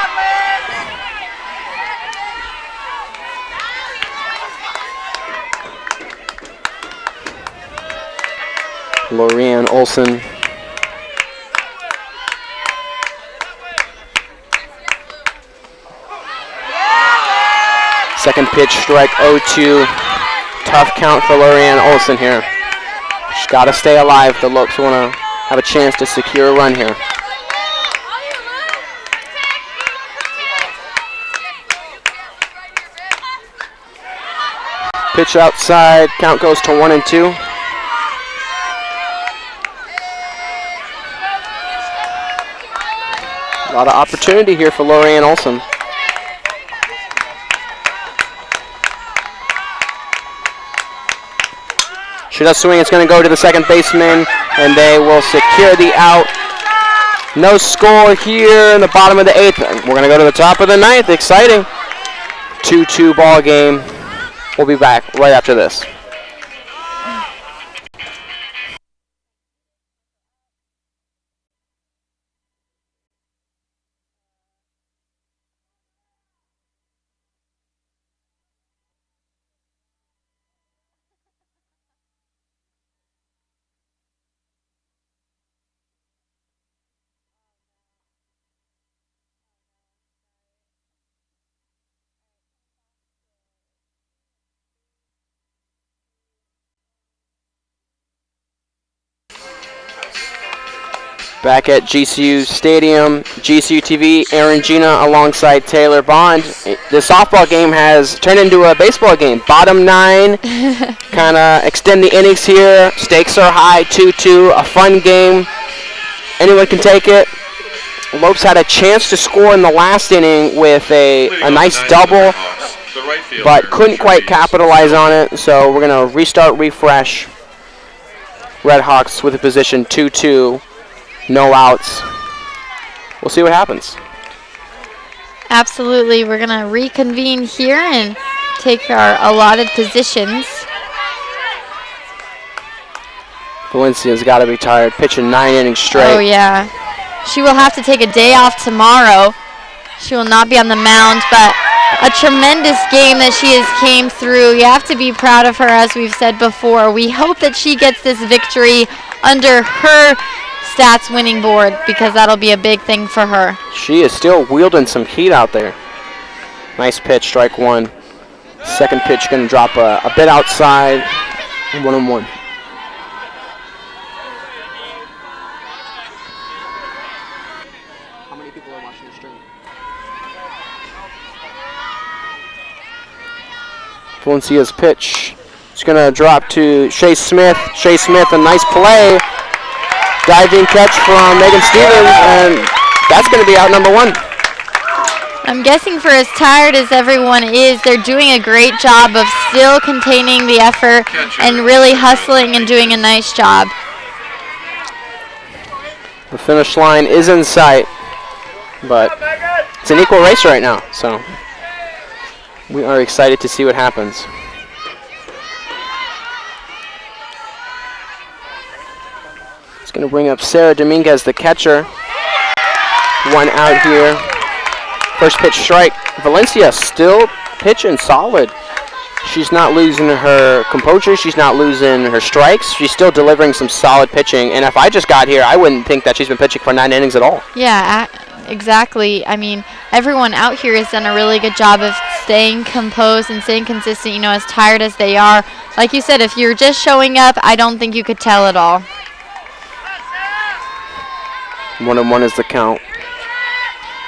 Speaker 1: Lorianne Olson. Second pitch, strike 0-2. Tough count for Lorianne Olson here. She's got to stay alive. The Lopes want to have a chance to secure a run here. Pitch outside, count goes to 1-2. A lot of opportunity here for Lorianne Olson. She does swing, it's going to go to the second baseman, and they will secure the out. No score here in the bottom of the 8th. We're going to go to the top of the 9th. Exciting. 2-2 ball game. We'll be back right after this. Back at GCU Stadium, GCU TV, Aaron Gina alongside Taylor Bond. The softball game has turned into a baseball game. Bottom 9, kind of extend the innings here. Stakes are high, 2-2, a fun game. Anyone can take it. Lopes had a chance to score in the last inning with a nice double, but couldn't quite capitalize on it, so we're going to restart, refresh. Redhawks with a position 2-2. No outs. We'll see what happens.
Speaker 2: Absolutely. We're going to reconvene here and take our allotted positions.
Speaker 1: Valencia's got to be tired. Pitching 9 innings straight.
Speaker 2: Oh, yeah. She will have to take a day off tomorrow. She will not be on the mound, but a tremendous game that she has came through. You have to be proud of her, as we've said before. We hope that she gets this victory under her stats winning board, because that'll be a big thing for her.
Speaker 1: She is still wielding some heat out there. Nice pitch, strike 1. Second pitch going to drop a bit outside. 1-1. How many people are watching the stream? Valencia's pitch. It's going to drop to Shea Smith. Shea Smith, a nice play. Diving catch from Megan Stevens, and that's going to be out number 1.
Speaker 2: I'm guessing for as tired as everyone is, they're doing a great job of still containing the effort and really hustling and doing a nice job.
Speaker 1: The finish line is in sight, but it's an equal race right now, so we are excited to see what happens. It's going to bring up Sarah Dominguez, the catcher. 1 out here. First pitch strike. Valencia still pitching solid. She's not losing her composure. She's not losing her strikes. She's still delivering some solid pitching. And if I just got here, I wouldn't think that she's been pitching for 9 innings at all.
Speaker 2: Yeah, exactly. I mean, everyone out here has done a really good job of staying composed and staying consistent, you know, as tired as they are. Like you said, if you're just showing up, I don't think you could tell at all.
Speaker 1: 1-1 is the count.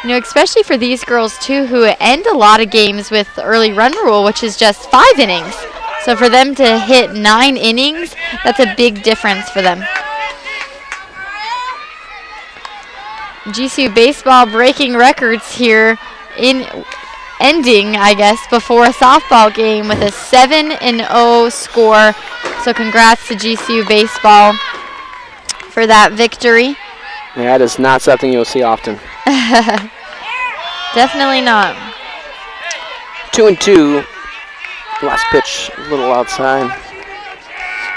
Speaker 2: You know, especially for these girls, too, who end a lot of games with the early run rule, which is just 5 innings. So for them to hit 9 innings, that's a big difference for them. GCU baseball breaking records here in ending, I guess, before a softball game with a 7-0 score. So congrats to GCU baseball for that victory.
Speaker 1: Yeah, that is not something you'll see often.
Speaker 2: Definitely not.
Speaker 1: 2-2. Last pitch, a little outside.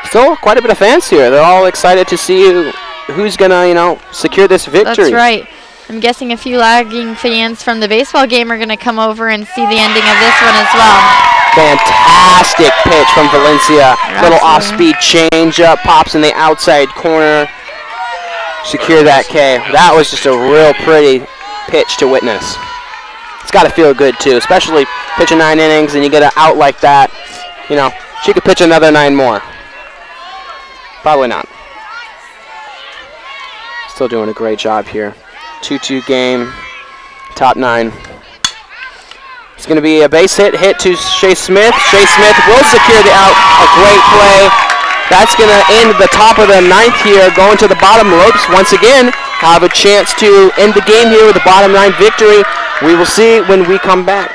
Speaker 1: Still quite a bit of fans here. They're all excited to see who's gonna, secure this victory.
Speaker 2: That's right. I'm guessing a few lagging fans from the baseball game are gonna come over and see the ending of this one as well.
Speaker 1: Fantastic pitch from Valencia.
Speaker 2: Absolutely.
Speaker 1: Little off-speed change up, pops in the outside corner. Secure that K. That was just a real pretty pitch to witness. It's got to feel good too, especially pitching 9 innings and you get an out like that. She could pitch another 9 more. Probably not. Still doing a great job here. 2-2 game, top 9. It's going to be a base hit to Shea Smith. Shea Smith will secure the out. A great play. That's going to end the top of the 9th here, going to the bottom. Lopes once again have a chance to end the game here with a bottom 9 victory. We will see when we come back.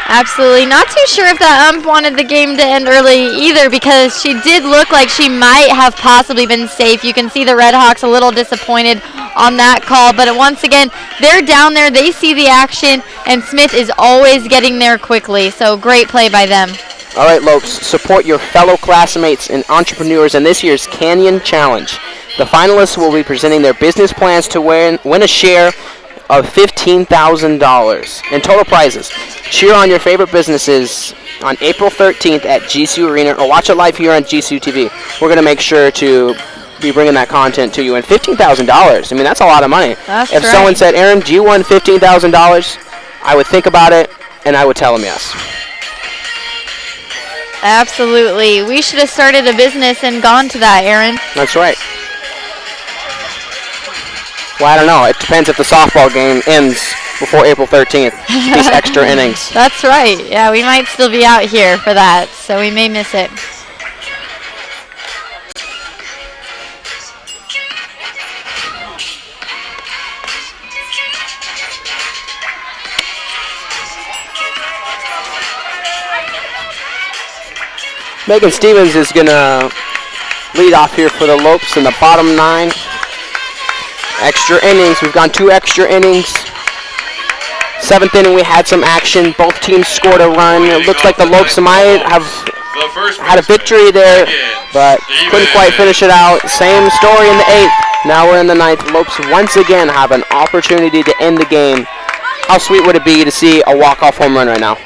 Speaker 2: Absolutely. Not too sure if that ump wanted the game to end early either, because she did look like she might have possibly been safe. You can see the Redhawks a little disappointed on that call, but once again, they're down there, they see the action, and Smith is always getting there quickly, so great play by them.
Speaker 1: All right, Lopes, support your fellow classmates and entrepreneurs in this year's Canyon Challenge. The finalists will be presenting their business plans to win a share of $15,000 in total prizes. Cheer on your favorite businesses on April 13th at GCU Arena, or watch it live here on GCU TV. We're going to make sure to be bringing that content to you. And $15,000, I mean, that's a lot of money. If someone said, Aaron, do you want $15,000? I would think about it, and I would tell them yes.
Speaker 2: Absolutely. We should have started a business and gone to that, Aaron.
Speaker 1: That's right. Well, I don't know. It depends if the softball game ends before April 13th. These extra innings.
Speaker 2: That's right. Yeah, we might still be out here for that, so we may miss it.
Speaker 1: Megan Stevens is going to lead off here for the Lopes in the bottom 9. Extra innings. We've gone 2 extra innings. 7th inning, we had some action. Both teams scored a run. It looks like the Lopes might have had a victory there, but couldn't quite finish it out. Same story in the 8th. Now we're in the 9th. Lopes once again have an opportunity to end the game. How sweet would it be to see a walk-off home run right now?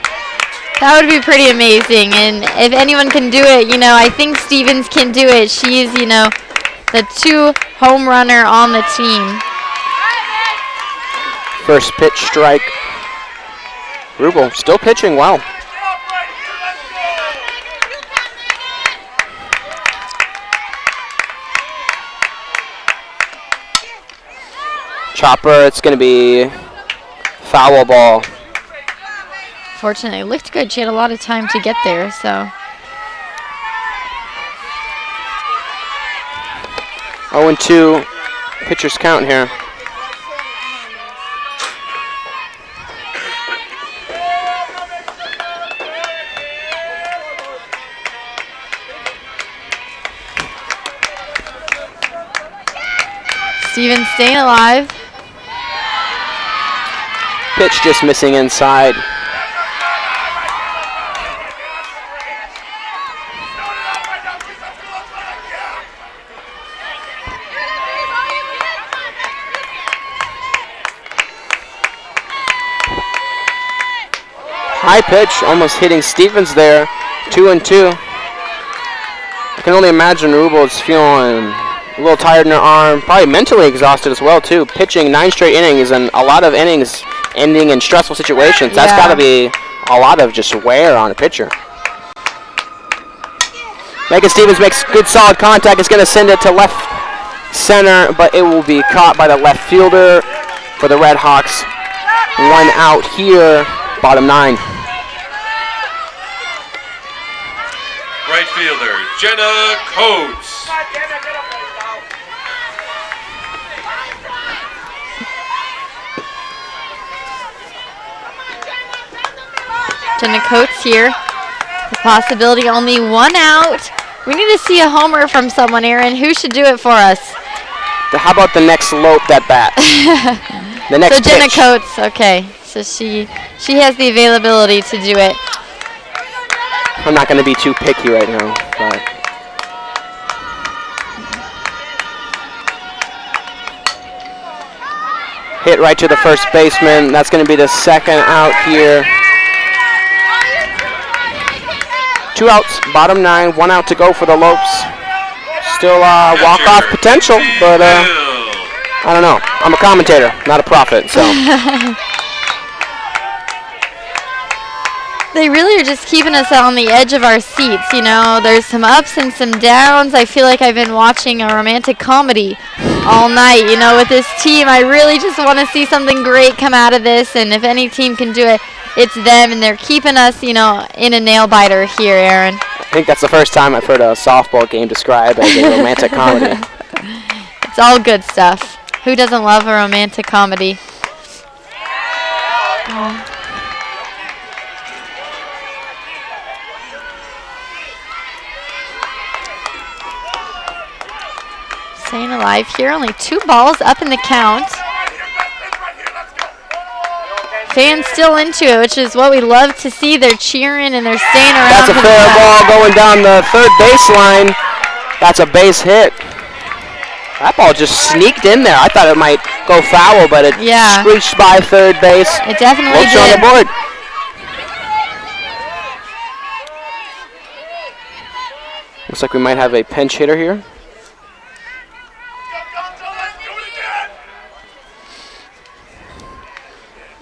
Speaker 2: That would be pretty amazing, and if anyone can do it, I think Stevens can do it. She's, the 2 home runner on the team.
Speaker 1: First pitch strike. Rubel still pitching well. Chopper, it's going to be foul ball.
Speaker 2: Fortunately, it looked good. She had a lot of time to get there, so.
Speaker 1: 0-2 pitchers count here.
Speaker 2: Stevens staying alive.
Speaker 1: Pitch just missing inside. High pitch, almost hitting Stevens there. 2-2. I can only imagine Rubel's feeling a little tired in her arm, probably mentally exhausted as well too. Pitching 9 straight innings and a lot of innings ending in stressful situations. That's got to be a lot of just wear on a pitcher. Megan Stevens makes good solid contact. Is going to send it to left center, but it will be caught by the left fielder for the Red Hawks. 1 out here, bottom 9.
Speaker 3: Right fielder, Jenna Coates.
Speaker 2: Jenna Coates here. The possibility only 1 out. We need to see a homer from someone, Aaron. Who should do it for us?
Speaker 1: How about the next Lope that bat? The next
Speaker 2: so Jenna
Speaker 1: pitch.
Speaker 2: Coates, okay. So she has the availability to do it.
Speaker 1: I'm not going to be too picky right now, but hit right to the first baseman. That's going to be the 2nd out here. 2 outs, bottom 9, 1 out to go for the Lopes. Still walk-off potential, but I don't know. I'm a commentator, not a prophet, so.
Speaker 2: They really are just keeping us on the edge of our seats, There's some ups and some downs. I feel like I've been watching a romantic comedy all night, with this team. I really just want to see something great come out of this, and if any team can do it, it's them, and they're keeping us, in a nail-biter here, Aaron.
Speaker 1: I think that's the first time I've heard a softball game described as a romantic comedy.
Speaker 2: It's all good stuff. Who doesn't love a romantic comedy? Staying alive here, only 2 balls up in the count. Fans still into it, which is what we love to see. They're cheering and they're staying around.
Speaker 1: That's a fair ball going down the third baseline. That's a base hit. That ball just sneaked in there. I thought it might go foul, but it screeched by third base.
Speaker 2: It definitely
Speaker 1: Lopes
Speaker 2: did.
Speaker 1: on the board. Looks like we might have a pinch hitter here.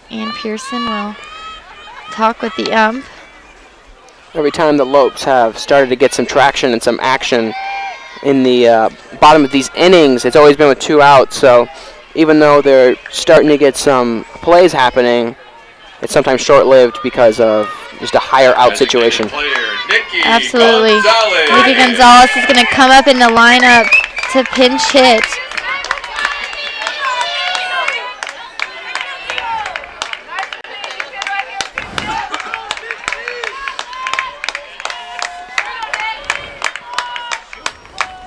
Speaker 2: Ann Pearson will talk with the ump.
Speaker 1: Every time the Lopes have started to get some traction and some action in the bottom of these innings, it's always been with 2 outs. So even though they're starting to get some plays happening, it's sometimes short-lived because of just a higher out situation.
Speaker 2: Absolutely. Nikki Gonzalez is going to come up in the lineup to pinch hit.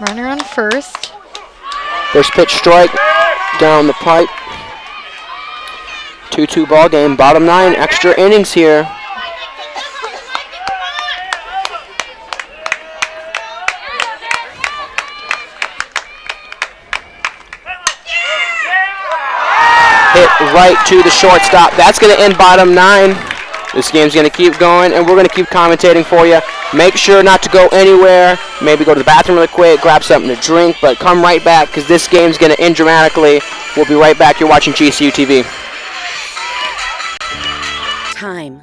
Speaker 2: Runner on first.
Speaker 1: First pitch strike down the pipe. 2-2 ball game. Bottom 9, extra innings here. Hit right to the shortstop. That's going to end bottom 9. This game's going to keep going, and we're going to keep commentating for you. Make sure not to go anywhere. Maybe go to the bathroom really quick, grab something to drink, but come right back because this game's going to end dramatically. We'll be right back. You're watching GCU TV.
Speaker 8: Time.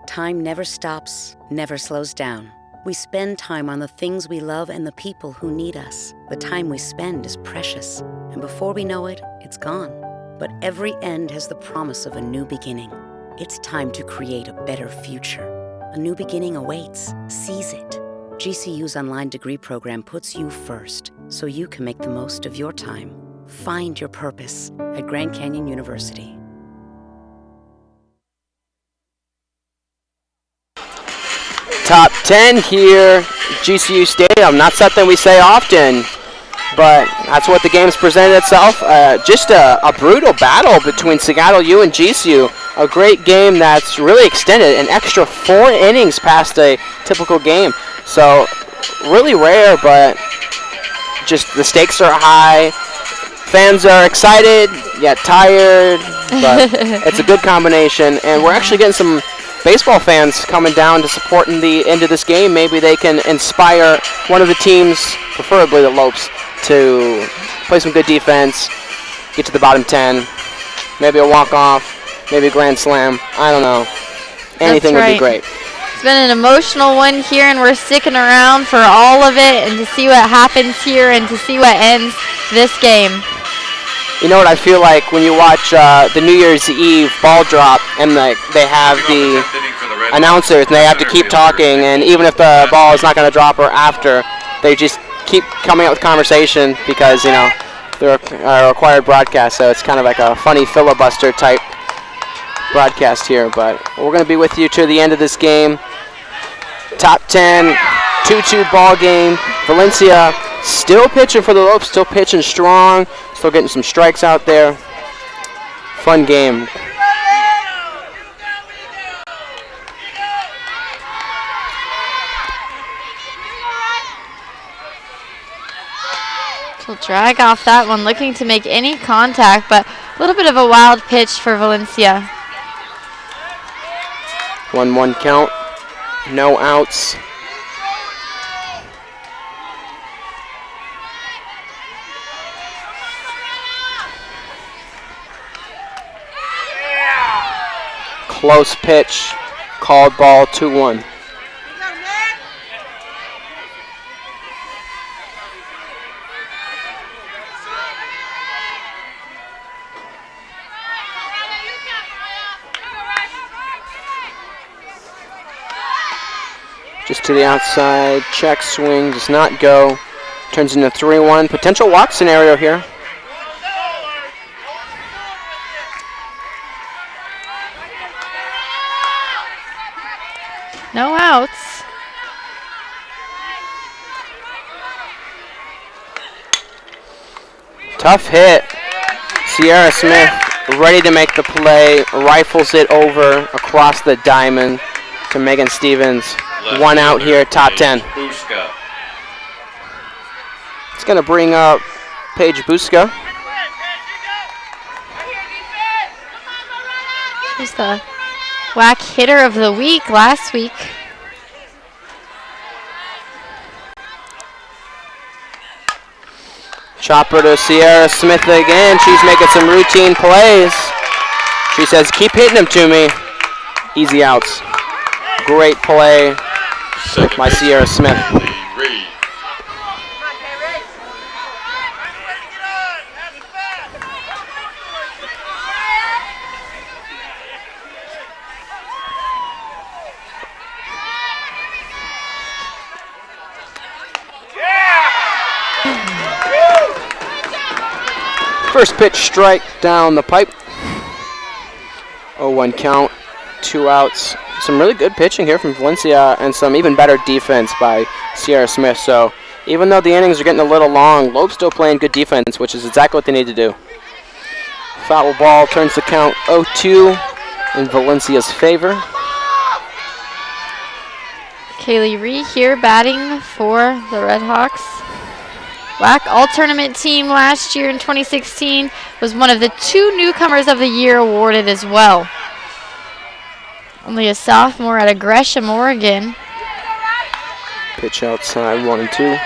Speaker 8: Time never stops, never slows down. We spend time on the things we love and the people who need us. The time we spend is precious, and before we know it, it's gone. But every end has the promise of a new beginning. It's time to create a better future. A new beginning awaits. Seize it. GCU's online degree program puts you first, so you can make the most of your time. Find your purpose at Grand Canyon University.
Speaker 1: Top 10 here, GCU Stadium. Not something we say often, but that's what the game's presented itself. Just a brutal battle between Seattle U and GCU. A great game that's really extended, an extra 4 innings past a typical game. So really rare, but just the stakes are high. Fans are excited, yet tired, but it's a good combination. And we're actually getting some baseball fans coming down to support in the end of this game. Maybe they can inspire one of the teams, preferably the Lopes, to play some good defense, get to the bottom 10, maybe a walk-off, maybe a grand slam. I don't know. Anything would be great.
Speaker 2: It's been an emotional one here, and we're sticking around for all of it and to see what happens here and to see what ends this game.
Speaker 1: You know what I feel like when you watch the New Year's Eve ball drop and they have the announcers and they have to keep talking, and even if the ball is not going to drop or after, they just keep coming up with conversation because, you know, they're a required broadcast, so it's kind of like a funny filibuster type broadcast here. But we're going to be with you to the end of this game. Top 10, 2-2 ball game. Valencia still pitching for the Lopes, still pitching strong. Still getting some strikes out there. Fun game.
Speaker 2: She'll drag off that one, looking to make any contact, but a little bit of a wild pitch for Valencia.
Speaker 1: 1-1 count. No outs. Close pitch, called ball, 2-1. Just to the outside, check swing, does not go. Turns into 3-1. Potential walk scenario here.
Speaker 2: No outs.
Speaker 1: Tough hit. Sierra Smith ready to make the play. Rifles it over across the diamond to Megan Stevens. One out here, top 10. It's going to bring up Paige Buska.
Speaker 2: She's the WAC hitter of the week last week.
Speaker 1: Chopper to Sierra Smith again. She's making some routine plays. She says, keep hitting them to me. Easy outs. Great play by Sierra Smith. First pitch strike down the pipe. 0-1 count, 2 outs. Some really good pitching here from Valencia and some even better defense by Sierra Smith. So even though the innings are getting a little long, Loeb's still playing good defense, which is exactly what they need to do. Foul ball turns the count 0-2 in Valencia's favor.
Speaker 2: Kaylee Ree here batting for the Redhawks. WAC All-Tournament team last year in 2016 was one of the 2 Newcomers of the Year awarded as well. Only a sophomore out of Gresham, Oregon.
Speaker 1: Pitch outside, 1-2.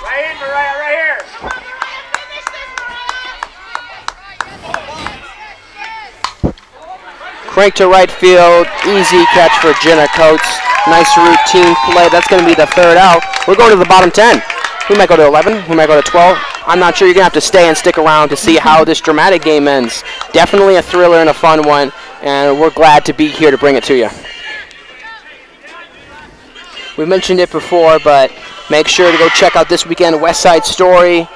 Speaker 9: Right here.
Speaker 1: Crank to right field, easy catch for Jenna Coates. Nice routine play. That's going to be the 3rd out. We're going to the bottom 10. We might go to 11. We might go to 12. I'm not sure. You're going to have to stay and stick around to see how this dramatic game ends. Definitely a thriller and a fun one, and we're glad to be here to bring it to you. We mentioned it before, but make sure to go check out this weekend West Side Story.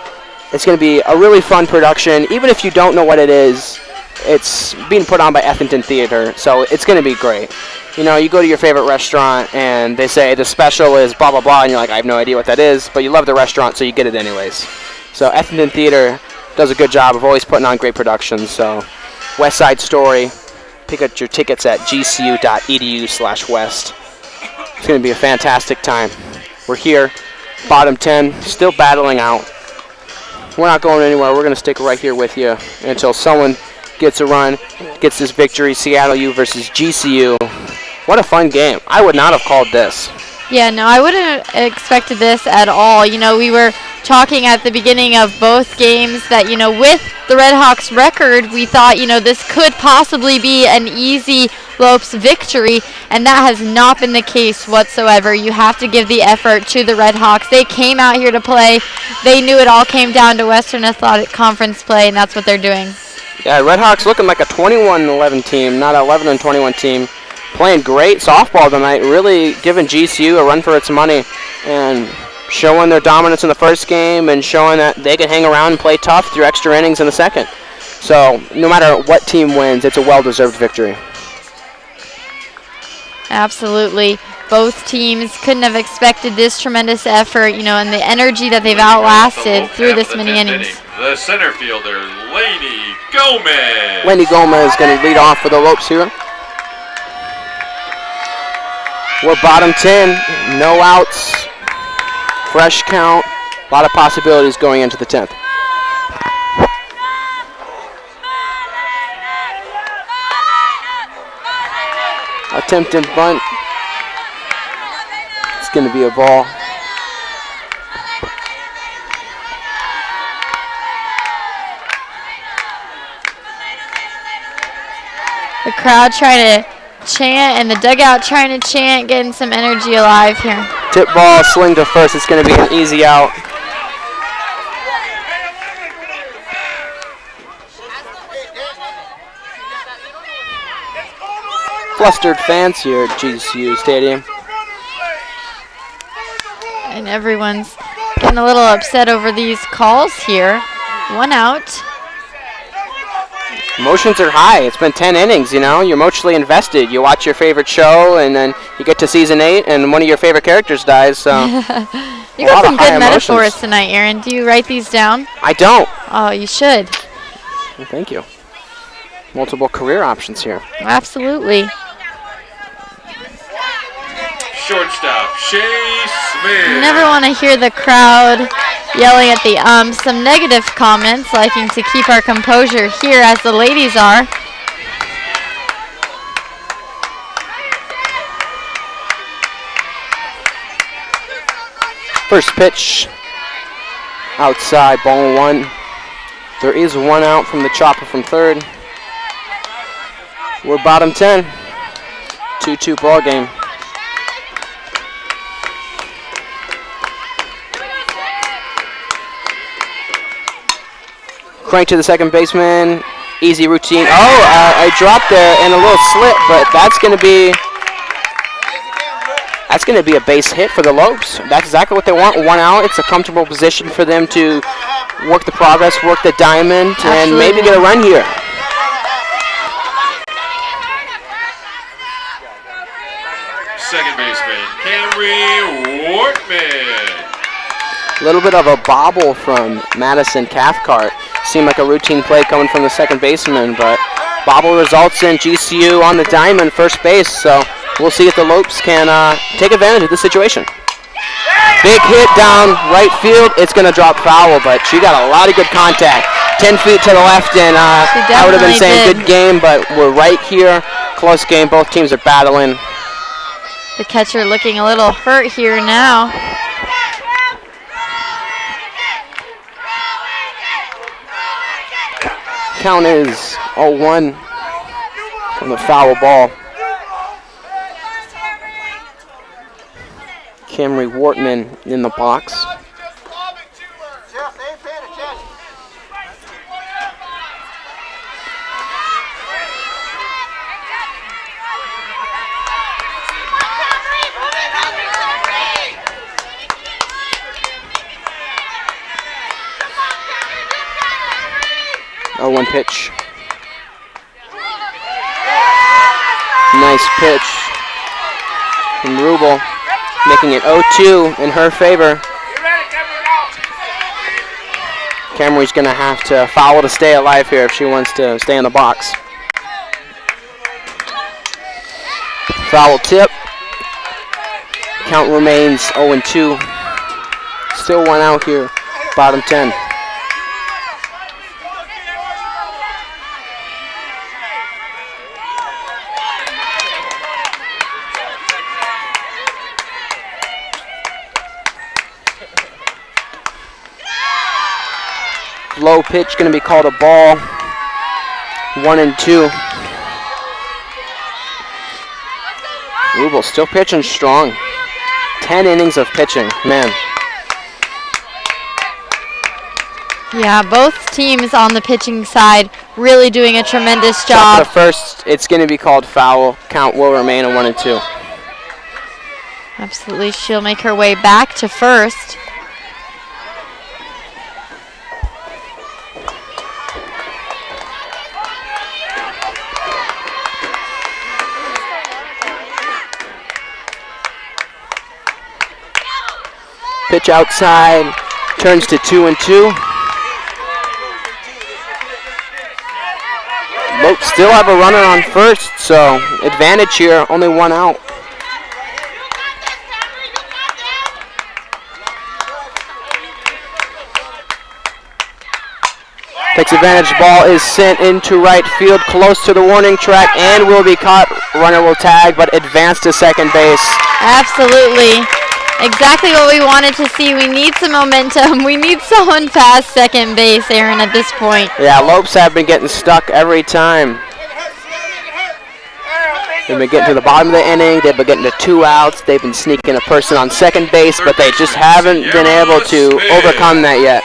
Speaker 1: It's going to be a really fun production. Even if you don't know what it is, it's being put on by Effington Theater, so it's going to be great. You know, you go to your favorite restaurant and they say the special is blah, blah, blah, and you're like, I have no idea what that is, but you love the restaurant, so you get it anyways. So Effington Theater does a good job of always putting on great productions. So West Side Story, pick up your tickets at gcu.edu/west. It's going to be a fantastic time. We're here, bottom 10, still battling out. We're not going anywhere. We're going to stick right here with you until someone gets a run, gets this victory. Seattle U versus GCU. What a fun game. I would not have called this.
Speaker 2: Yeah, no, I wouldn't have expected this at all. You know, we were talking at the beginning of both games that, you know, with the Redhawks record, we thought, you know, this could possibly be an easy Lopes victory, and that has not been the case whatsoever. You have to give the effort to the Redhawks. They came out here to play. They knew it all came down to Western Athletic Conference play, and that's what they're doing.
Speaker 1: Yeah, Redhawks looking like a 21-11 team, not an 11-21 team. Playing great softball tonight, really giving GCU a run for its money and showing their dominance in the first game and showing that they can hang around and play tough through extra innings in the second. So no matter what team wins, it's a well-deserved victory.
Speaker 2: Absolutely. Both teams couldn't have expected this tremendous effort, you know, and the energy that they've outlasted through this many innings.
Speaker 3: The center fielder, Lainey Gomez.
Speaker 1: Lainey Gomez is going to lead off for the Lopes here. We're bottom 10, no outs, fresh count, a lot of possibilities going into the 10th. Attempted bunt. It's going to be a ball.
Speaker 2: The crowd trying to chant and the dugout trying to chant, getting some energy alive here.
Speaker 1: Tip ball, swing to first. It's going to be an easy out. Flustered fans here at GCU Stadium.
Speaker 2: And everyone's getting a little upset over these calls here. 1 out.
Speaker 1: Emotions are high. It's been 10 innings, you know. You're emotionally invested. You watch your favorite show, and then you get to season 8, and one of your favorite characters dies. So
Speaker 2: You got some good metaphors tonight, Aaron. Do you write these down?
Speaker 1: I don't.
Speaker 2: Oh, you should.
Speaker 1: Well, thank you. Multiple career options here.
Speaker 2: Absolutely.
Speaker 3: Shortstop, Shea Smith.
Speaker 2: You never want to hear the crowd yelling at the umps. Some negative comments, liking to keep our composure here as the ladies are.
Speaker 1: First pitch, outside, ball 1. There is 1 out from the chopper from third. We're bottom 10, 2-2 ball game. Crank to the second baseman, easy routine. I dropped there and a little slip, but that's going to be That's going to be a base hit for the Lopes. That's exactly what they want. 1 out. It's a comfortable position for them to work the progress, work the diamond, and maybe get a run here.
Speaker 3: Second baseman, Camry Wortman.
Speaker 1: A little bit of a bobble from Madison Cathcart. Seemed like a routine play coming from the second baseman, but bobble results in GCU on the diamond, first base. So we'll see if the Lopes can take advantage of this situation. Big hit down right field. It's going to drop foul, but she got a lot of good contact. 10 feet to the left, and I would have been saying good game, but we're right here. Close game. Both teams are battling.
Speaker 2: The catcher looking a little hurt here now.
Speaker 1: Count is 0-1 from the foul ball. Camry Wortman in the box. One pitch. Nice pitch from Rubel, making it 0-2 in her favor. Camry's going to have to foul to stay alive here if she wants to stay in the box. Foul tip. Count remains 0-2. Still 1 out here, bottom 10. Low pitch going to be called a ball. 1-2. Rubel still pitching strong. 10 innings of pitching, man.
Speaker 2: Yeah, both teams on the pitching side really doing a tremendous job.
Speaker 1: Top of the first, it's going to be called foul. Count will remain a 1-2.
Speaker 2: Absolutely, she'll make her way back to first.
Speaker 1: Pitch outside, turns to 2-2. Lopes still have a runner on first, so advantage here, only 1 out. Takes advantage, ball is sent into right field, close to the warning track, and will be caught. Runner will tag, but advance to second base.
Speaker 2: Absolutely. Exactly what we wanted to see. We need some momentum. We need someone past second base, Aaron, at this point.
Speaker 1: Yeah, Lopes have been getting stuck every time. They've been getting to the bottom of the inning. They've been getting to 2 outs. They've been sneaking a person on second base, but they just haven't been able to overcome that yet.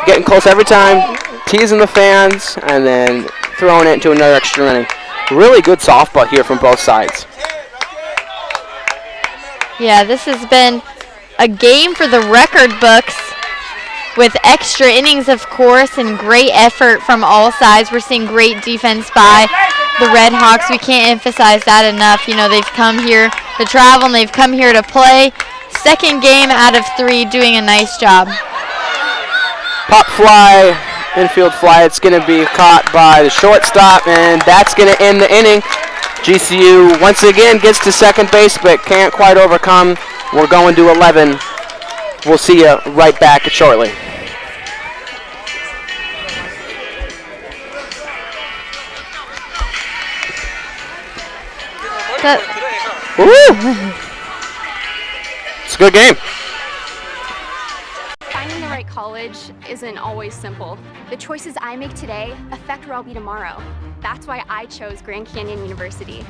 Speaker 1: Getting close every time, teasing the fans, and then throwing it into another extra inning. Really good softball here from both sides.
Speaker 2: Yeah, this has been a game for the record books with extra innings, of course, and great effort from all sides. We're seeing great defense by the Red Hawks. We can't emphasize that enough. You know, they've come here to travel and they've come here to play. Second game out of 3, doing a nice job.
Speaker 1: Pop fly, infield fly. It's going to be caught by the shortstop, and that's going to end the inning. GCU once again gets to second base, but can't quite overcome. We're going to 11. We'll see you right back shortly. It's a good game.
Speaker 7: Finding the right college isn't always simple. The choices I make today affect where I'll be tomorrow. That's why I chose Grand Canyon University.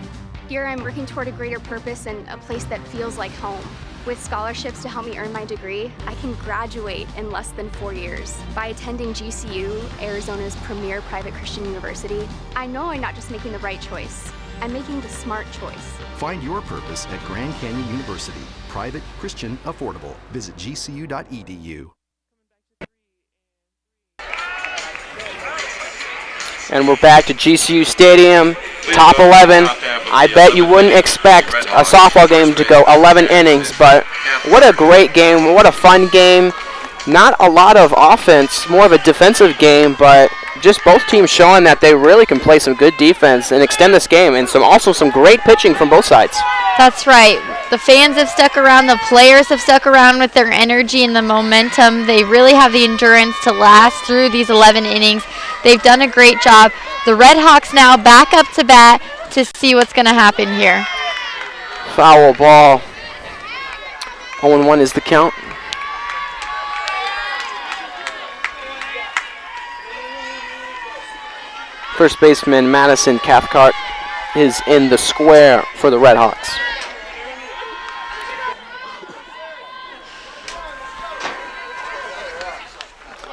Speaker 7: Here I'm working toward a greater purpose and a place that feels like home. With scholarships to help me earn my degree, I can graduate in less than 4 years. By attending GCU, Arizona's premier private Christian university, I know I'm not just making the right choice. and making the smart choice.
Speaker 6: Find your purpose at Grand Canyon University. Private, Christian, affordable. Visit gcu.edu.
Speaker 1: And we're back to GCU Stadium, top 11. I bet you wouldn't expect a softball game to go 11 innings, but what a great game, what a fun game. Not a lot of offense, more of a defensive game, but just both teams showing that they really can play some good defense and extend this game, and also some great pitching from both sides.
Speaker 2: That's right. The fans have stuck around. The players have stuck around with their energy and the momentum. They really have the endurance to last through these 11 innings. They've done a great job. The Red Hawks now back up to bat to see what's going to happen here.
Speaker 1: Foul ball. 0-1 is the count. First baseman Madison Cathcart is in the square for the Red Hawks.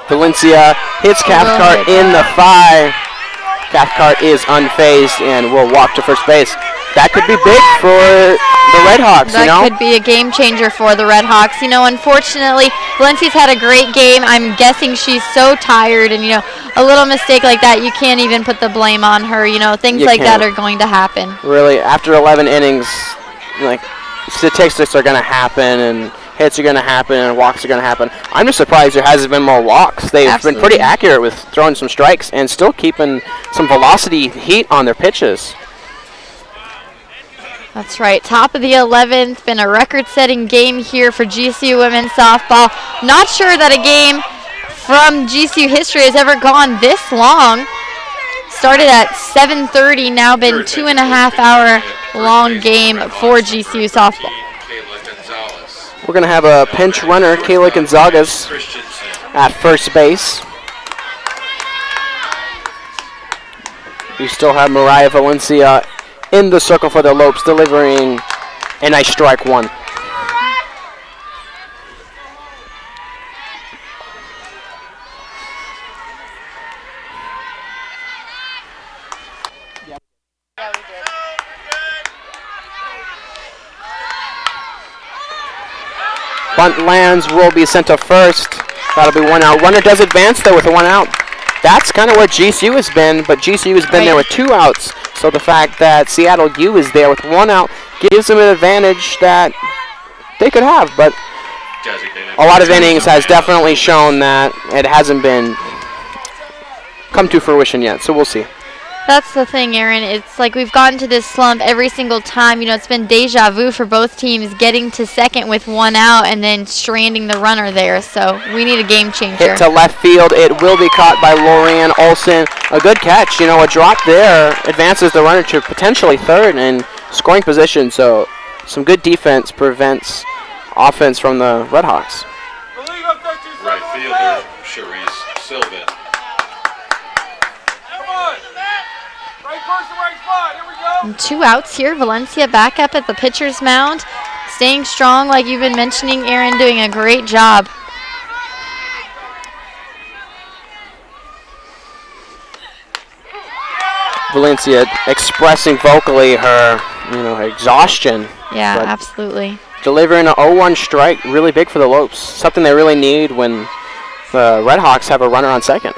Speaker 1: Valencia hits Cathcart in the thigh. Cathcart is unfazed and will walk to first base. That could be big for the Red Hawks,
Speaker 2: That could be a game changer for the Red Hawks. Unfortunately, Valencia's had a great game. I'm guessing she's so tired, and, a little mistake like that, you can't even put the blame on her. Things like that are going to happen.
Speaker 1: Really, after 11 innings, statistics are going to happen, and hits are going to happen, and walks are going to happen. I'm just surprised there hasn't been more walks. They've been pretty accurate with throwing some strikes and still keeping some velocity heat on their pitches.
Speaker 2: That's right. Top of the 11th. Been a record-setting game here for GCU women's softball. Not sure that a game from GCU history has ever gone this long. Started at 7:30, now been 2.5 hour long game for GCU softball.
Speaker 1: We're going to have a pinch runner, Kayla Gonzagas, at first base. We still have Mariah Valencia in the circle for the Lopes, delivering a nice strike one. Bunt lands, will be sent to first. That'll be 1 out. Runner does advance though with a 1 out. That's kind of what GCU has been, but GCU has been there with 2 outs. So the fact that Seattle U is there with 1 out gives them an advantage that they could have. But a lot of innings has definitely shown that it hasn't been come to fruition yet. So we'll see.
Speaker 2: That's the thing, Aaron. It's like we've gotten to this slump every single time. It's been deja vu for both teams, getting to second with 1 out and then stranding the runner there. So we need a game changer.
Speaker 1: Hit to left field. It will be caught by Lorianne Olson. A good catch. A drop there advances the runner to potentially third in scoring position. So some good defense prevents offense from the Red Hawks.
Speaker 3: Right fielder, Cherise Sylvan.
Speaker 2: 2 outs here. Valencia back up at the pitcher's mound. Staying strong like you've been mentioning, Aaron, doing a great job.
Speaker 1: Valencia expressing vocally her, her exhaustion.
Speaker 2: Yeah, absolutely.
Speaker 1: Delivering an 0-1 strike, really big for the Lopes. Something they really need when the Red Hawks have a runner on second.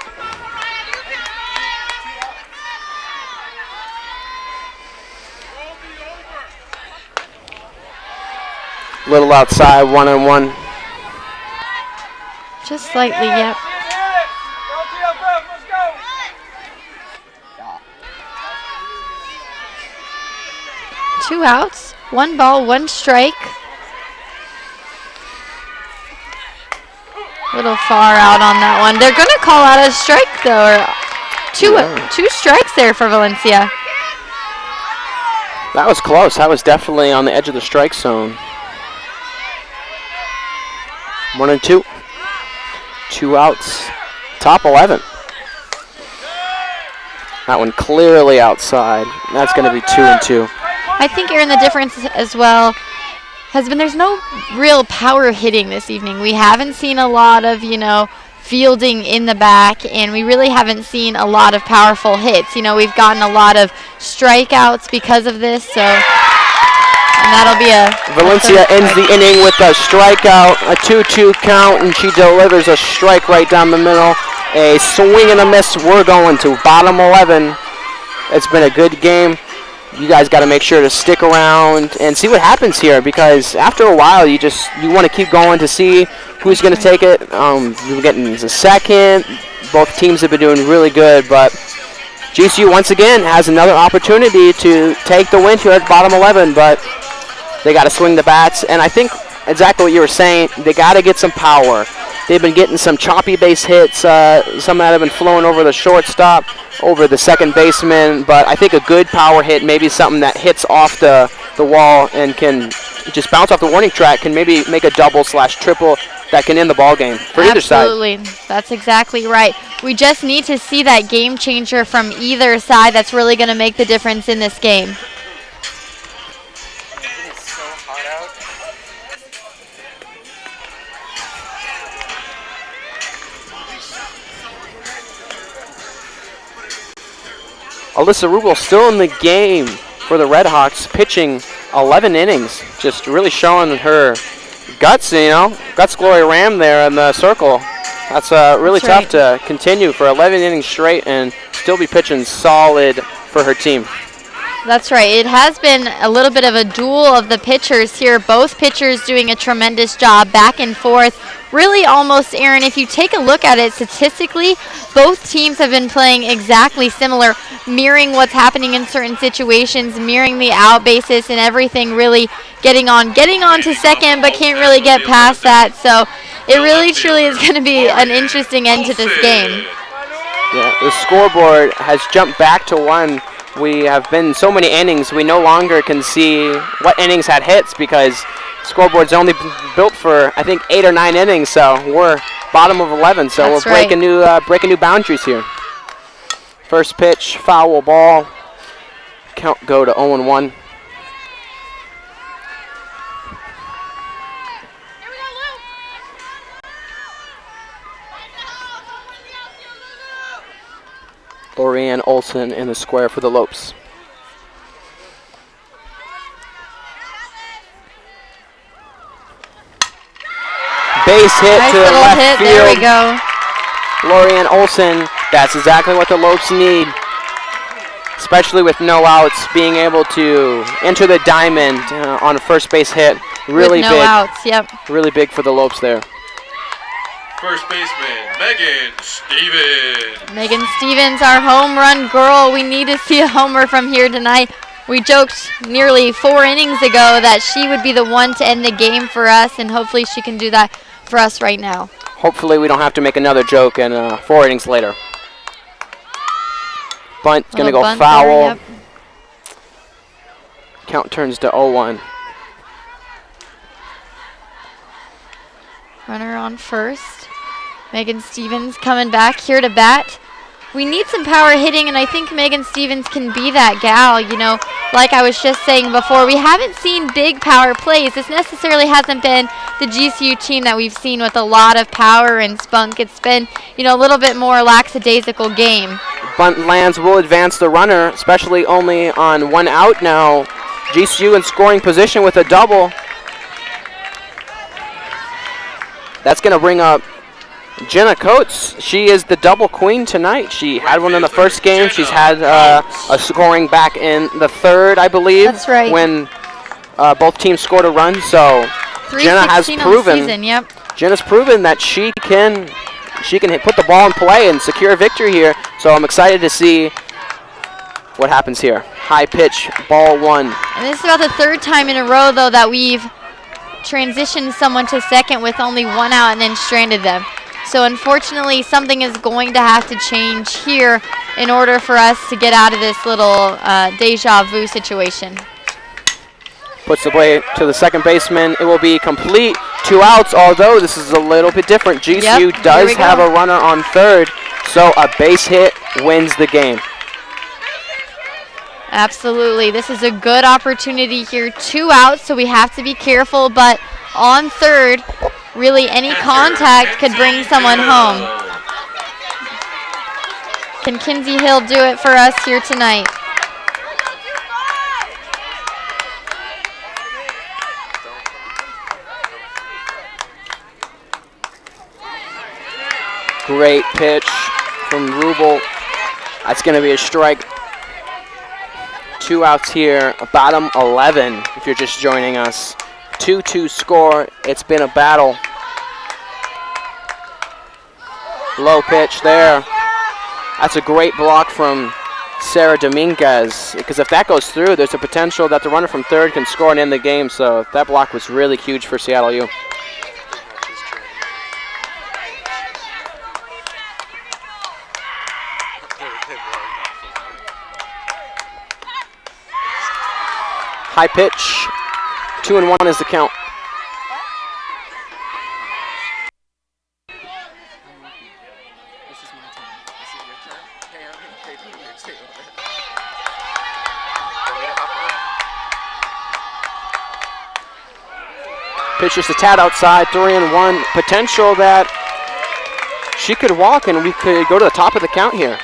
Speaker 1: Little outside, 1-1.
Speaker 2: Just slightly, yep. Two outs, 1 ball, 1 strike. Little far out on that one. They're going to call out a strike, though. Two strikes there for Valencia.
Speaker 1: That was close. That was definitely on the edge of the strike zone. 1-2. 2 outs. Top 11. That one clearly outside. That's going to be 2-2.
Speaker 2: I think, Aaron, the difference as well has been there's no real power hitting this evening. We haven't seen a lot of, fielding in the back, and we really haven't seen a lot of powerful hits. You know, we've gotten a lot of strikeouts because of this, so and that'll be
Speaker 1: Valencia ends the inning with a strikeout, a 2-2 count, and she delivers a strike right down the middle. A swing and a miss. We're going to bottom 11. It's been a good game. You guys got to make sure to stick around and see what happens here, because after a while you want to keep going to see who's going to take it. We're getting the second. Both teams have been doing really good, but GCU once again has another opportunity to take the win here at bottom 11, but they got to swing the bats. And I think exactly what you were saying, they got to get some power. They've been getting some choppy base hits, some that have been flowing over the shortstop, over the second baseman, but I think a good power hit, maybe something that hits off the wall and can just bounce off the warning track, can maybe make a double/triple that can end the ball game for either side.
Speaker 2: Absolutely, that's exactly right. We just need to see that game changer from either side. That's really going to make the difference in this game.
Speaker 1: Alyssa Rubel still in the game for the Red Hawks, pitching 11 innings, just really showing her guts, you know. Guts Gloria Ram there in the circle. That's really tough to continue for 11 innings straight and still be pitching solid for her team.
Speaker 2: That's right. It has been a little bit of a duel of the pitchers here. Both pitchers doing a tremendous job back and forth. Really almost, Aaron, if you take a look at it statistically, both teams have been playing exactly similar, mirroring what's happening in certain situations, mirroring the out bases and everything, really getting on to second, but can't really get past that. So it really truly is going to be an interesting end to this game.
Speaker 1: Yeah, the scoreboard has jumped back to 1. We have been so many innings, we no longer can see what innings had hits because scoreboard's only built for, I think, 8 or 9 innings, so we're bottom of 11, so
Speaker 2: That's
Speaker 1: we're breaking new boundaries here. First pitch, foul ball. Count go to 0-1. Lorianne Olson in the square for the Lopes. Base hit
Speaker 2: Nice
Speaker 1: to the
Speaker 2: little
Speaker 1: left
Speaker 2: hit.
Speaker 1: field.
Speaker 2: There we go.
Speaker 1: Lorianne Olson, that's exactly what the Lopes need, especially with no outs, being able to enter the diamond on a first base hit. Really
Speaker 2: with no
Speaker 1: big.
Speaker 2: outs, yep.
Speaker 1: Really big for the Lopes there.
Speaker 3: First baseman, Megan Stevens.
Speaker 2: Megan Stevens, our home run girl. We need to see a homer from here tonight. We joked nearly 4 innings ago that she would be the one to end the game for us, and hopefully she can do that for us right now.
Speaker 1: Hopefully we don't have to make another joke and 4 innings later. Bunt, going to go
Speaker 2: bunt
Speaker 1: foul.
Speaker 2: there, yep.
Speaker 1: Count turns to 0-1.
Speaker 2: Runner on first. Megan Stevens coming back here to bat. We need some power hitting, and I think Megan Stevens can be that gal. You know, like I was just saying before, we haven't seen big power plays. This necessarily hasn't been the GCU team that we've seen with a lot of power and spunk. It's been, you know, a little bit more lackadaisical game.
Speaker 1: Bunt lands, will advance the runner, especially only on 1 out now. GCU in scoring position with a double. That's going to bring up Jenna Coates. She is the double queen tonight. She had one in the first game. She's had a scoring back in the third, I believe.
Speaker 2: That's right.
Speaker 1: When both teams scored a run. So Jenna has
Speaker 2: 316
Speaker 1: proven.
Speaker 2: on the season, yep.
Speaker 1: Jenna's proven that she can put the ball in play and secure a victory here. So I'm excited to see what happens here. High pitch, ball 1.
Speaker 2: And this is about the 3rd time in a row, though, that we've transitioned someone to second with only 1 out and then stranded them. So unfortunately, something is going to have to change here in order for us to get out of this little deja vu situation.
Speaker 1: Puts the play to the second baseman. It will be complete. 2 outs, although this is a little bit different. GCU does have a runner on third, so a base hit wins the game.
Speaker 2: Absolutely. This is a good opportunity here. 2 outs, so we have to be careful, but on third, really any contact could bring someone home. Can Kinsey Hill do it for us here tonight?
Speaker 1: Great pitch from Rubel. That's going to be a strike. 2 outs here, bottom 11 if you're just joining us. 2-2 score. It's been a battle. Low pitch there. That's a great block from Sarah Dominguez, because if that goes through, there's a potential that the runner from third can score and end the game. So that block was really huge for Seattle U. High pitch, 2-1 is the count. Pitch just a tad outside, 3-1. Potential that she could walk and we could go to the top of the count here.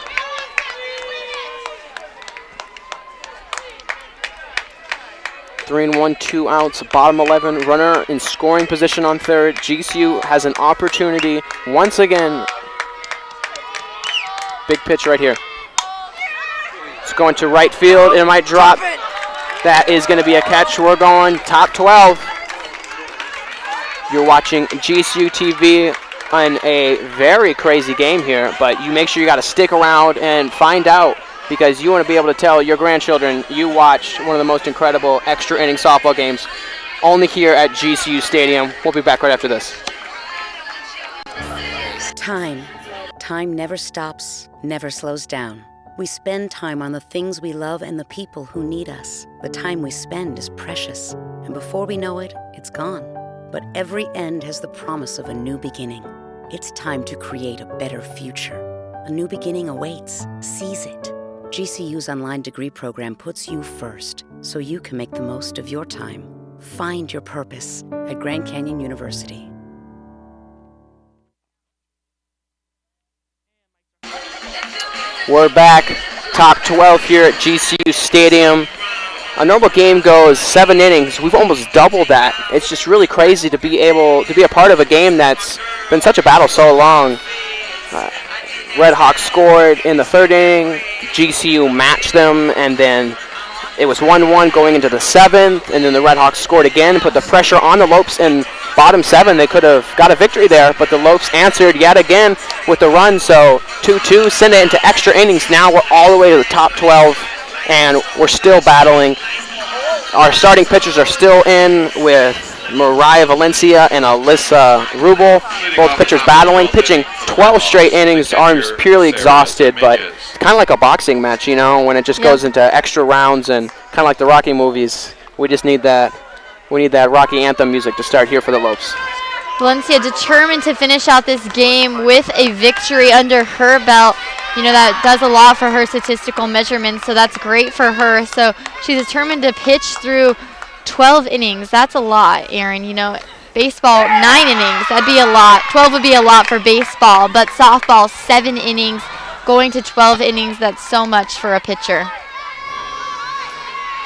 Speaker 1: Three and one, 2 outs, bottom 11, runner in scoring position on third. GCU has an opportunity once again. Big pitch right here. It's going to right field. It might drop. That is going to be a catch. We're going top 12. You're watching GCU TV on a very crazy game here, but you make sure you got to stick around and find out, because you want to be able to tell your grandchildren you watched one of the most incredible extra inning softball games only here at GCU Stadium. We'll be back right after this.
Speaker 8: Time. Time never stops, never slows down. We spend time on the things we love and the people who need us. The time we spend is precious, and before we know it, it's gone. But every end has the promise of a new beginning. It's time to create a better future. A new beginning awaits. Seize it. GCU's online degree program puts you first, so you can make the most of your time. Find your purpose at Grand Canyon University.
Speaker 1: We're back, top 12 here at GCU Stadium. A normal game goes 7 innings. We've almost doubled that. It's just really crazy to be able to be a part of a game that's been such a battle so long. Red Hawks scored in the 3rd inning. GCU matched them, and then it was 1-1 going into the 7th, and then the Red Hawks scored again, put the pressure on the Lopes in bottom 7. They could have got a victory there, but the Lopes answered yet again with the run. So 2-2, send it into extra innings. Now we're all the way to the top 12. And we're still battling. Our starting pitchers are still in with Mariah Valencia and Alyssa Rubel. Both pitchers battling, pitching 12 straight innings, arms purely exhausted, but it's kind of like a boxing match, you know, when it just goes into extra rounds, and kind of like the Rocky movies. We just need that. We need that Rocky anthem music to start here for the Lopes.
Speaker 2: Valencia determined to finish out this game with a victory under her belt. You know, that does a lot for her statistical measurements, so that's great for her. So she's determined to pitch through 12 innings. That's a lot, Aaron. You know, baseball, 9 innings. That'd be a lot. 12 would be a lot for baseball, but softball, 7 innings. Going to 12 innings, that's so much for a pitcher.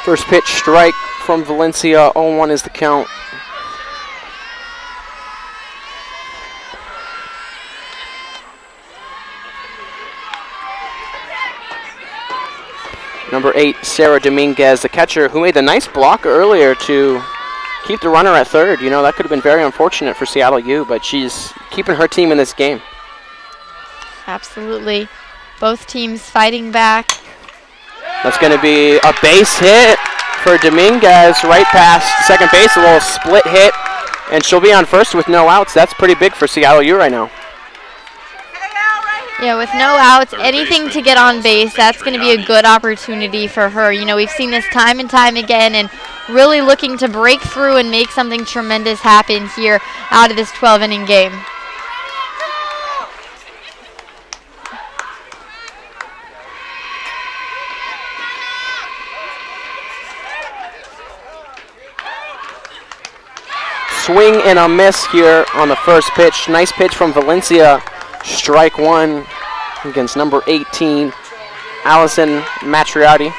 Speaker 1: First pitch strike from Valencia. 0-1 is the count. Number 8, Sarah Dominguez, the catcher, who made the nice block earlier to keep the runner at third. You know, that could have been very unfortunate for Seattle U, but she's keeping her team in this game.
Speaker 2: Absolutely. Both teams fighting back.
Speaker 1: That's going to be a base hit for Dominguez right past second base, a little split hit, and she'll be on first with no outs. That's pretty big for Seattle U right now.
Speaker 2: Yeah, with no outs, anything to get on base, that's going to be a good opportunity for her. You know, we've seen this time and time again, and really looking to break through and make something tremendous happen here out of this 12-inning game.
Speaker 1: swing and a miss here on the first pitch. Nice pitch from Valencia. Strike one against number 18, Allison Matriotti.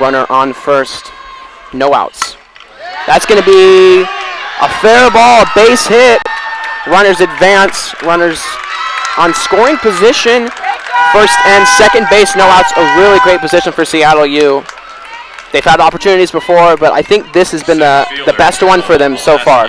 Speaker 1: Runner on first, no outs. That's going to be a fair ball, a base hit. Runners advance, runners on scoring position. First and second base, no outs. A really great position for Seattle U. They've had opportunities before, but I think this has been the best one for them so far.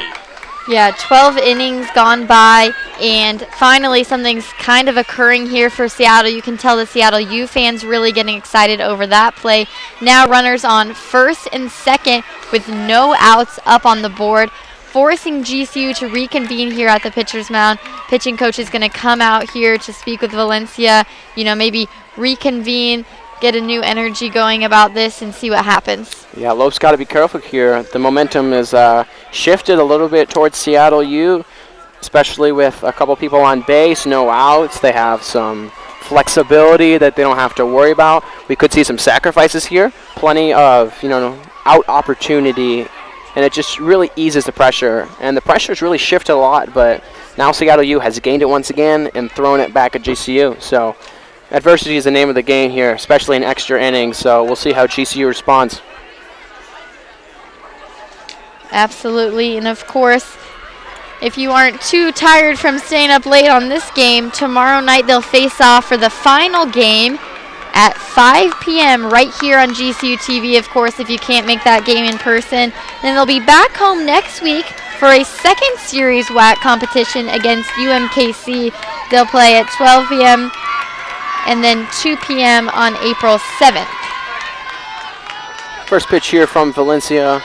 Speaker 2: Yeah, 12 innings gone by, and finally something's kind of occurring here for Seattle. You can tell the Seattle U fans really getting excited over that play. Now runners on first and second with no outs up on the board, forcing GCU to reconvene here at the pitcher's mound. Pitching coach is going to come out here to speak with Valencia, maybe reconvene, get a new energy going about this and see what happens.
Speaker 1: Yeah, Lope's got to be careful here. The momentum is shifted a little bit towards Seattle U, especially with a couple people on base, no outs. They have some flexibility that they don't have to worry about. We could see some sacrifices here, plenty of out opportunity, and it just really eases the pressure. And the pressure's really shifted a lot, but now Seattle U has gained it once again and thrown it back at GCU. So adversity is the name of the game here, especially in extra innings, so we'll see how GCU responds.
Speaker 2: Absolutely, and of course, if you aren't too tired from staying up late on this game, tomorrow night they'll face off for the final game at 5 p.m. right here on GCU TV, of course, if you can't make that game in person. Then they'll be back home next week for a second series WAC competition against UMKC. They'll play at 12 p.m. and then 2 p.m. on April 7th.
Speaker 1: First pitch here from Valencia.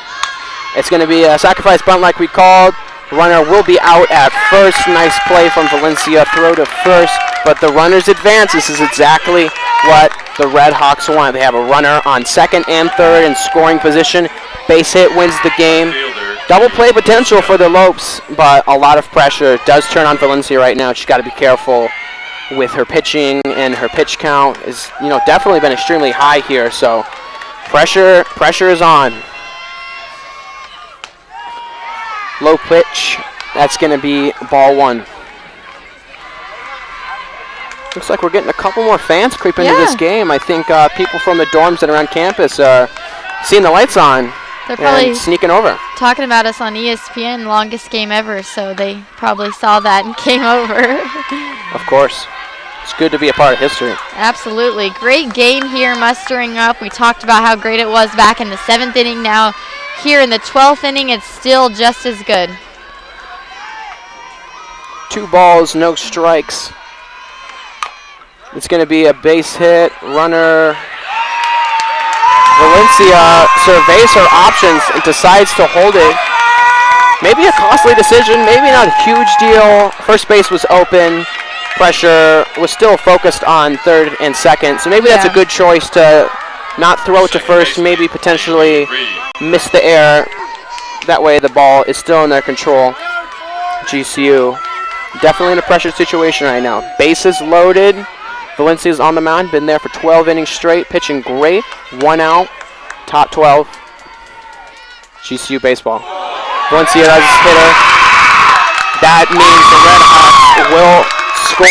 Speaker 1: It's going to be a sacrifice bunt like we called. Runner will be out at first. Nice play from Valencia. Throw to first, but the runners advance. This is exactly what the Red Hawks want. They have a runner on second and third in scoring position. Base hit wins the game. Double play potential for the Lopes, but a lot of pressure does turn on Valencia right now. She's got to be careful with her pitching, and her pitch count is definitely been extremely high here. So pressure is on. Low pitch, that's going to be ball one. Looks like we're getting a couple more fans creep into this game. I think people from the dorms that are on campus are seeing the lights on. They're probably sneaking over.
Speaker 2: Talking about us on ESPN, longest game ever, so they probably saw that and came over.
Speaker 1: Of course. It's good to be a part of history.
Speaker 2: Absolutely. Great game here, mustering up. We talked about how great it was back in the 7th inning. Now here in the 12th inning, it's still just as good.
Speaker 1: 2 balls, no strikes. It's going to be a base hit. Runner. Valencia surveys her options and decides to hold it. Maybe a costly decision, maybe not a huge deal. First base was open. Pressure was still focused on third and second, so maybe that's a good choice to not throw it to first, maybe potentially miss the air. That way the ball is still in their control. GCU definitely in a pressure situation right now. Bases loaded. Valencia's on the mound, been there for 12 innings straight, pitching great. 1 out, top 12. GCU baseball. Valencia has a hitter. That means the Red Hawks will score.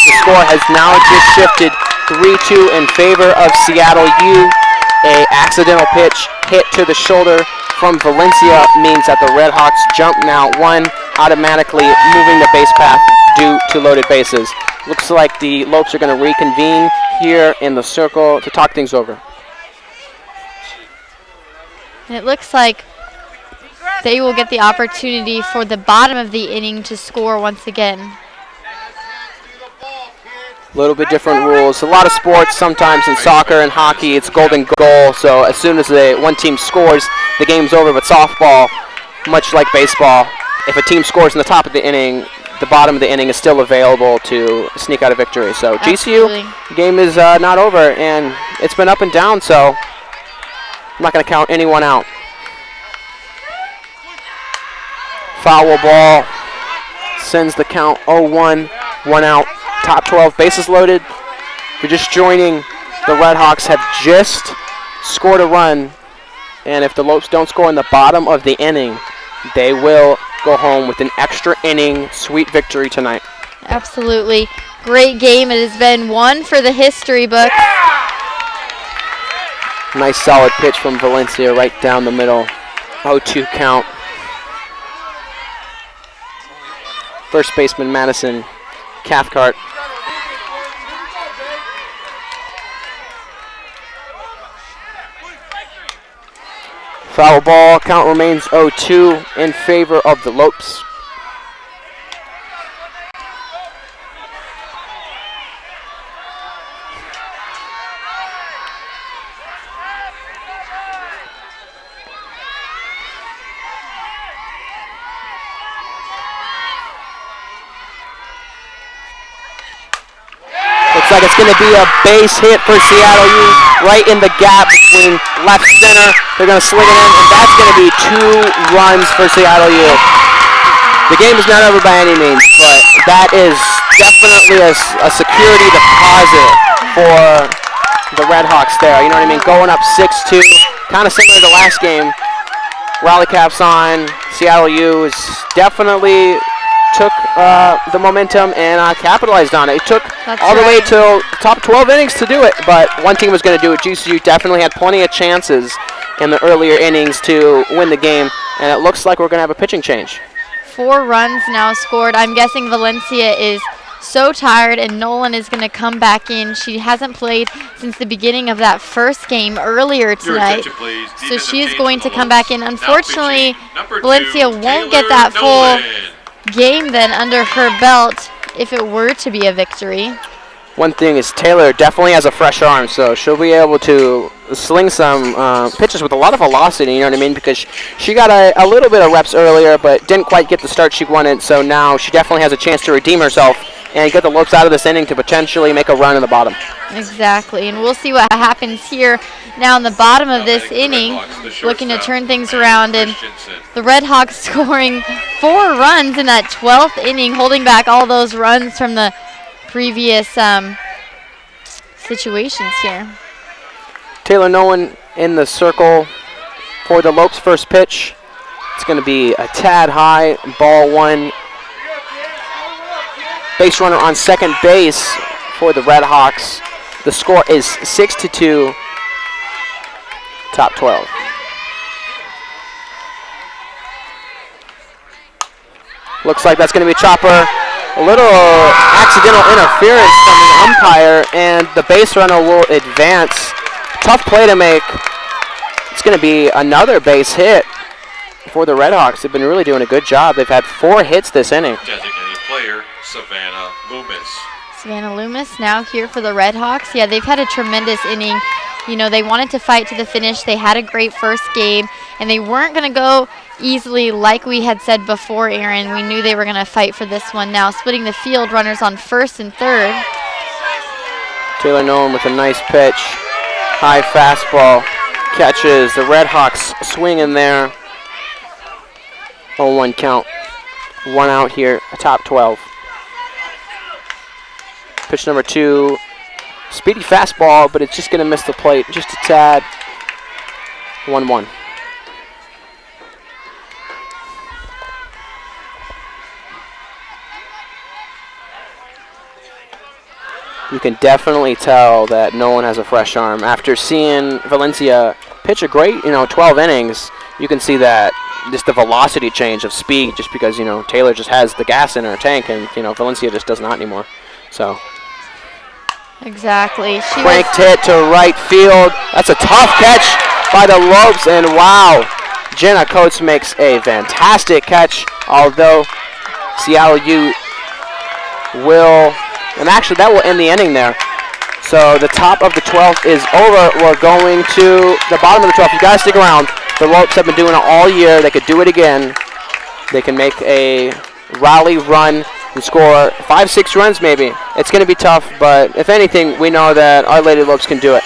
Speaker 1: The score has now just shifted 3-2 in favor of Seattle U. A accidental pitch hit to the shoulder from Valencia means that the Red Hawks jump now 1, automatically moving the base path due to loaded bases. Looks like the Lopes are going to reconvene here in the circle to talk things over.
Speaker 2: And it looks like they will get the opportunity for the bottom of the inning to score once again.
Speaker 1: A little bit different rules. A lot of sports, sometimes in soccer and hockey, it's golden goal. So as soon as one team scores, the game's over. But softball, much like baseball, if a team scores in the top of the inning, the bottom of the inning is still available to sneak out a victory. So
Speaker 2: Absolutely.
Speaker 1: GCU game is not over, and it's been up and down, so I'm not going to count anyone out. Foul ball sends the count 0-1, 1 out, top 12, bases loaded. If you're just joining, the Red Hawks have just scored a run, and if the Lopes don't score in the bottom of the inning, they will go home with an extra inning sweet victory tonight.
Speaker 2: Absolutely. Great game. It has been one for the history book.
Speaker 1: Nice solid pitch from Valencia right down the middle. 0-2 count. First baseman Madison Cathcart. Foul ball. Count remains 0-2 in favor of the Lopes. Looks like it's going to be a base hit for Seattle U right in the gap between left center. They're going to swing it in, and that's going to be 2 runs for Seattle U. The game is not over by any means, but that is definitely a security deposit for the Red Hawks there. You know what I mean? Going up 6-2, kind of similar to last game. Rally caps on. Seattle U is definitely took the momentum and capitalized on it. It took all the way till top 12 innings to do it, but one team was going to do it. GCU definitely had plenty of chances in the earlier innings to win the game, and it looks like we're going to have a pitching change.
Speaker 2: 4 runs now scored. I'm guessing Valencia is so tired, and Nolan is going to come back in. She hasn't played since the beginning of that first game earlier tonight, so she is going to come back in. Unfortunately, Valencia won't get that full game then under her belt if it were to be a victory.
Speaker 1: One thing is Taylor definitely has a fresh arm, so she'll be able to sling some pitches with a lot of velocity, you know what I mean, because she got a little bit of reps earlier but didn't quite get the start she wanted, so now she definitely has a chance to redeem herself and get the Lopes out of this inning to potentially make a run in the bottom.
Speaker 2: Exactly, and we'll see what happens here now in the bottom of this inning, looking to turn things around, and the Red Hawks scoring 4 runs in that 12th inning, holding back all those runs from the previous situations here.
Speaker 1: Taylor Nolan in the circle for the Lopes' first pitch. It's going to be a tad high, ball 1. Base runner on second base for the Red Hawks. The score is 6-2, top 12. Looks like that's going to be a chopper. A little accidental interference from the umpire, and the base runner will advance. Tough play to make. It's going to be another base hit for the Red Hawks. They've been really doing a good job. They've had 4 hits this inning.
Speaker 3: Designated player, Savannah Loomis.
Speaker 2: Savannah Loomis now here for the Red Hawks. Yeah, they've had a tremendous inning. You know, they wanted to fight to the finish. They had a great first game, and they weren't going to go easily like we had said before, Aaron. We knew they were going to fight for this one now, splitting the field, runners on first and third.
Speaker 1: Taylor Nolan with a nice pitch. High fastball. Catches. The Red Hawks swing in there. 0-1 count. 1 out here, top 12. Pitch number 2. Speedy fastball, but it's just going to miss the plate just a tad. 1-1. You can definitely tell that Nolan has a fresh arm. After seeing Valencia pitch a great, 12 innings, you can see that just the velocity change of speed just because, Taylor just has the gas in her tank and, Valencia just does not anymore. So.
Speaker 2: Exactly.
Speaker 1: Cranked hit to right field. That's a tough catch by the Lopes, and wow, Jenna Coates makes a fantastic catch, although Seattle U will, and actually that will end the inning there. So the top of the 12th is over. We're going to the bottom of the 12th. You guys stick around. The Lopes have been doing it all year. They could do it again. They can make a rally run and score 5-6 runs maybe. It's going to be tough, but if anything, we know that our Lady Lopes can do it.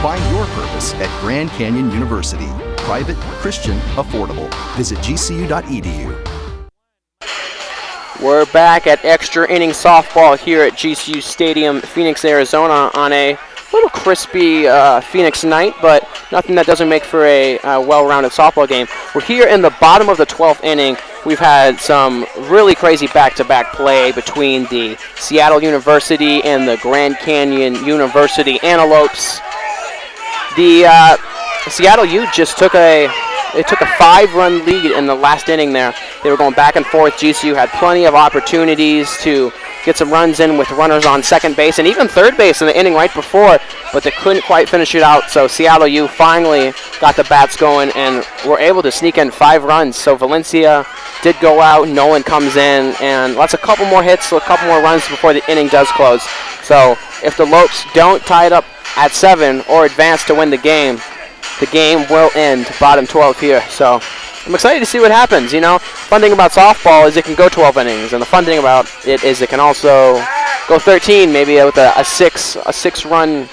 Speaker 6: Find your purpose at Grand Canyon University. Private, Christian, affordable. Visit gcu.edu.
Speaker 1: We're back at extra inning softball here at GCU Stadium, Phoenix, Arizona, on a little crispy Phoenix night, but nothing that doesn't make for a well-rounded softball game. We're here in the bottom of the 12th inning. We've had some really crazy back-to-back play between the Seattle University and the Grand Canyon University Antelopes. The Seattle U just took a 5-run lead in the last inning there. They were going back and forth. GCU had plenty of opportunities to get some runs in with runners on second base and even third base in the inning right before, but they couldn't quite finish it out. So Seattle U finally got the bats going and were able to sneak in 5 runs. So Valencia did go out, Nolan comes in, and a couple more hits, a couple more runs before the inning does close. So if the Lopes don't tie it up at 7 or advance to win the game will end bottom 12 here. So I'm excited to see what happens. You know, fun thing about softball is it can go 12 innings, and the fun thing about it is it can also go 13, maybe with a 6-run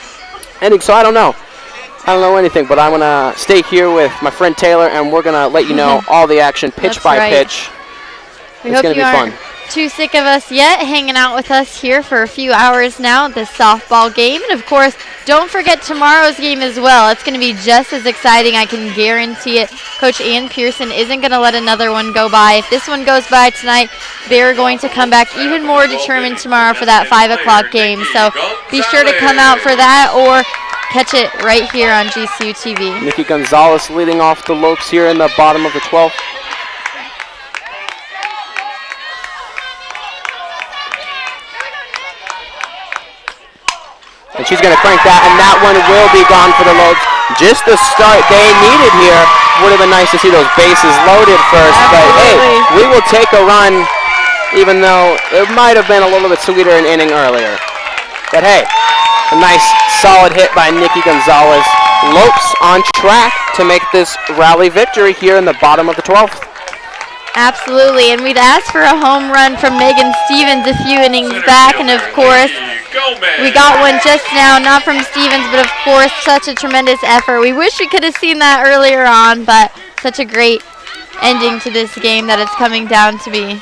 Speaker 1: inning. So I don't know anything, but I'm gonna stay here with my friend Taylor, and we're gonna let you know all the action pitch by pitch. It's gonna be fun.
Speaker 2: Too sick of us yet, hanging out with us here for a few hours now at this softball game. And of course, don't forget tomorrow's game as well. It's going to be just as exciting, I can guarantee it. Coach Ann Pearson isn't going to let another one go by. If this one goes by tonight, they're going to come back even more determined tomorrow for that 5 o'clock game. So be sure to come out for that or catch it right here on GCU TV.
Speaker 1: Nikki Gonzalez leading off the Lopes here in the bottom of the 12th. And she's going to crank that, and that one will be gone for the Lopes. Just the start they needed here. Would have been nice to see those bases loaded first, but hey, we will take a run, even though it might have been a little bit sweeter an inning earlier. But hey, a nice solid hit by Nikki Gonzalez. Lopes on track to make this rally victory here in the bottom of the 12th.
Speaker 2: Absolutely, and we'd asked for a home run from Megan Stevens a few innings back, and of course, we got one just now, not from Stevens, but of course, such a tremendous effort. We wish we could have seen that earlier on, but such a great ending to this game that it's coming down to be.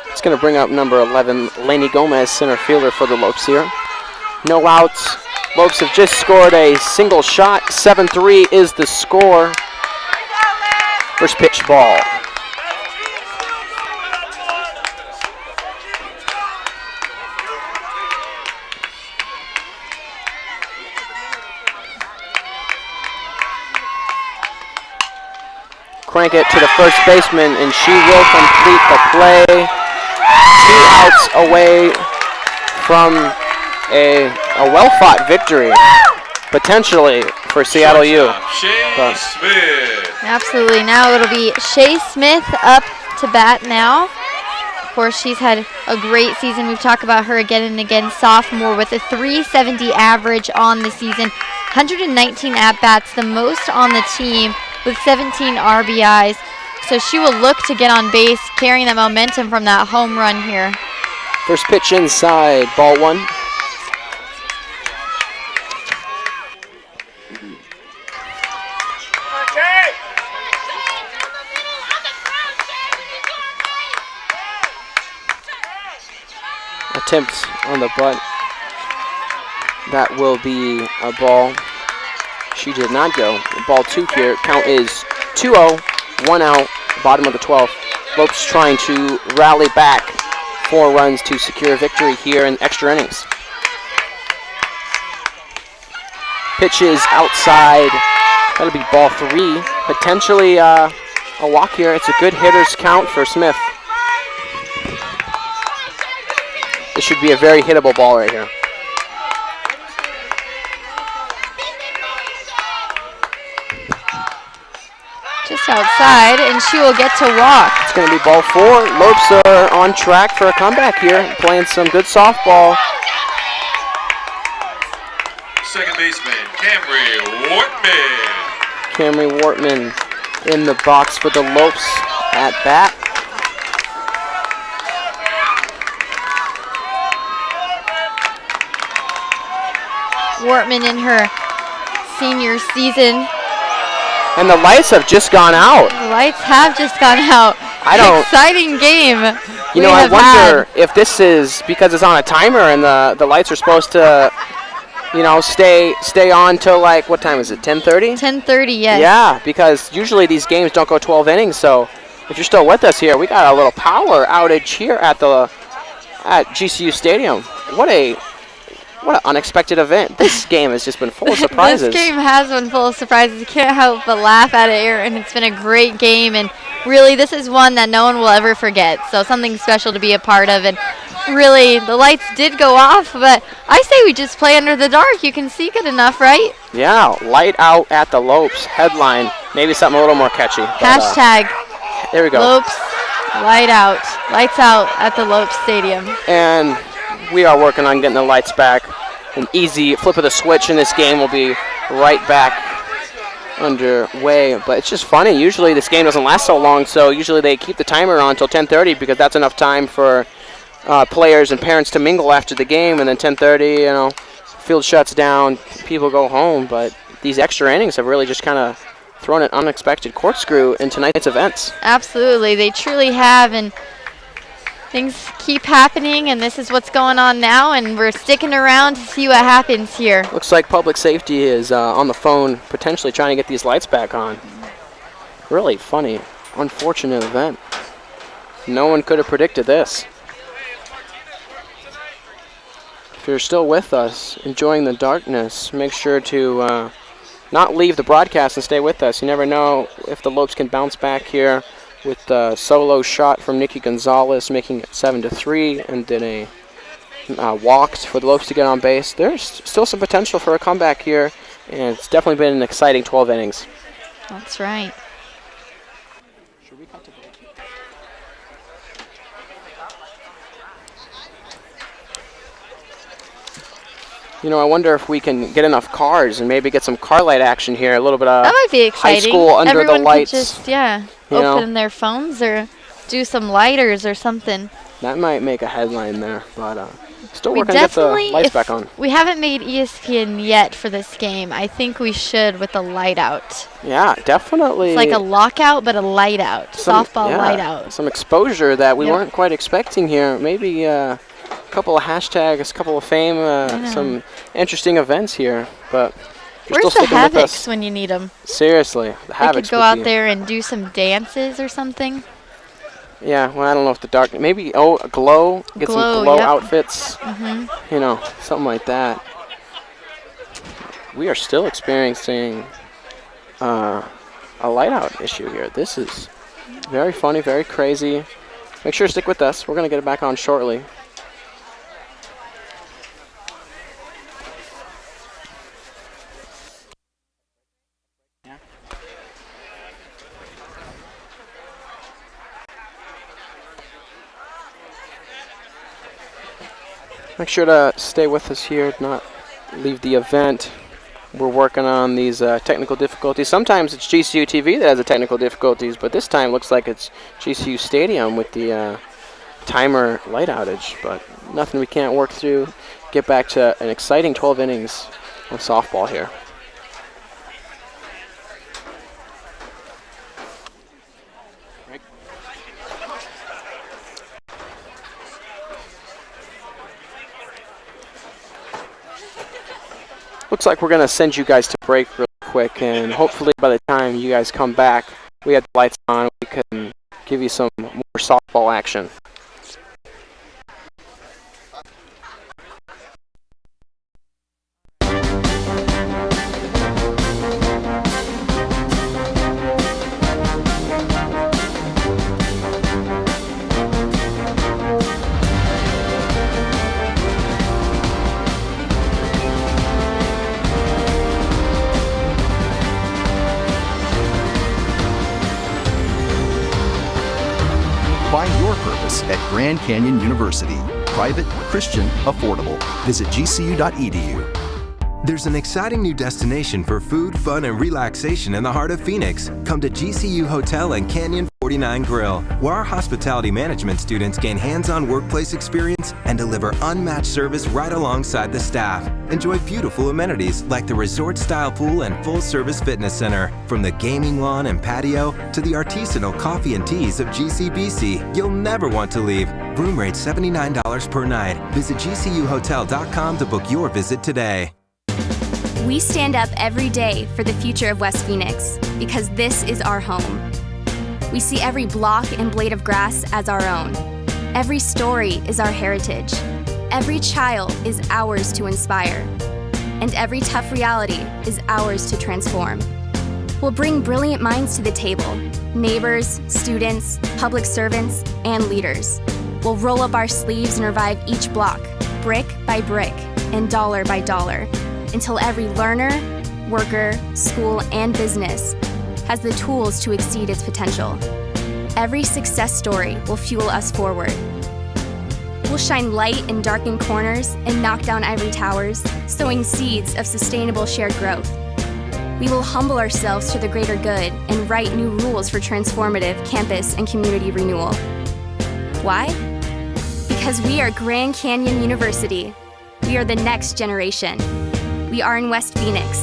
Speaker 1: It's going to bring up number 11, Lainey Gomez, center fielder for the Lopes here. No outs. Lopes have just scored a single shot. 7-3 is the score. First pitch ball. Crank it to the first baseman, and she will complete the play. 2 outs away from a well-fought victory, potentially, for Seattle U.
Speaker 3: Shea Smith.
Speaker 2: Absolutely. Now it'll be Shea Smith up to bat now. Of course, she's had a great season. We've talked about her again and again. Sophomore with a 370 average on the season. 119 at-bats, the most on the team, with 17 RBIs. So she will look to get on base, carrying that momentum from that home run here.
Speaker 1: First pitch inside, ball 1. Attempt on the butt. That will be a ball. She did not go. Ball 2 here. Count is 2-0. 1 out. Bottom of the 12th. Lopes trying to rally back 4 runs to secure victory here in extra innings. Pitches outside. That'll be ball 3. Potentially a walk here. It's a good hitter's count for Smith. This should be a very hittable ball right here.
Speaker 2: Just outside, and she will get to walk.
Speaker 1: It's going to be ball 4. Lopes are on track for a comeback here, playing some good softball.
Speaker 3: Second baseman, Camry Wortman.
Speaker 1: Camry Wortman in the box for the Lopes at bat.
Speaker 2: Wortman in her senior season.
Speaker 1: And the lights have just gone out.
Speaker 2: The lights have just gone out. Exciting game.
Speaker 1: You know, I wonder if this is because it's on a timer and the lights are supposed to, you know, stay on till like, what time is it, 10:30?
Speaker 2: 10:30, yes.
Speaker 1: Yeah, because usually these games don't go 12 innings, so if you're still with us here, we got a little power outage here at GCU Stadium. What an unexpected event. This game has just been full of surprises.
Speaker 2: This game has been full of surprises. You can't help but laugh at it, and it's been a great game, and really this is one that no one will ever forget, so something special to be a part of. And really, the lights did go off, but I say we just play under the dark. You can see good enough, right?
Speaker 1: Yeah, light out at the Lopes headline. Maybe something a little more catchy.
Speaker 2: Hashtag
Speaker 1: there we go.
Speaker 2: Lopes light out. Lights out at the Lopes Stadium.
Speaker 1: And we are working on getting the lights back. An easy flip of the switch and this game will be right back underway. But it's just funny. Usually this game doesn't last so long, so usually they keep the timer on until 10:30 because that's enough time for players and parents to mingle after the game. And then 10:30, you know, field shuts down, people go home. But these extra innings have really just kind of thrown an unexpected corkscrew in tonight's events.
Speaker 2: Absolutely, they truly have, and things keep happening, and this is what's going on now, and we're sticking around to see what happens here.
Speaker 1: Looks like public safety is on the phone, potentially trying to get these lights back on. Really funny, unfortunate event. No one could have predicted this. If you're still with us, enjoying the darkness, make sure to not leave the broadcast and stay with us. You never know if the Lopes can bounce back here with the solo shot from Nikki Gonzalez, making it 7-3, and then a walked for the Lopes to get on base. There's still some potential for a comeback here, and it's definitely been an exciting 12 innings.
Speaker 2: That's right.
Speaker 1: You know, I wonder if we can get enough cars and maybe get some car light action here. A little bit of
Speaker 2: that might be exciting.
Speaker 1: High school under
Speaker 2: Everyone
Speaker 1: the lights.
Speaker 2: Could just, open their phones or do some lighters or something.
Speaker 1: That might make a headline there, but still working to get the lights back on.
Speaker 2: We haven't made ESPN yet for this game. I think we should with a light out.
Speaker 1: Yeah, definitely.
Speaker 2: It's like a lockout, but a light out. Softball light out.
Speaker 1: Some exposure that we weren't quite expecting here. Maybe a couple of hashtags, a couple of fame, some interesting events here. But
Speaker 2: where's the Havocs when you need them?
Speaker 1: Seriously, the Havocs.
Speaker 2: They could go out there and do some dances or something.
Speaker 1: Yeah, well, I don't know if the dark, maybe, a glow, get some glow outfits, you know, something like that. We are still experiencing a light out issue here. This is very funny, very crazy. Make sure to stick with us. We're going to get it back on shortly. Make sure to stay with us here, not leave the event. We're working on these technical difficulties. Sometimes it's GCU TV that has the technical difficulties, but this time looks like it's GCU Stadium with the timer light outage. But nothing we can't work through. Get back to an exciting 12 innings of softball here. Looks like we're going to send you guys to break real quick, and hopefully by the time you guys come back, we have the lights on, we can give you some more softball action.
Speaker 6: Find your purpose at Grand Canyon University. Private, Christian, affordable. Visit gcu.edu.
Speaker 4: There's an exciting new destination for food, fun, and relaxation in the heart of Phoenix. Come to GCU Hotel and Canyon 49 Grill, where our hospitality management students gain hands-on workplace experience and deliver unmatched service right alongside the staff. Enjoy beautiful amenities like the resort-style pool and full-service fitness center. From the gaming lawn and patio to the artisanal coffee and teas of GCBC, you'll never want to leave. Room rate $79 per night. Visit GCUHotel.com to book your visit today.
Speaker 7: We stand up every day for the future of West Phoenix because this is our home. We see every block and blade of grass as our own. Every story is our heritage. Every child is ours to inspire. And every tough reality is ours to transform. We'll bring brilliant minds to the table, neighbors, students, public servants, and leaders. We'll roll up our sleeves and revive each block, brick by brick and dollar by dollar, until every learner, worker, school, and business has the tools to exceed its potential. Every success story will fuel us forward. We'll shine light in darkened corners and knock down ivory towers, sowing seeds of sustainable shared growth. We will humble ourselves to the greater good and write new rules for transformative campus and community renewal. Why? Because we are Grand Canyon University. We are the next generation. We are in West Phoenix,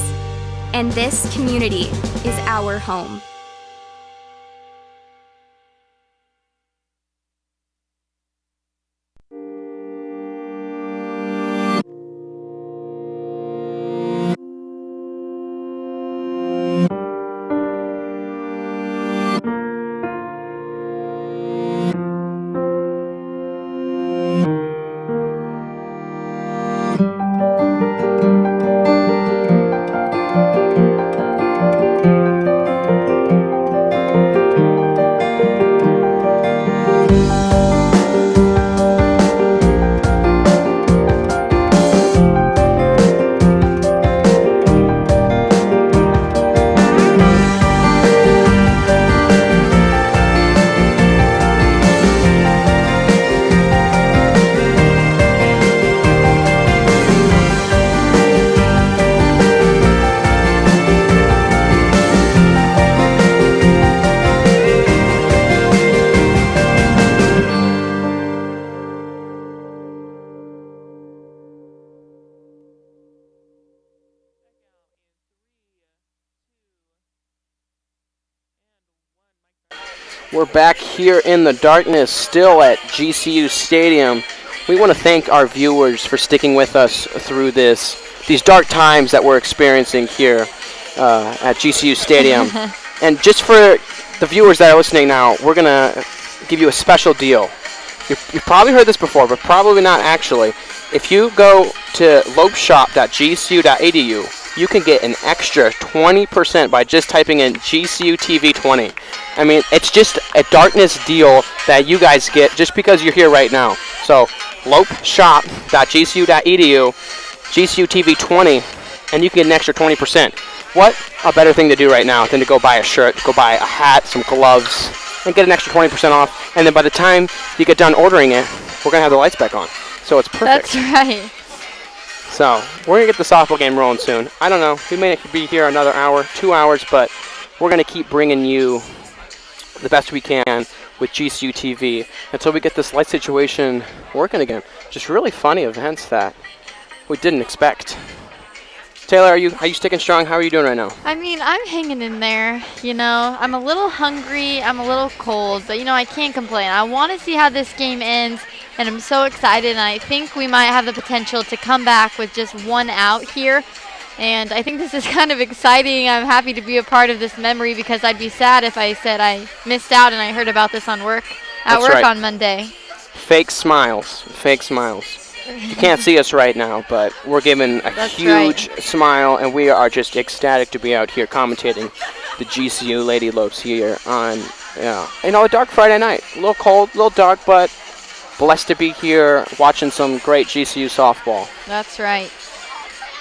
Speaker 7: and this community is our home.
Speaker 1: We're back here in the darkness, still at GCU Stadium. We want to thank our viewers for sticking with us through these dark times that we're experiencing here at GCU Stadium. And just for the viewers that are listening now, we're going to give you a special deal. You've probably heard this before, but probably not actually. If you go to lopeshop.gcu.edu, you can get an extra 20% by just typing in GCU TV 20. I mean, it's just a darkness deal that you guys get just because you're here right now. So, lopeshop.gcu.edu, GCU TV 20, and you can get an extra 20%. What a better thing to do right now than to go buy a shirt, go buy a hat, some gloves, and get an extra 20% off. And then by the time you get done ordering it, we're going to have the lights back on. So it's perfect.
Speaker 2: That's right.
Speaker 1: So, we're going to get the softball game rolling soon. I don't know, we may be here another hour, 2 hours, but we're going to keep bringing you the best we can with GCU TV until we get this light situation working again. Just really funny events that we didn't expect. Taylor, are you sticking strong? How are you doing right now?
Speaker 2: I mean, I'm hanging in there, you know. I'm a little hungry, I'm a little cold, but, you know, I can't complain. I want to see how this game ends, and I'm so excited, and I think we might have the potential to come back with just one out here. And I think this is kind of exciting. I'm happy to be a part of this memory because I'd be sad if I said I missed out and I heard about this on work on Monday.
Speaker 1: Fake smiles. Fake smiles. You can't see us right now, but we're giving a huge smile, and we are just ecstatic to be out here commentating the GCU Lady Lopes here on, a dark Friday night. A little cold, a little dark, but blessed to be here watching some great GCU softball.
Speaker 2: That's right.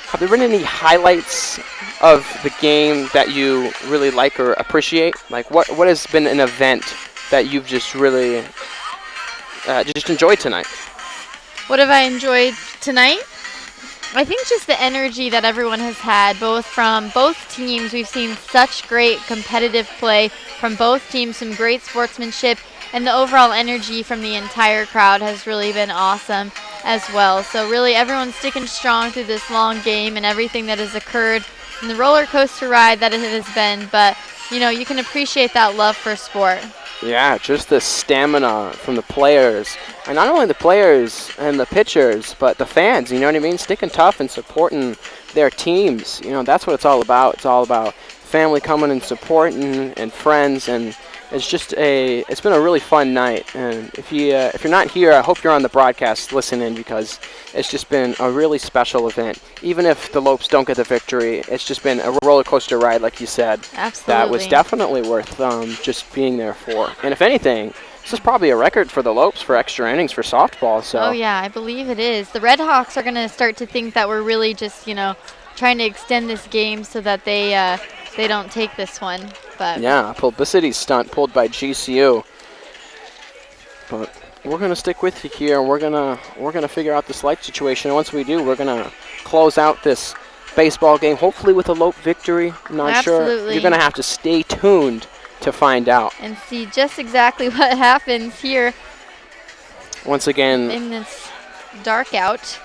Speaker 1: Have there been any highlights of the game that you really like or appreciate? Like, what has been an event that you've just really just enjoyed tonight?
Speaker 2: What have I enjoyed tonight? I think just the energy that everyone has had, both from both teams. We've seen such great competitive play from both teams, some great sportsmanship, and the overall energy from the entire crowd has really been awesome as well. So really everyone's sticking strong through this long game and everything that has occurred and the roller coaster ride that it has been. But, you know, you can appreciate that love for sport.
Speaker 1: Yeah, just the stamina from the players. And not only the players and the pitchers, but the fans, you know what I mean? Sticking tough and supporting their teams. You know, that's what it's all about. It's all about family coming and supporting and friends, and it's been a really fun night. And if you're not here, I hope you're on the broadcast listening, because it's just been a really special event. Even if the Lopes don't get the victory, it's just been a roller coaster ride, like you said.
Speaker 2: Absolutely.
Speaker 1: That was definitely worth just being there for. And if anything, this is probably a record for the Lopes for extra innings for softball. So.
Speaker 2: Oh yeah, I believe it is. The Red Hawks are going to start to think that we're really just, you know, trying to extend this game so that they don't take this one. But
Speaker 1: yeah, a publicity stunt pulled by GCU. But we're gonna stick with you here, and we're gonna figure out this light situation. And once we do, we're gonna close out this baseball game, hopefully with a Lope victory. I'm not sure. You're gonna have to stay tuned to find out
Speaker 2: and see just exactly what happens here.
Speaker 1: Once again,
Speaker 2: in this dark out,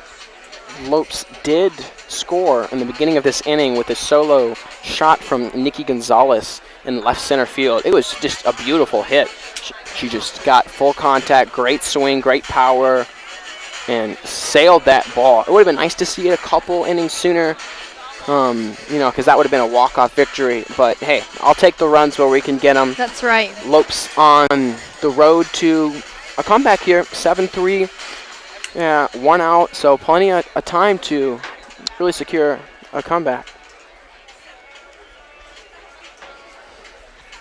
Speaker 1: Lopes did score in the beginning of this inning with a solo shot from Nikki Gonzalez in left center field. It was just a beautiful hit. She just got full contact, great swing, great power, and sailed that ball. It would have been nice to see it a couple innings sooner, you know, because that would have been a walk-off victory. But, hey, I'll take the runs where we can get them.
Speaker 2: That's right.
Speaker 1: Lopes on the road to a comeback here, 7-3. Yeah, 1 out, so plenty of time to really secure a comeback.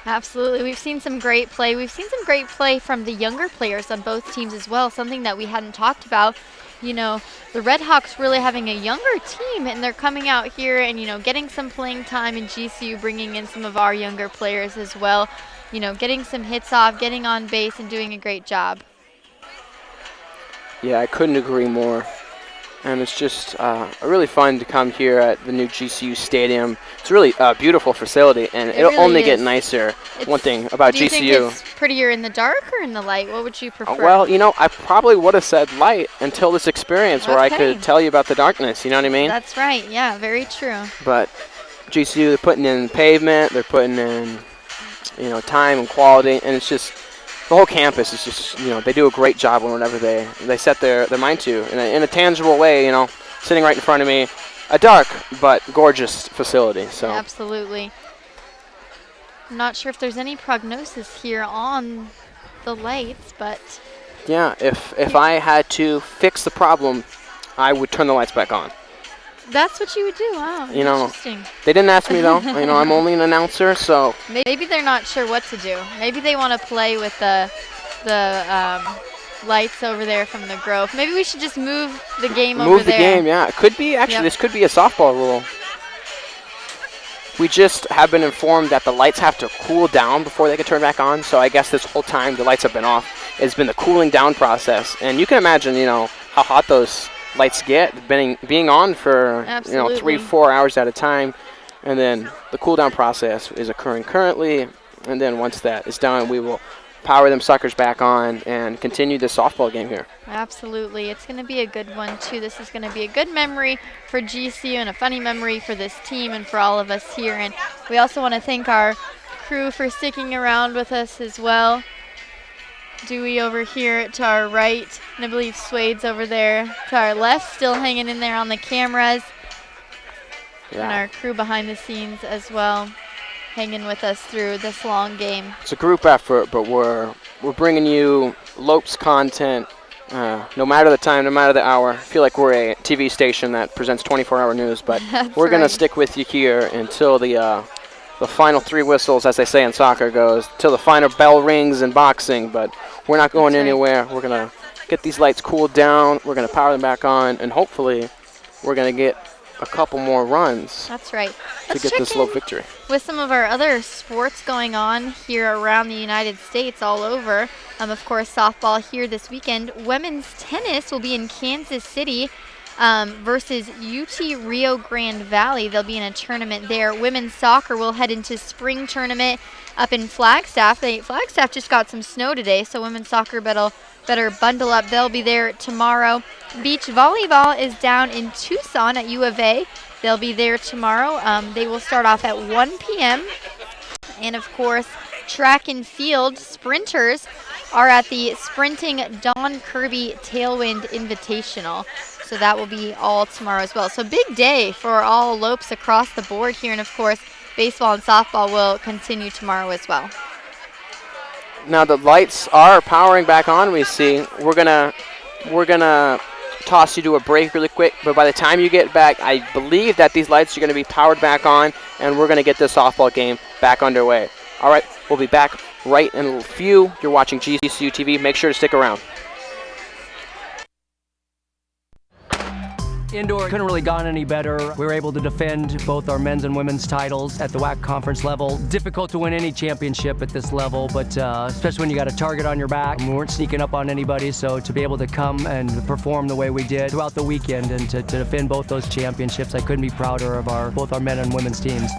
Speaker 2: Absolutely. We've seen some great play. We've seen some great play from the younger players on both teams as well, something that we hadn't talked about. You know, the Red Hawks really having a younger team, and they're coming out here and, you know, getting some playing time, and GCU bringing in some of our younger players as well. You know, getting some hits off, getting on base, and doing a great job.
Speaker 1: Yeah, I couldn't agree more. And it's just really fun to come here at the new GCU Stadium. It's really a beautiful facility, and it'll
Speaker 2: really
Speaker 1: only
Speaker 2: is.
Speaker 1: get nicer. One thing about
Speaker 2: Do you
Speaker 1: GCU.
Speaker 2: think it's prettier in the dark or in the light? What would you prefer?
Speaker 1: Well, you know, I probably would have said light until this experience where I could tell you about the darkness. You know what I mean?
Speaker 2: That's right. Yeah, very true.
Speaker 1: But GCU, they're putting in pavement, they're putting in, you know, time and quality, and it's just the whole campus is just, you know, they do a great job whenever they set their mind to in a tangible way. You know, sitting right in front of me, a dark but gorgeous facility. So
Speaker 2: absolutely. I'm not sure if there's any prognosis here on the lights, but
Speaker 1: yeah, if I had to fix the problem, I would turn the lights back on.
Speaker 2: That's what you would do. Wow,
Speaker 1: you know,
Speaker 2: interesting.
Speaker 1: They didn't ask me though. You know, I'm only an announcer, so
Speaker 2: maybe they're not sure what to do. Maybe they want to play with the lights over there from the Grove. Maybe we should just move the game over there.
Speaker 1: Move the game, yeah. It could be actually. This could be a softball rule. We just have been informed that the lights have to cool down before they can turn back on. So I guess this whole time the lights have been off. It's been the cooling down process, and you can imagine, you know, how hot those lights get being on for you know 3-4 hours at a time, and then the cool down process is occurring currently, and then once that is done, we will power them suckers back on and continue the softball game here.
Speaker 2: Absolutely. It's going to be a good one too. This is going to be a good memory for GCU and a funny memory for this team and for all of us here. And we also want to thank our crew for sticking around with us as well. Dewey over here to our right, and I believe Swade's over there to our left, still hanging in there on the cameras. Yeah. And our crew behind the scenes as well, hanging with us through this long game.
Speaker 1: It's a group effort, but we're bringing you Lopes content no matter the time, no matter the hour. I feel like we're a TV station that presents 24-hour news, but we're going to stick with you here until the final 3 whistles, as they say in soccer, goes, till the final bell rings in boxing. But we're not going anywhere. We're going to get these lights cooled down. We're going to power them back on, and hopefully we're going to get a couple more runs.
Speaker 2: That's right.
Speaker 1: To get this Lope victory.
Speaker 2: With some of our other sports going on here around the United States, all over. Of course, softball here this weekend. Women's tennis will be in Kansas City. versus UT Rio Grande Valley. They'll be in a tournament there. Women's soccer will head into spring tournament up in Flagstaff. Flagstaff just got some snow today, so women's soccer better bundle up. They'll be there tomorrow. Beach volleyball is down in Tucson at U of A. They'll be there tomorrow. They will start off at 1 p.m. And, of course, track and field sprinters are at the Sprinting Don Kirby Tailwind Invitational. So that will be all tomorrow as well. So big day for all Lopes across the board here. And, of course, baseball and softball will continue tomorrow as well.
Speaker 1: Now the lights are powering back on, we see. We're gonna toss you to a break really quick, but by the time you get back, I believe that these lights are gonna be powered back on, and we're gonna get this softball game back underway. All right, we'll be back right in a few. You're watching GCU TV. Make sure to stick around.
Speaker 9: Indoor couldn't really gone any better. We were able to defend both our men's and women's titles at the WAC conference level. Difficult to win any championship at this level, but especially when you got a target on your back. We weren't sneaking up on anybody, so to be able to come and perform the way we did throughout the weekend and to defend both those championships, I couldn't be prouder of both our men and women's teams.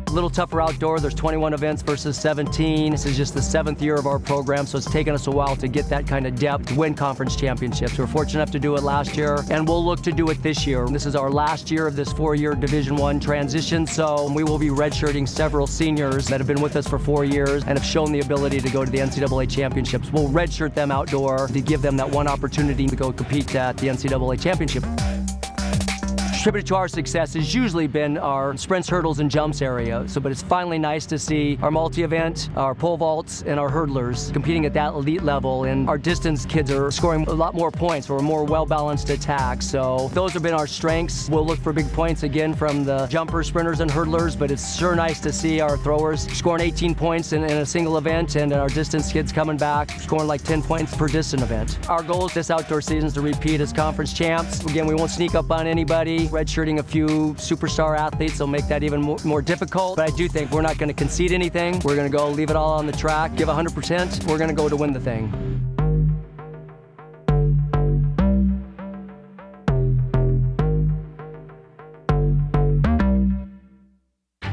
Speaker 9: A little tougher outdoor. There's 21 events versus 17. This is just the 7th year of our program, so it's taken us a while to get that kind of depth to win conference championships. We're fortunate enough to do it last year, and we'll look to do it this year. This is our last year of this 4-year Division I transition, so we will be redshirting several seniors that have been with us for 4 years and have shown the ability to go to the NCAA championships. We'll redshirt them outdoor to give them that one opportunity to go compete at the NCAA championship. Contributed to our success has usually been our sprints, hurdles, and jumps area. But it's finally nice to see our multi-event, our pole vaults, and our hurdlers competing at that elite level. And our distance kids are scoring a lot more points for a more well-balanced attack. So those have been our strengths. We'll look for big points again from the jumpers, sprinters, and hurdlers, but it's sure nice to see our throwers scoring 18 points in a single event, and our distance kids coming back scoring like 10 points per distant event. Our goal this outdoor season is to repeat as conference champs. Again, we won't sneak up on anybody. Redshirting a few superstar athletes will make that even more difficult, but I do think we're not going to concede anything. We're going to go leave it all on the track, give 100%. We're going to go to win the thing.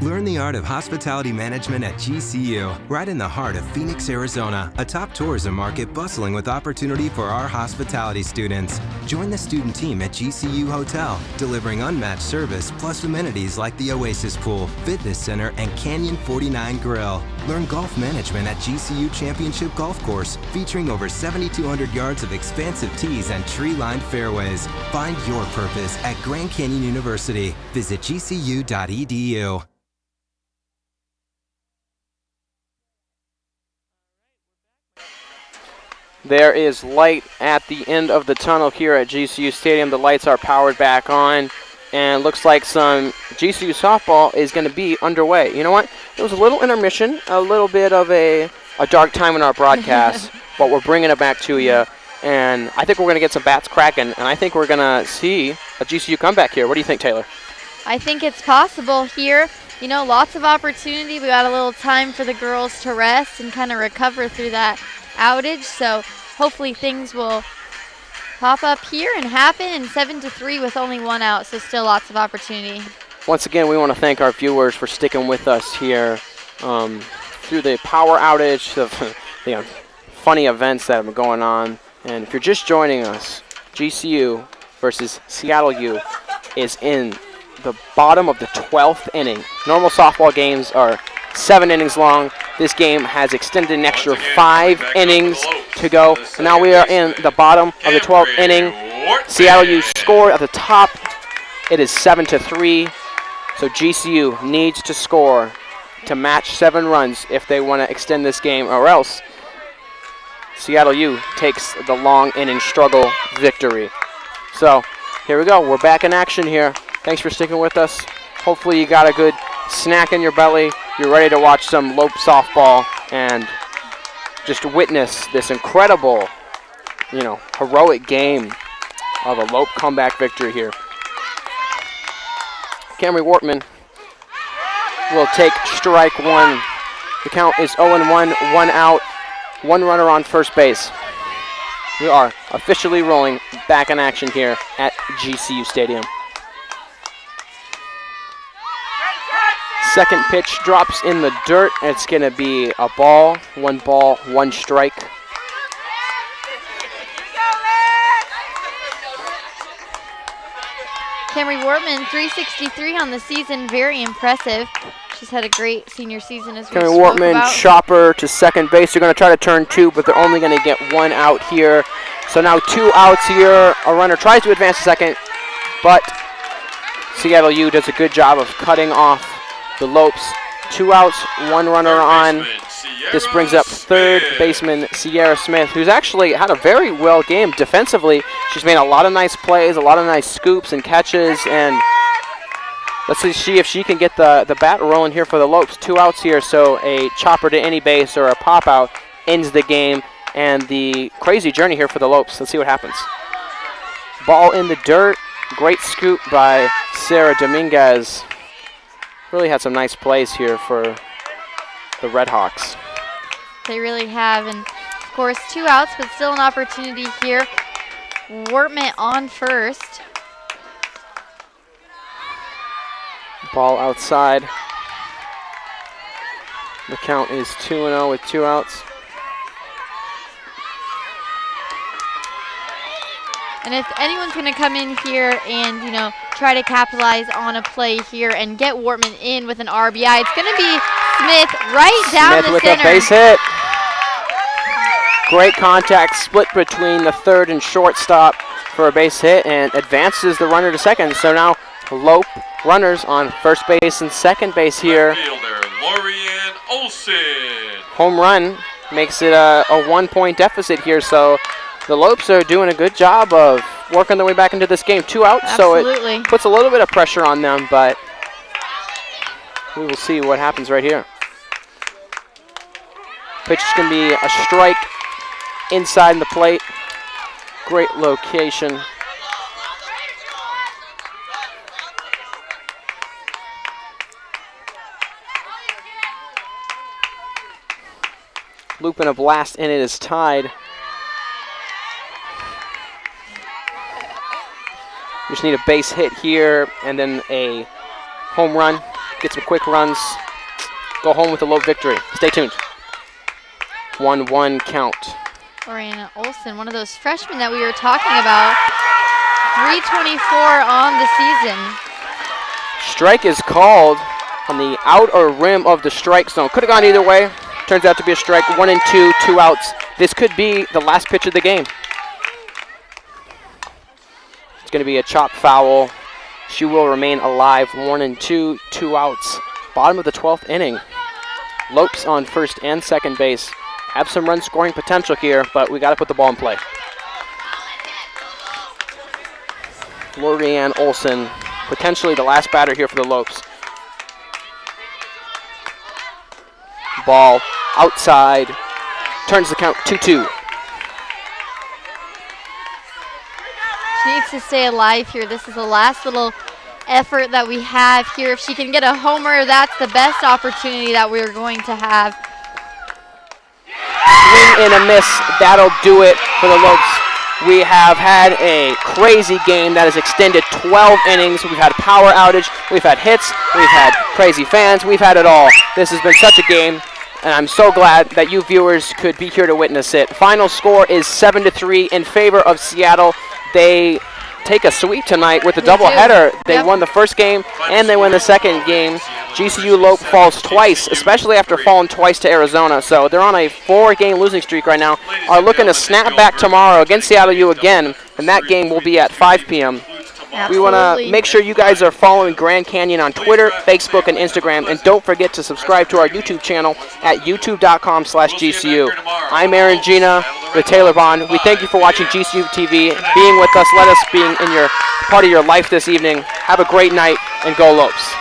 Speaker 4: Learn the art of hospitality management at GCU, right in the heart of Phoenix, Arizona, a top tourism market bustling with opportunity for our hospitality students. Join the student team at GCU Hotel, delivering unmatched service plus amenities like the Oasis Pool, Fitness Center, and Canyon 49 Grill. Learn golf management at GCU Championship Golf Course, featuring over 7,200 yards of expansive tees and tree-lined fairways. Find your purpose at Grand Canyon University. Visit gcu.edu.
Speaker 1: There is light at the end of the tunnel here at GCU Stadium. The lights are powered back on, and looks like some GCU softball is going to be underway. You know what? It was a little intermission, a little bit of a dark time in our broadcast, but we're bringing it back to you, and I think we're going to get some bats cracking, and I think we're going to see a GCU comeback here. What do you think, Taylor? I
Speaker 2: think it's possible here. You know, lots of opportunity. We got a little time for the girls to rest and kind of recover through that outage, so hopefully things will pop up here and happen, and 7-3 with only one out, so still lots of opportunity. Once again, we want to thank our viewers for sticking with us here through the power outage, the funny events that have been going on. And if you're just joining us, GCU versus Seattle U is in the bottom of the 12th inning. Normal softball games are 7 innings long. This game has extended an extra 5 innings to go. And now we are in the bottom of the 12th inning. Seattle U scored at the top. It is 7-3. So GCU needs to score to match 7 runs if they want to extend this game, or else Seattle U takes the long inning struggle victory. So here we go. We're back in action here. Thanks for sticking with us. Hopefully you got a good snack in your belly. You're ready to watch some Lope softball and just witness this incredible, heroic game of a Lope comeback victory here. Camry Wortman
Speaker 1: will take strike one. The count is 0-1, 1 out, 1 runner on first base. We are officially rolling back in action here at GCU Stadium. Second pitch drops in the dirt. It's going to be a ball, 1 strike.
Speaker 2: Camry Wortman, 363 on the season, very impressive. She's had a great senior season as we
Speaker 1: Camry
Speaker 2: spoke
Speaker 1: Wortman,
Speaker 2: about.
Speaker 1: chopper to second base. They're going to try to turn 2, but they're only going to get 1 out here. So now 2 outs here. A runner tries to advance to second, but Seattle U does a good job of cutting off the Lopes. 2 outs, 1 runner on. This brings up third baseman Sierra Smith, who's actually had a very well game defensively. She's made a lot of nice plays, a lot of nice scoops and catches, and let's see if she can get the bat rolling here for the Lopes. 2 outs here, so a chopper to any base or a pop out ends the game, and the crazy journey here for the Lopes. Let's see what happens. Ball in the dirt. Great scoop by Sarah Dominguez. Really had some nice plays here for the Red Hawks.
Speaker 2: They really have, and of course 2 outs, but still an opportunity here. Wortman on first.
Speaker 1: Ball outside. The count is 2-0 with 2 outs.
Speaker 2: And if anyone's going to come in here and, you know, try to capitalize on a play here and get Wortman in with an RBI, it's going to be Smith right down
Speaker 1: Smith
Speaker 2: the
Speaker 1: with
Speaker 2: center.
Speaker 1: a base hit. Great contact split between the third and shortstop for a base hit and advances the runner to second. So now Lope runners on first base and second base here.
Speaker 3: Fielder Lorianne Olson.
Speaker 1: Home run makes it a 1-point deficit here. So the Lopes are doing a good job of working their way back into this game. 2 outs,
Speaker 2: Absolutely.
Speaker 1: so it puts a little bit of pressure on them, but we will see what happens right here. Pitch is going to be a strike inside the plate. Great location. Looping a blast, and it is tied. Just need a base hit here and then a home run. Get some quick runs. Go home with a Lope victory. Stay tuned. 1-1 count.
Speaker 2: Lorianne Olson, one of those freshmen that we were talking about. 324 on the season.
Speaker 1: Strike is called on the outer rim of the strike zone. Could have gone either way. Turns out to be a strike. 1-2, 2 outs. This could be the last pitch of the game. It's going to be a chop foul. She will remain alive. 1-2, 2 outs. Bottom of the 12th inning. Lopes on first and second base. Have some run scoring potential here, but we got to put the ball in play. Lorianne Olson, potentially the last batter here for the Lopes. Ball outside, turns the count 2-2.
Speaker 2: She needs to stay alive here. This is the last little effort that we have here. If she can get a homer, that's the best opportunity that we're going to have.
Speaker 1: Swing and a miss, that'll do it for the Lopes. We have had a crazy game that has extended 12 innings. We've had a power outage, we've had hits, we've had crazy fans, we've had it all. This has been such a game, and I'm so glad that you viewers could be here to witness it. Final score is 7-3 in favor of Seattle. They take a sweep tonight with a doubleheader. They won the first game and they win the second game. GCU Lope falls twice, especially after falling twice to Arizona. So they're on a 4-game losing streak right now. Are looking to snap back tomorrow against Seattle U again, and that game will be at 5 p.m. We want to make sure you guys are following Grand Canyon on Twitter, Facebook, and Instagram, and don't forget to subscribe to our YouTube channel at youtube.com/GCU. I'm Aaron Gina with Taylor Bond. We thank you for watching GCU TV, being with us. Let us being in your part of your life this evening. Have a great night, and go Lopes.